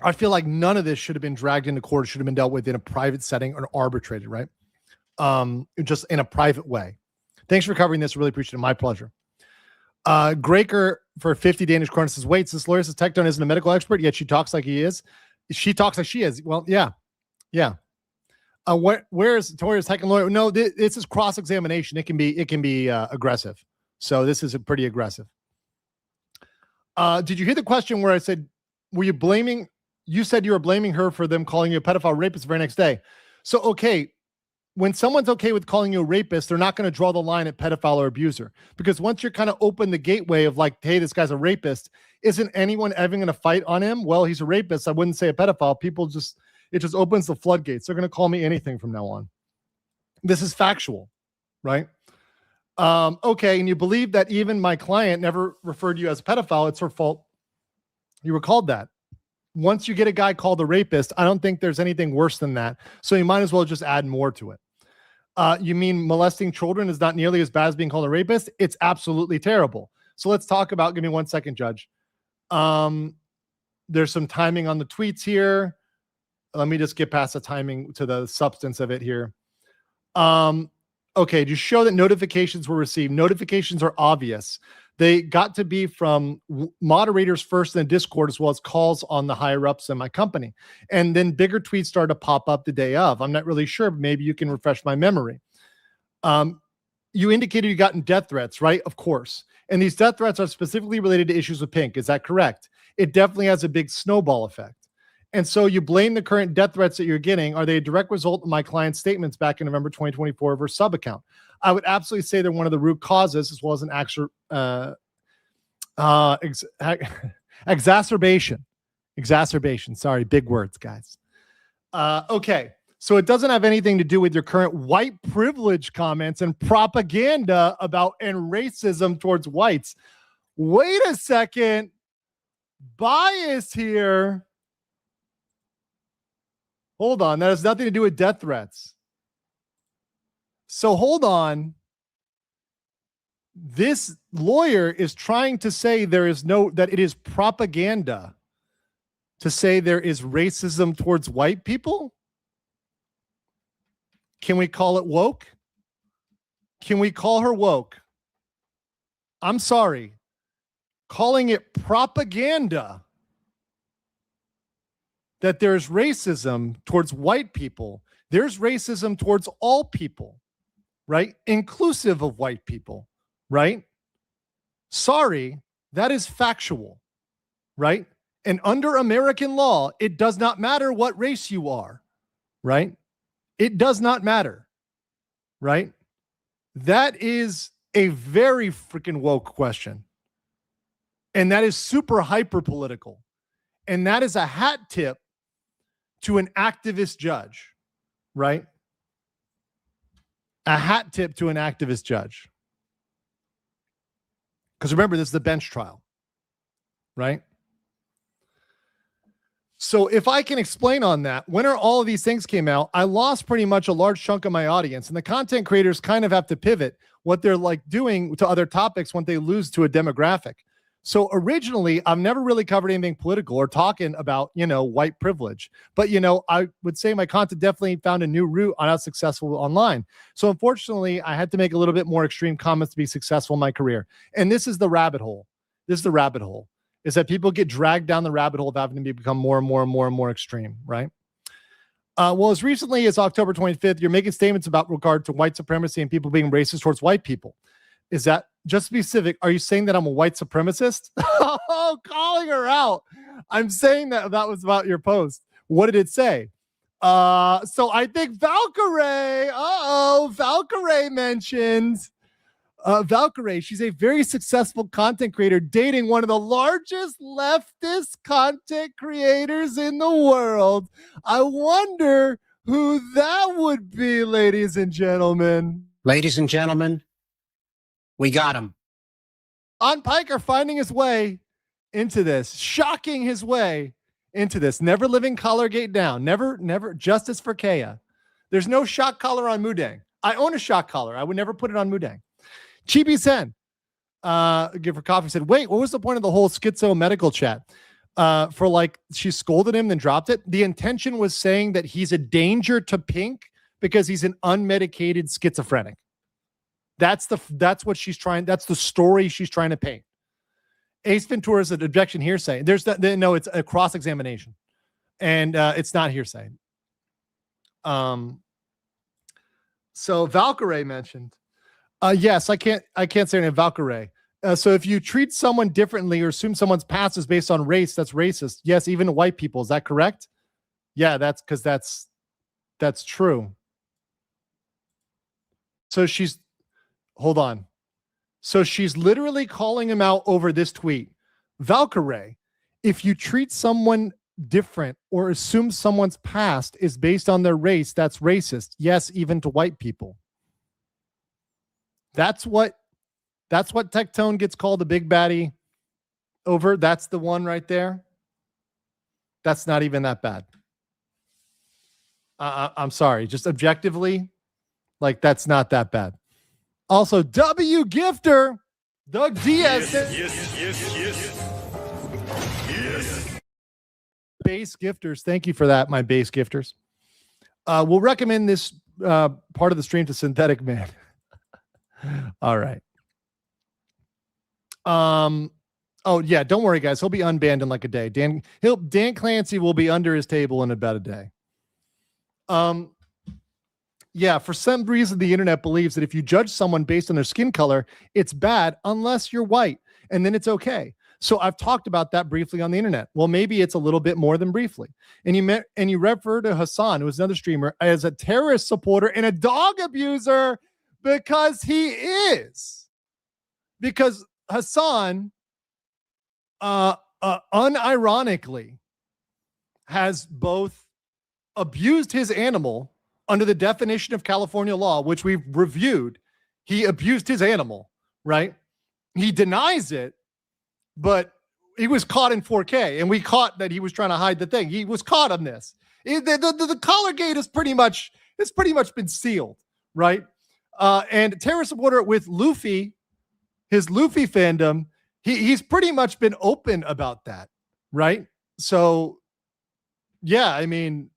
I feel like none of this should have been dragged into court. It should have been dealt with in a private setting or arbitrated, right? Just in a private way. Thanks for covering this. Really appreciate it. My pleasure. Graker for 50 Danish kroner says, wait, this lawyer says Tectone isn't a medical expert, yet she talks like he is. She talks like she is. Well, yeah. Yeah. Where's Tori's Tectone lawyer? No, this is cross-examination. It can be aggressive. So this is a pretty aggressive. Did you hear the question where I said, you said you were blaming her for them calling you a pedophile rapist the very next day. So, okay, when someone's okay with calling you a rapist, they're not going to draw the line at pedophile or abuser. Because once you're kind of open the gateway of like, hey, this guy's a rapist, isn't anyone ever going to fight on him? Well, he's a rapist. I wouldn't say a pedophile. It just opens the floodgates. They're going to call me anything from now on. This is factual, right? Okay, and you believe that even my client never referred you as a pedophile. It's her fault. You were called that. Once you get a guy called a rapist, I don't think there's anything worse than that. So you might as well just add more to it. You mean molesting children is not nearly as bad as being called a rapist? It's absolutely terrible. So let's talk about, give me 1 second, Judge. There's some timing on the tweets here. Let me just get past the timing to the substance of it here. Okay, to show that notifications were received. Notifications are obvious. They got to be from moderators first in the Discord, as well as calls on the higher ups in my company. And then bigger tweets started to pop up the day of. I'm not really sure. But maybe you can refresh my memory. You indicated you gotten death threats, right? Of course. And these death threats are specifically related to issues with Pink. Is that correct? It definitely has a big snowball effect. And so you blame the current death threats that you're getting. Are they a direct result of my client's statements back in November 2024 of her sub account? I would absolutely say they're one of the root causes, as well as an actual exacerbation. Sorry, big words, guys. Okay, so it doesn't have anything to do with your current white privilege comments and propaganda about and racism towards whites. Wait a second. Bias here. Hold on. That has nothing to do with death threats. So hold on. This lawyer is trying to say that it is propaganda to say there is racism towards white people. Can we call it woke? Can we call her woke? I'm sorry. Calling it propaganda that there's racism towards white people. There's racism towards all people, right? Inclusive of white people, right? Sorry, that is factual, right? And under American law, it does not matter what race you are, right? It does not matter, right? That is a very freaking woke question. And that is super hyper political. And that is a hat tip to an activist judge, right? A hat tip to an activist judge. Because remember, this is the bench trial, right? So if I can explain on that, when all of these things came out, I lost pretty much a large chunk of my audience. And the content creators kind of have to pivot what they're like doing to other topics when they lose to a demographic. So originally, I've never really covered anything political or talking about, white privilege. But, I would say my content definitely found a new route on how successful online. So unfortunately, I had to make a little bit more extreme comments to be successful in my career. And this is the rabbit hole. Is that people get dragged down the rabbit hole of having to become more and more and more and more extreme, right? Well, as recently as October 25th, you're making statements about regard to white supremacy and people being racist towards white people. Is that, just specific, are you saying that I'm a white supremacist? Oh, calling her out. I'm saying that was about your post. What did it say? So I think Valkyrie, Valkyrie mentioned. Valkyrie, she's a very successful content creator dating one of the largest leftist content creators in the world. I wonder who that would be, ladies and gentlemen. Ladies and gentlemen, we got him. On Piker finding his way into this, shocking his way into this. Never living Collargate down. Never justice for Kea. There's no shock collar on Mudang. I own a shock collar. I would never put it on Mudang. Chibi Sen, give her coffee, said, wait, what was the point of the whole schizo medical chat? She scolded him, then dropped it. The intention was saying that he's a danger to Pink because he's an unmedicated schizophrenic. That's what she's trying. That's the story she's trying to paint. Ace Ventura is an objection hearsay. No, it's a cross-examination, and it's not hearsay. So Valkyrie mentioned. Yes, I can't say her name, Valkyrie. So if you treat someone differently or assume someone's past is based on race, that's racist. Yes, even to white people. Is that correct? Yeah, that's true. So hold on. So she's literally calling him out over this tweet. Valkyrie, if you treat someone different or assume someone's past is based on their race, that's racist. Yes, even to white people. That's what Tectone gets called a big baddie over. That's the one right there. That's not even that bad. I'm sorry. Just objectively, like, that's not that bad. Also, W Gifter, Doug Diaz. Yes. Base gifters. Thank you for that, my base gifters. We'll recommend this part of the stream to Synthetic Man. All right. Oh yeah, don't worry, guys. He'll be unbanned in like a day. Dan Clancy will be under his table in about a day. Yeah, for some reason, the internet believes that if you judge someone based on their skin color, it's bad unless you're white, and then it's okay. So I've talked about that briefly on the internet. Well, maybe it's a little bit more than briefly. And you refer to Hassan, who is another streamer, as a terrorist supporter and a dog abuser because he is. Because Hassan, unironically, has both abused his animal under the definition of California law, which we've reviewed. He abused his animal, right? He denies it, but he was caught in 4K, and we caught that he was trying to hide the thing. He was caught on this. The collar gate is pretty much been sealed, right? And terrorist supporter with Luffy, his Luffy fandom, he's pretty much been open about that, right? So, yeah, I mean,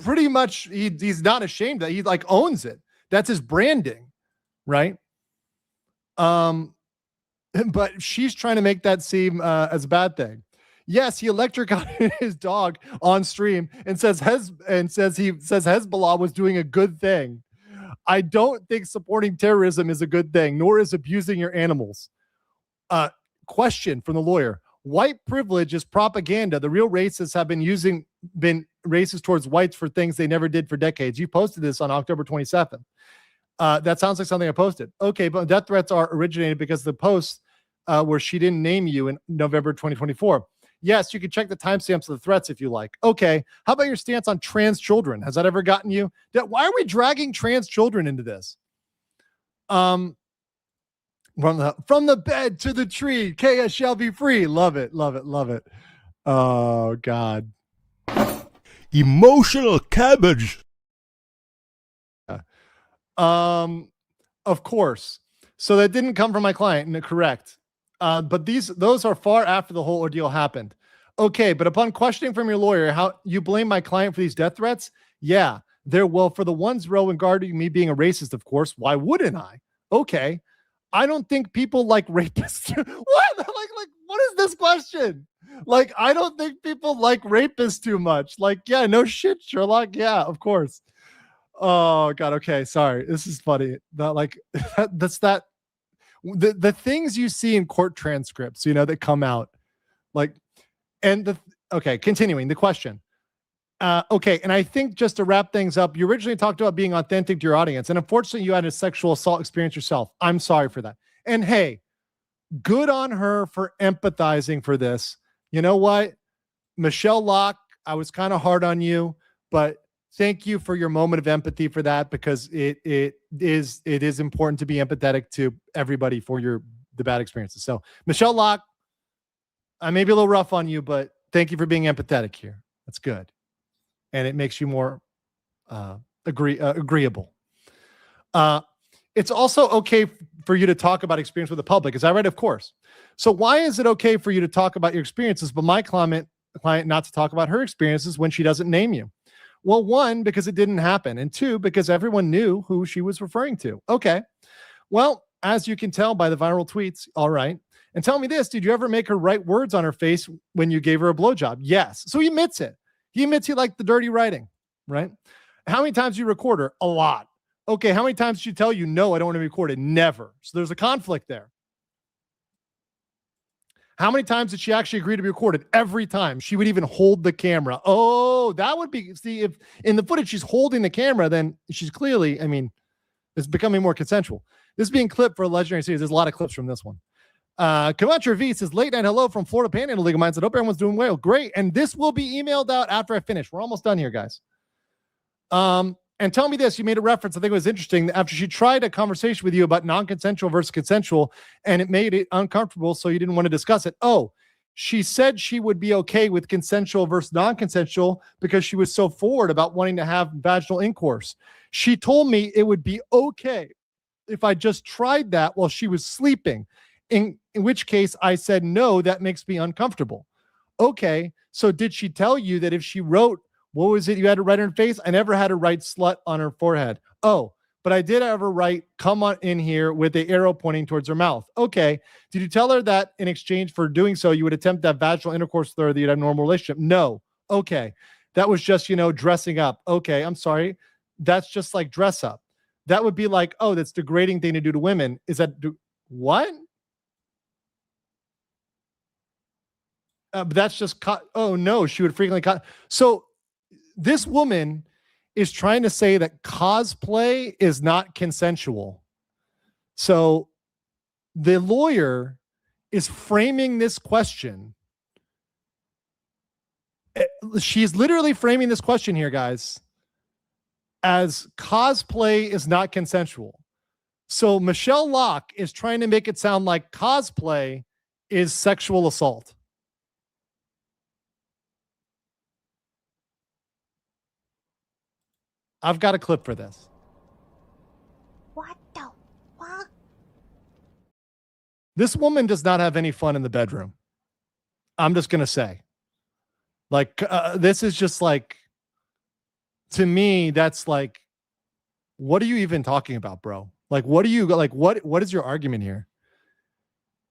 pretty much he's not ashamed that he like owns it. That's his branding, right? But she's trying to make that seem as a bad thing. Yes, he electrocuted his dog on stream and says Hezbollah was doing a good thing. I don't think supporting terrorism is a good thing, nor is abusing your animals. Question from the lawyer. White privilege is propaganda. The real racists have been racist towards whites for things they never did for decades. You posted this on October 27th. That sounds like something I posted. Okay, but death threats are originated because the post where she didn't name you in November 2024. Yes, you can check the timestamps of the threats if you like. Okay, how about your stance on trans children? Has that ever gotten you? Why are we dragging trans children into this? From the bed to the tree, KS shall be free. Love it, love it, love it. Oh, God. Emotional cabbage. Of course. So that didn't come from my client, correct. But those are far after the whole ordeal happened. Okay, but upon questioning from your lawyer, how you blame my client for these death threats? Yeah, for the ones regarding me being a racist, of course. Why wouldn't I? Okay. I don't think people like rapists. What? Like, what is this question? Like, I don't think people like rapists too much. Like, yeah, no shit, Sherlock. Yeah, of course. Oh God. Okay. Sorry. This is funny. The things you see in court transcripts, that come out continuing the question. Okay. And I think just to wrap things up, you originally talked about being authentic to your audience, and unfortunately you had a sexual assault experience yourself. I'm sorry for that. And hey, good on her for empathizing for this. You know what? Michelle Locke, I was kind of hard on you, but thank you for your moment of empathy for that, because it is important to be empathetic to everybody for the bad experiences. So Michelle Locke, I may be a little rough on you, but thank you for being empathetic here. That's good. And it makes you more agreeable. It's also okay for you to talk about experience with the public. Is that right? Of course. So why is it okay for you to talk about your experiences, but my client not to talk about her experiences when she doesn't name you? Well, one, because it didn't happen. And two, because everyone knew who she was referring to. Okay. Well, as you can tell by the viral tweets, all right. And tell me this, did you ever make her write words on her face when you gave her a blowjob? Yes. So he admits it. He admits he liked the dirty writing, right? How many times do you record her? A lot. Okay, how many times did she tell you, no, I don't want to be recorded? Never. So there's a conflict there. How many times did she actually agree to be recorded? Every time. She would even hold the camera. Oh, that would be, see, if in the footage she's holding the camera, then she's clearly, It's becoming more consensual. This is being clipped for a legendary series. There's a lot of clips from this one. Kamacha V says, late night hello from Florida Panhandle League of Minds. I hope everyone's doing well. Great. And this will be emailed out after I finish. We're almost done here, guys. And tell me this, you made a reference, I think it was interesting, after she tried a conversation with you about non-consensual versus consensual, and it made it uncomfortable, so you didn't want to discuss it. Oh, she said she would be okay with consensual versus non-consensual because she was so forward about wanting to have vaginal intercourse. She told me it would be okay if I just tried that while she was sleeping, in which case I said, no, that makes me uncomfortable. Okay, so did she tell you that if she wrote, what was it you had to write on her face? I never had to write slut on her forehead. Oh, but I did ever write come on in here with the arrow pointing towards her mouth. Okay. Did you tell her that in exchange for doing so, you would attempt to have vaginal intercourse with her, that you'd have a normal relationship? No. Okay. That was just, dressing up. Okay. I'm sorry. That's just like dress up. That would be like, oh, that's degrading thing to do to women. Is that what? But that's just oh no, she would frequently so this woman is trying to say that cosplay is not consensual. So the lawyer is framing this question. She's literally framing this question here, guys, as cosplay is not consensual. So Michelle Locke is trying to make it sound like cosplay is sexual assault. I've got a clip for this. What the fuck? This woman does not have any fun in the bedroom. I'm just going to say. Like, this is just like, to me, that's like, what are you even talking about, bro? Like, what is your argument here?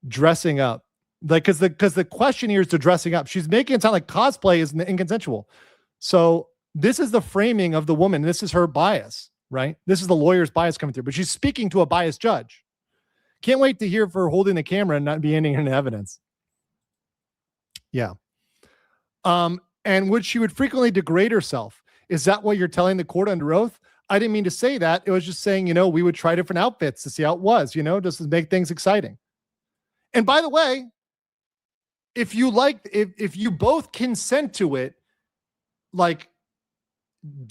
Dressing up. Like, because the question here is to dressing up. She's making it sound like cosplay is inconsensual. So, this is the framing of the woman. This is her bias, right? This is the lawyer's bias coming through, but she's speaking to a biased judge. Can't wait to hear her holding the camera and not be handing in evidence. Yeah. And would she frequently degrade herself? Is that what you're telling the court under oath? I didn't mean to say that. It was just saying, we would try different outfits to see how it was, just to make things exciting. And by the way, if you both consent to it, like,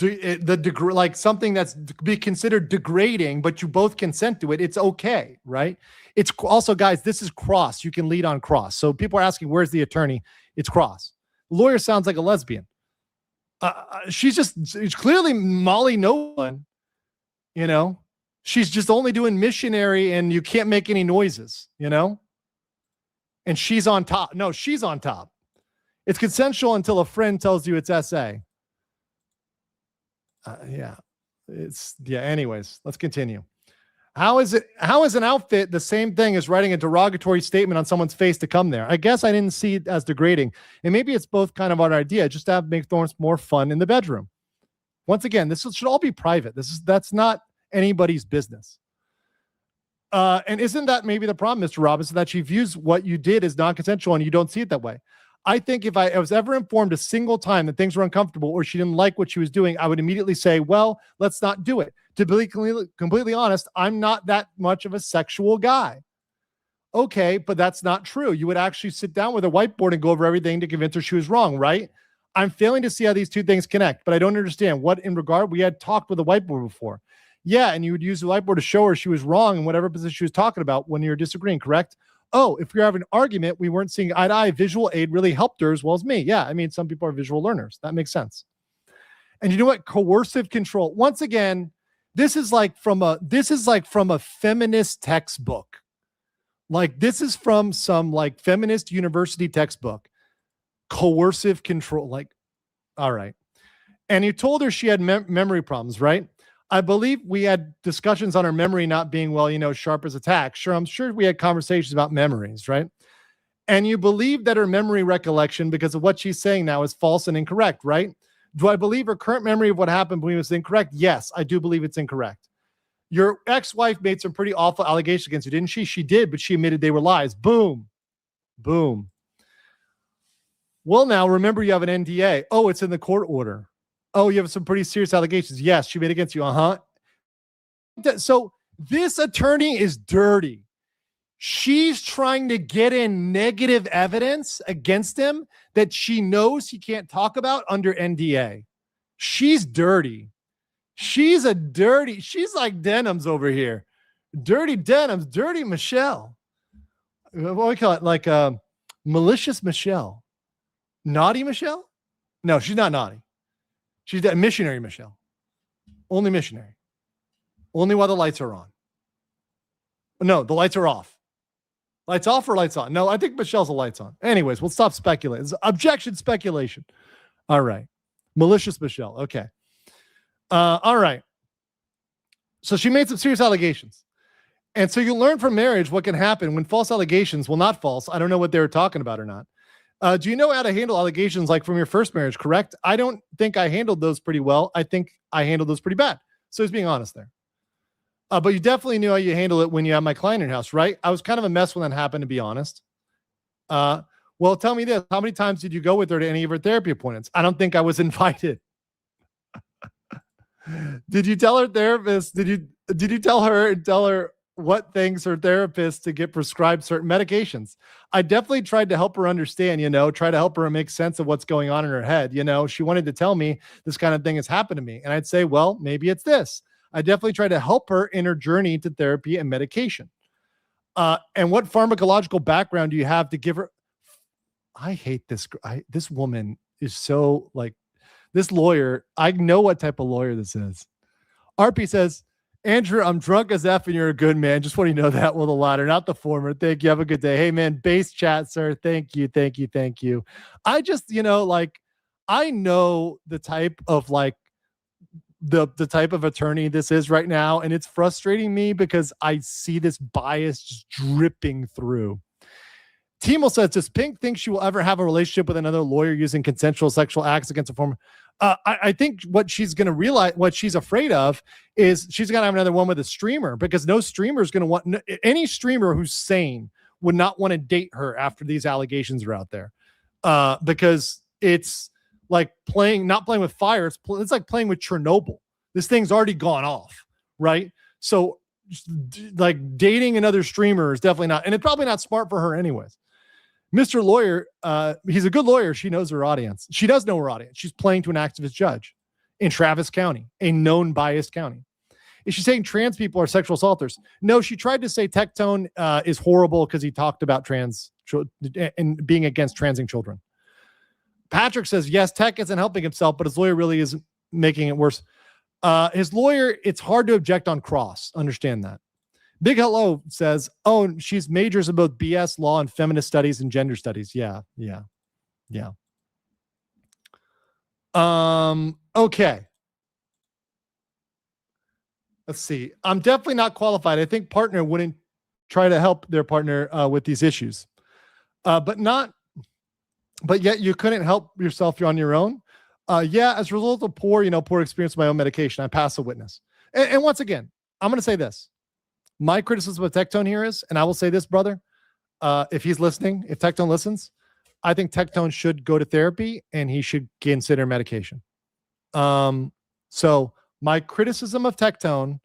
like something that's be considered degrading, but you both consent to it, it's okay, right? It's also, guys, this is cross. You can lead on cross. So people are asking, where's the attorney? It's cross. Lawyer sounds like a lesbian. She's clearly Molly Nolan, she's just only doing missionary and you can't make any noises, and she's on top. No, she's on top. It's consensual until a friend tells you it's SA. Anyways, let's continue. How is an outfit the same thing as writing a derogatory statement on someone's face to come there? I guess I didn't see it as degrading. And maybe it's both kind of our idea, just to make things more fun in the bedroom. Once again, this should all be private. That's not anybody's business. And isn't that maybe the problem, Mr. Robinson, that she views what you did as non-consensual and you don't see it that way? I think if I was ever informed a single time that things were uncomfortable or she didn't like what she was doing, I would immediately say, well, let's not do it. To be completely honest, I'm not that much of a sexual guy. Okay, but that's not true. You would actually sit down with a whiteboard and go over everything to convince her she was wrong, right? I'm failing to see how these two things connect, but I don't understand what in regard. We had talked with a whiteboard before. Yeah, and you would use the whiteboard to show her she was wrong in whatever position she was talking about when you're disagreeing, correct? Oh, if we were having an argument, we weren't seeing eye to eye. Visual aid really helped her as well as me. Yeah, I mean, some people are visual learners. That makes sense. And you know what? Coercive control. Once again, this is like from a feminist textbook. Like this is from some like feminist university textbook. Coercive control. Like, all right. And you told her she had memory problems, right? I believe we had discussions on her memory not being, sharp as a tack. Sure, I'm sure we had conversations about memories, right? And you believe that her memory recollection, because of what she's saying now, is false and incorrect, right? Do I believe her current memory of what happened when it was incorrect? Yes, I do believe it's incorrect. Your ex-wife made some pretty awful allegations against you, didn't she? She did, but she admitted they were lies. Boom. Boom. Well, now, remember you have an NDA. Oh, it's in the court order. Oh, you have some pretty serious allegations. Yes, she made against you. Uh-huh. So this attorney is dirty. She's trying to get in negative evidence against him that she knows he can't talk about under NDA. She's dirty. She's like Denims over here. Dirty Denims, dirty Michelle. What do we call it? Like malicious Michelle. Naughty Michelle? No, she's not naughty. She's missionary Michelle. Only missionary. Only while the lights are on. No, the lights are off. Lights off or lights on? No, I think Michelle's the lights on. Anyways, we'll stop speculating. It's objection speculation. All right. Malicious Michelle. Okay. All right. So she made some serious allegations. And so you learn from marriage what can happen when false allegations, well, not false. I don't know what they were talking about or not. Do you know how to handle allegations like from your first marriage, correct? I don't think I handled those pretty well. I think I handled those pretty bad. So he's being honest there. But you definitely knew how you handle it when you have my client in your house, right? I was kind of a mess when that happened, to be honest. Well, tell me this. How many times did you go with her to any of her therapy appointments? I don't think I was invited. Did you tell her therapist? Did you tell her what things her therapist to get prescribed certain medications? I definitely tried to help her understand, try to help her make sense of what's going on in her head. She wanted to tell me this kind of thing has happened to me. And I'd say, well, maybe it's this. I definitely tried to help her in her journey to therapy and medication. And what pharmacological background do you have to give her? I hate this. This woman is so like this lawyer. I know what type of lawyer this is. RP says, Andrew, I'm drunk as F and you're a good man. Just want you to know that. Well, the latter, not the former. Thank you. Have a good day. Hey, man, base chat, sir. Thank you. Thank you. Thank you. I just, I know the type of the type of attorney this is right now. And it's frustrating me because I see this bias just dripping through. Timo says, does Pink think she will ever have a relationship with another lawyer using consensual sexual acts against a former? I think what she's going to realize, what she's afraid of is she's going to have another one with a streamer, because no streamer is going to want, any streamer who's sane would not want to date her after these allegations are out there. Because it's like not playing with fire. It's like playing with Chernobyl. This thing's already gone off, right? So like dating another streamer is definitely not, and it's probably not smart for her anyways. Mr. Lawyer, he's a good lawyer. She knows her audience. She does know her audience. She's playing to an activist judge in Travis County, a known biased county. Is she saying trans people are sexual assaulters? No, she tried to say Tectone is horrible because he talked about trans and being against transing children. Patrick says, yes, Tech isn't helping himself, but his lawyer really is making it worse. His lawyer, it's hard to object on cross. Understand that. Big Hello says, oh, she's majors in both BS law and feminist studies and gender studies. Yeah. Okay. Let's see. I'm definitely not qualified. I think partner wouldn't try to help their partner with these issues. But yet you couldn't help yourself. You're on your own. Yeah, as a result of poor experience with my own medication, I pass a witness. And once again, I'm going to say this. My criticism of Tectone here is, and I will say this, brother, if he's listening, if Tectone listens, I think Tectone should go to therapy and he should consider medication. So my criticism of Tectone,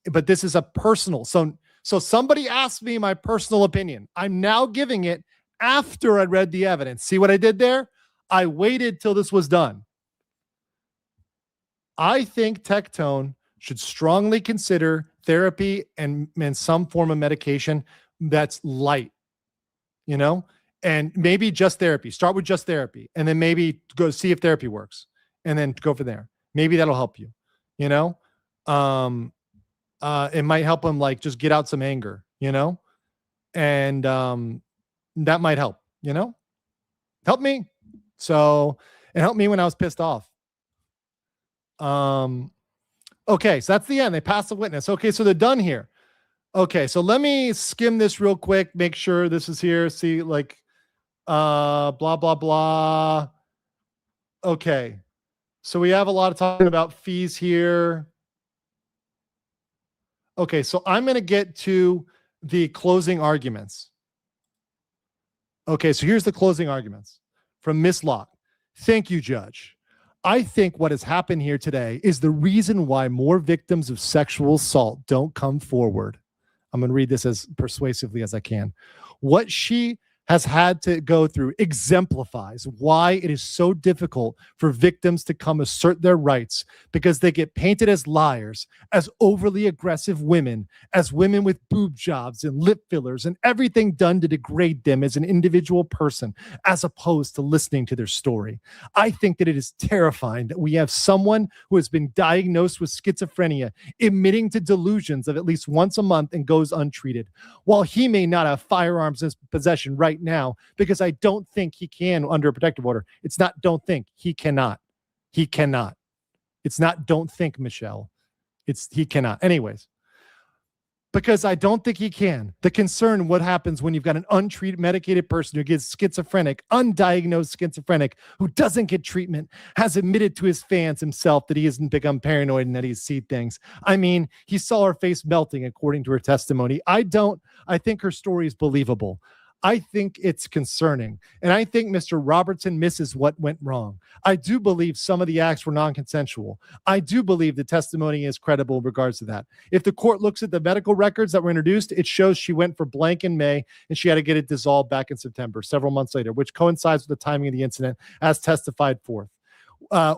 but this is a personal. So somebody asked me my personal opinion. I'm now giving it after I read the evidence. See what I did there? I waited till this was done. I think Tectone should strongly consider therapy and some form of medication that's light, and maybe just therapy. Start with just therapy and then maybe go see if therapy works and then go from there. Maybe that'll help you, it might help him just get out some anger, and that might help, help me. So it helped me when I was pissed off. Okay, so that's the end. They passed the witness. Okay, so they're done here. Okay, so let me skim this real quick, make sure this is here. See, blah, blah, blah. Okay, so we have a lot of talking about fees here. Okay, so I'm going to get to the closing arguments. Okay, so here's the closing arguments from Miss Locke. Thank you, Judge. I think what has happened here today is the reason why more victims of sexual assault don't come forward. I'm going to read this as persuasively as I can. What she has had to go through exemplifies why it is so difficult for victims to come assert their rights, because they get painted as liars, as overly aggressive women, as women with boob jobs and lip fillers and everything done to degrade them as an individual person, as opposed to listening to their story. I think that it is terrifying that we have someone who has been diagnosed with schizophrenia admitting to delusions of at least once a month and goes untreated. While he may not have firearms in his possession right now, because I don't think he can under a protective order. It's not don't think. He cannot. He cannot. It's not don't think, Michelle. It's he cannot. Anyways, because I don't think he can. The concern, what happens when you've got an untreated, medicated person who gets schizophrenic, undiagnosed schizophrenic, who doesn't get treatment, has admitted to his fans himself that he hasn't become paranoid and that he's seen things. I mean, he saw her face melting, according to her testimony. I think her story is believable. I think it's concerning. And I think Mr. Robertson misses what went wrong. I do believe some of the acts were non-consensual. I do believe the testimony is credible in regards to that. If the court looks at the medical records that were introduced, it shows she went for blank in May and she had to get it dissolved back in September, several months later, which coincides with the timing of the incident as testified forth.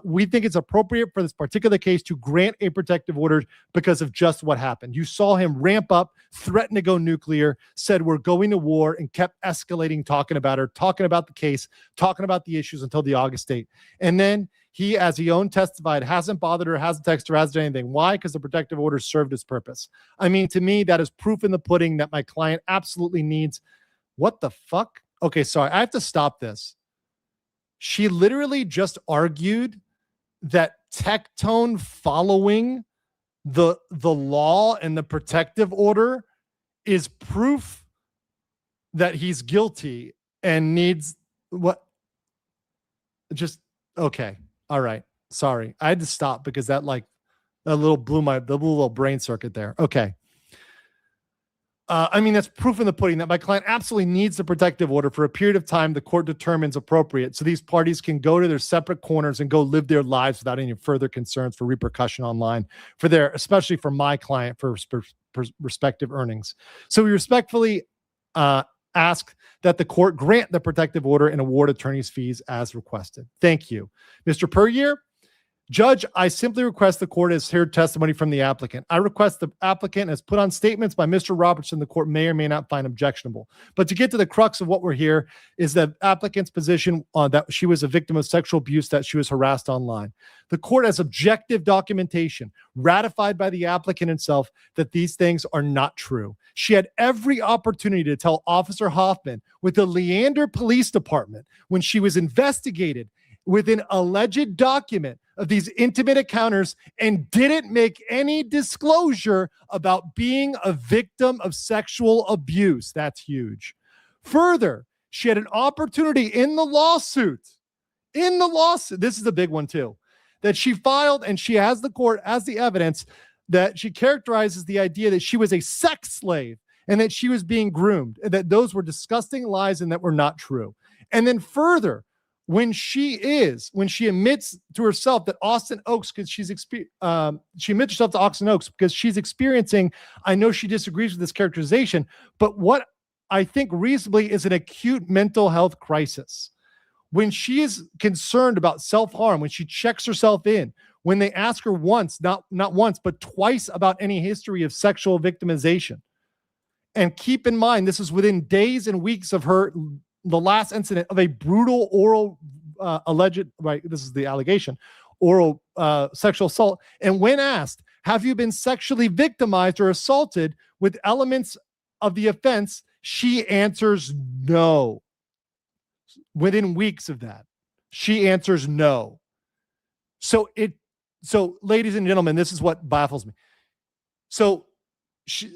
We think it's appropriate for this particular case to grant a protective order because of just what happened. You saw him ramp up, threaten to go nuclear, said we're going to war, and kept escalating, talking about her, talking about the case, talking about the issues until the August date. And then he, as he own testified, hasn't bothered her, hasn't texted her, hasn't done anything. Why? Because the protective order served its purpose. I mean, to me, that is proof in the pudding that my client absolutely needs. What the fuck? Okay, sorry. I have to stop this. She literally just argued that Tectone following the law and the protective order is proof that he's guilty and needs what? Just okay. All right. Sorry. I had to stop because that blew my little brain circuit there. Okay. I mean, that's proof in the pudding that my client absolutely needs the protective order for a period of time the court determines appropriate, so these parties can go to their separate corners and go live their lives without any further concerns for repercussion online, especially for my client, for respective earnings. So we respectfully ask that the court grant the protective order and award attorney's fees as requested. Thank you. Mr. Puryear, Judge, I simply request the court has heard testimony from the applicant. I request the applicant has put on statements by Mr. Robertson the court may or may not find objectionable. But to get to the crux of what we're here is the applicant's position on that she was a victim of sexual abuse, that she was harassed online. The court has objective documentation ratified by the applicant himself that these things are not true. She had every opportunity to tell Officer Hoffman with the Leander Police Department when she was investigated with an alleged document of these intimate encounters and didn't make any disclosure about being a victim of sexual abuse. That's huge. Further, she had an opportunity in the lawsuit, this is a big one too, that she filed, and she has the court as the evidence that she characterizes the idea that she was a sex slave and that she was being groomed, and that those were disgusting lies and that were not true. And then further, when she admits to herself that Austin Oaks, because she admits herself to Austin Oaks because she's experiencing, I know she disagrees with this characterization, but what I think reasonably is an acute mental health crisis. When she is concerned about self-harm, when she checks herself in, when they ask her once, not once, but twice about any history of sexual victimization. And keep in mind, this is within days and weeks of the last incident of a brutal oral this is the allegation, oral sexual assault. And when asked, have you been sexually victimized or assaulted with elements of the offense, she answers no. Within weeks of that, she answers no. So ladies and gentlemen, this is what baffles me. So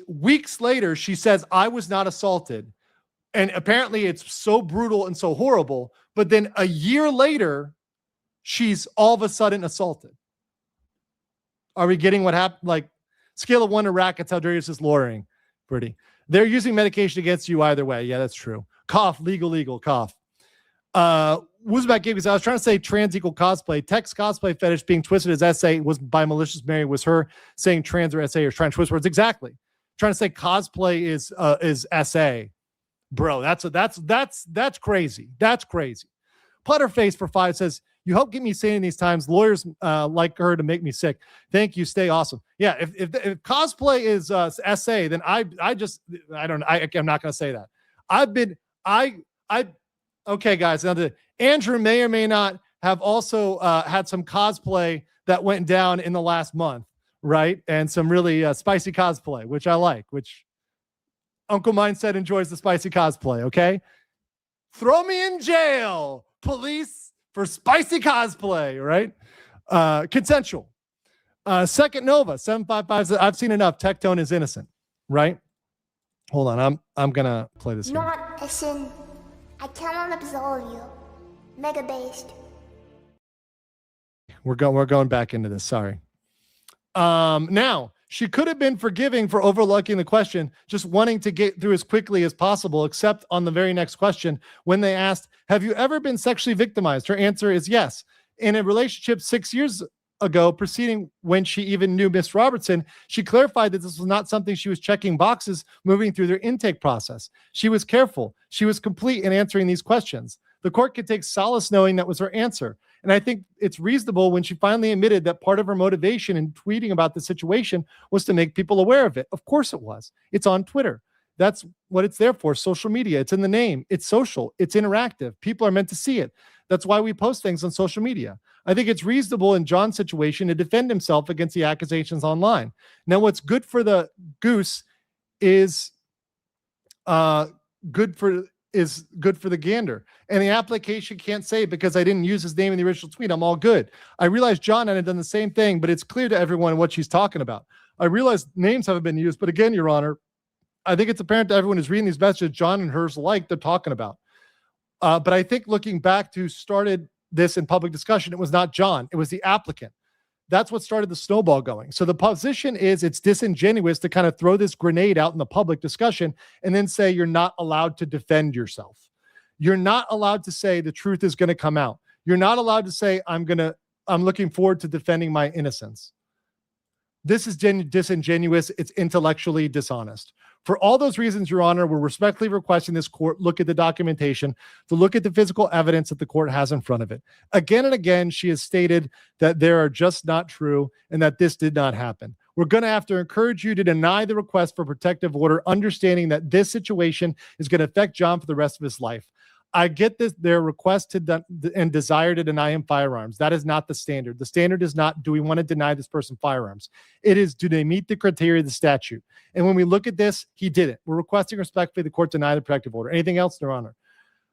weeks later, she says, I was not assaulted. And apparently it's so brutal and so horrible. But then a year later, she's all of a sudden assaulted. Are we getting what happened? Like, scale of 1 to rackets, how dirty is this lawyering? Pretty. They're using medication against you either way. Yeah, that's true. Cough, legal, cough. Wuzback gave, because I was trying to say trans equal cosplay. Tech's cosplay fetish being twisted as essay was by Malicious Mary, was her saying trans or essay or trying to twist words. Exactly. Trying to say cosplay is essay. Bro, that's crazy. That's crazy. Putterface for 5 says, you help get me sane in these times. Lawyers like her to make me sick. Thank you. Stay awesome. Yeah. If cosplay is essay, then I'm not going to say that. Okay, guys. Now Andrew may or may not have also had some cosplay that went down in the last month, right? And some really spicy cosplay, which I like, which Uncle Mindset enjoys the spicy cosplay, okay? Throw me in jail, police, for spicy cosplay, right? Consensual. Second Nova, 755 says, I've seen enough. Tectone is innocent, right? Hold on, I'm going to play this here. Not a sin. I cannot absolve you. Mega based. We're going back into this. Sorry. Now, she could have been forgiving for overlooking the question, just wanting to get through as quickly as possible, except on the very next question, when they asked, have you ever been sexually victimized? Her answer is yes. In a relationship 6 years ago, preceding when she even knew Miss Robertson, she clarified that this was not something she was checking boxes moving through their intake process. She was careful. She was complete in answering these questions. The court could take solace knowing that was her answer. And I think it's reasonable when she finally admitted that part of her motivation in tweeting about the situation was to make people aware of it. Of course it was. It's on Twitter. That's what it's there for. Social media. It's in the name. It's social. It's interactive. People are meant to see it. That's why we post things on social media. I think it's reasonable in John's situation to defend himself against the accusations online. Now, what's good for the goose is good for the gander. And the application can't say, because I didn't use his name in the original tweet, I'm all good. I realize John had done the same thing, but it's clear to everyone what she's talking about. I realize names haven't been used, but again, Your Honor, I think it's apparent to everyone who's reading these messages, John and hers alike, they're talking about. But I think looking back to who started this in public discussion, it was not John, it was the applicant. That's what started the snowball going. So the position is it's disingenuous to kind of throw this grenade out in the public discussion and then say you're not allowed to defend yourself. You're not allowed to say the truth is going to come out. You're not allowed to say I'm looking forward to defending my innocence. This is disingenuous. It's intellectually dishonest. For all those reasons, Your Honor, we're respectfully requesting this court look at the documentation, to look at the physical evidence that the court has in front of it. Again and again, she has stated that they are just not true and that this did not happen. We're going to have to encourage you to deny the request for protective order, understanding that this situation is going to affect John for the rest of his life. I get this, their request and desire to deny him firearms. That is not the standard. The standard is not, do we want to deny this person firearms? It is, do they meet the criteria of the statute? And when we look at this, he didn't. We're requesting respectfully the court deny the protective order. Anything else, Your Honor?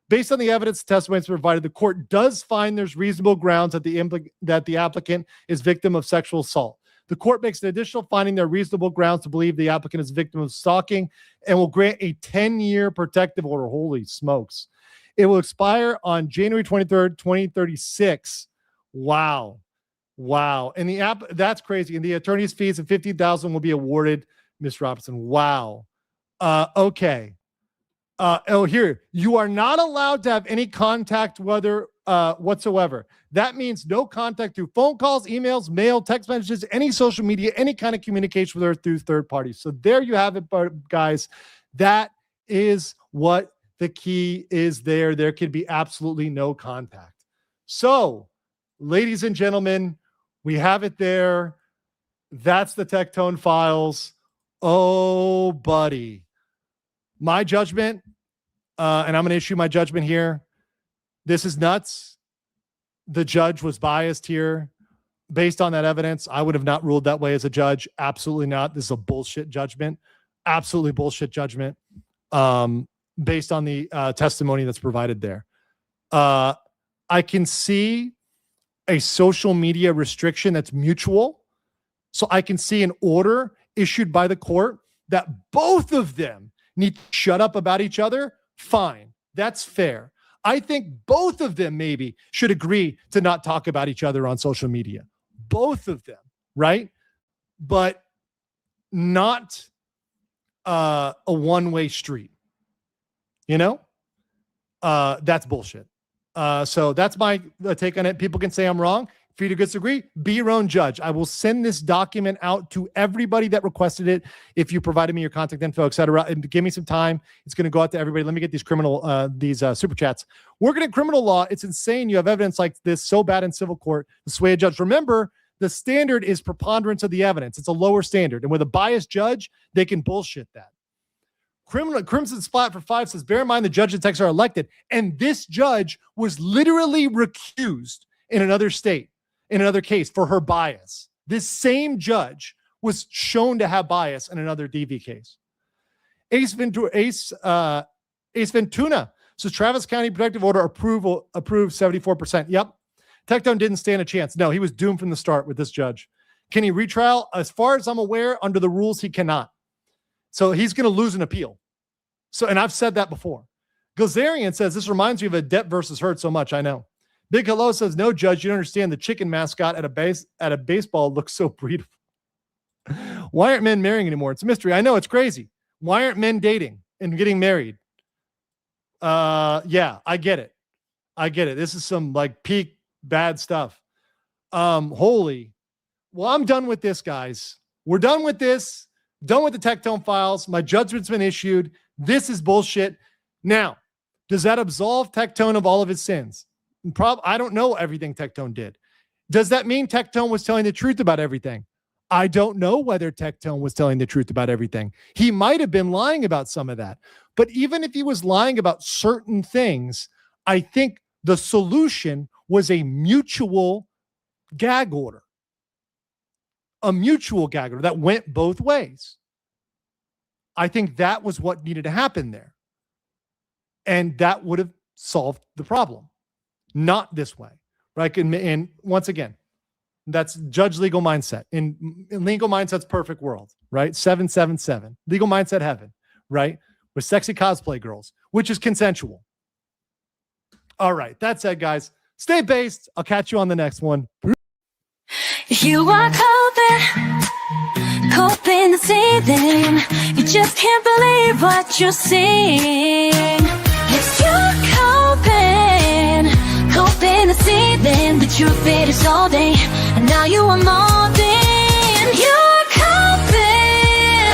Based on the evidence testimonies provided, the court does find there's reasonable grounds that the applicant is victim of sexual assault. The court makes an additional finding there are reasonable grounds to believe the applicant is a victim of stalking and will grant a 10-year protective order. Holy smokes. It will expire on January 23rd, 2036. Wow. And that's crazy. And the attorney's fees of $50,000 will be awarded, Ms. Robinson. Wow. Okay. Here, you are not allowed to have any contact whatsoever. That means no contact through phone calls, emails, mail, text messages, any social media, any kind of communication with her through third parties. So there you have it, guys. That is what the key is there. There can be absolutely no contact. So, ladies and gentlemen, we have it there. That's the Tectone files. Oh, buddy. My judgment, and I'm going to issue my judgment here. This is nuts. The judge was biased here. Based on that evidence, I would have not ruled that way as a judge. Absolutely not. This is a bullshit judgment. Absolutely bullshit judgment. Based on the testimony that's provided there. I can see a social media restriction that's mutual. So I can see an order issued by the court that both of them need to shut up about each other. Fine. That's fair. I think both of them maybe should agree to not talk about each other on social media. Both of them, right? But not a one-way street. You know, that's bullshit. So that's my take on it. People can say I'm wrong. If you disagree, be your own judge. I will send this document out to everybody that requested it. If you provided me your contact info, etc., and give me some time, it's going to go out to everybody. Let me get these super chats. Working in criminal law, it's insane. You have evidence like this so bad in civil court to sway a judge. Remember, the standard is preponderance of the evidence. It's a lower standard, and with a biased judge, they can bullshit that. Crimson Splat for 5 says, bear in mind the judge and Texas are elected, and this judge was literally recused in another state, in another case, for her bias. This same judge was shown to have bias in another DV case. Ace Ventuna says, Travis County Protective Order approved 74%. Yep. Tectone didn't stand a chance. No, he was doomed from the start with this judge. Can he retrial? As far as I'm aware, under the rules, he cannot. So he's going to lose an appeal. So, and I've said that before. Gazarian says, this reminds me of a Depp versus Hurt so much, I know. Big Hello says, no, Judge, you don't understand. The chicken mascot at a baseball looks so breedable. Why aren't men marrying anymore? It's a mystery. I know, it's crazy. Why aren't men dating and getting married? Yeah, I get it. This is some like peak bad stuff. Holy. Well, I'm done with this, guys. We're done with this. Done with the Tectone files. My judgment's been issued. This is bullshit. Now, does that absolve Tectone of all of his sins? I don't know everything Tectone did. Does that mean Tectone was telling the truth about everything? I don't know whether Tectone was telling the truth about everything. He might have been lying about some of that. But even if he was lying about certain things, I think the solution was a mutual gag order. A mutual gag order that went both ways. I think that was what needed to happen there. And that would have solved the problem. Not this way, right? And once again, that's judge legal mindset. In legal mindset's perfect world, right? 777. Legal mindset heaven, right? With sexy cosplay girls, which is consensual. All right. That said, guys, stay based. I'll catch you on the next one. You are coping the ceiling. You just can't believe what you're seeing. Yes, you're coping the ceiling. The truth it is all day, and now you are molding. You're coping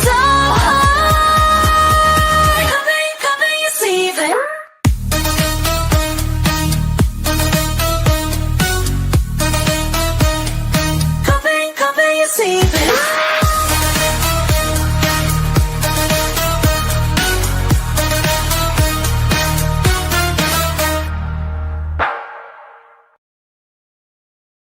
so hard. Coping your ceiling. Coping your ceiling.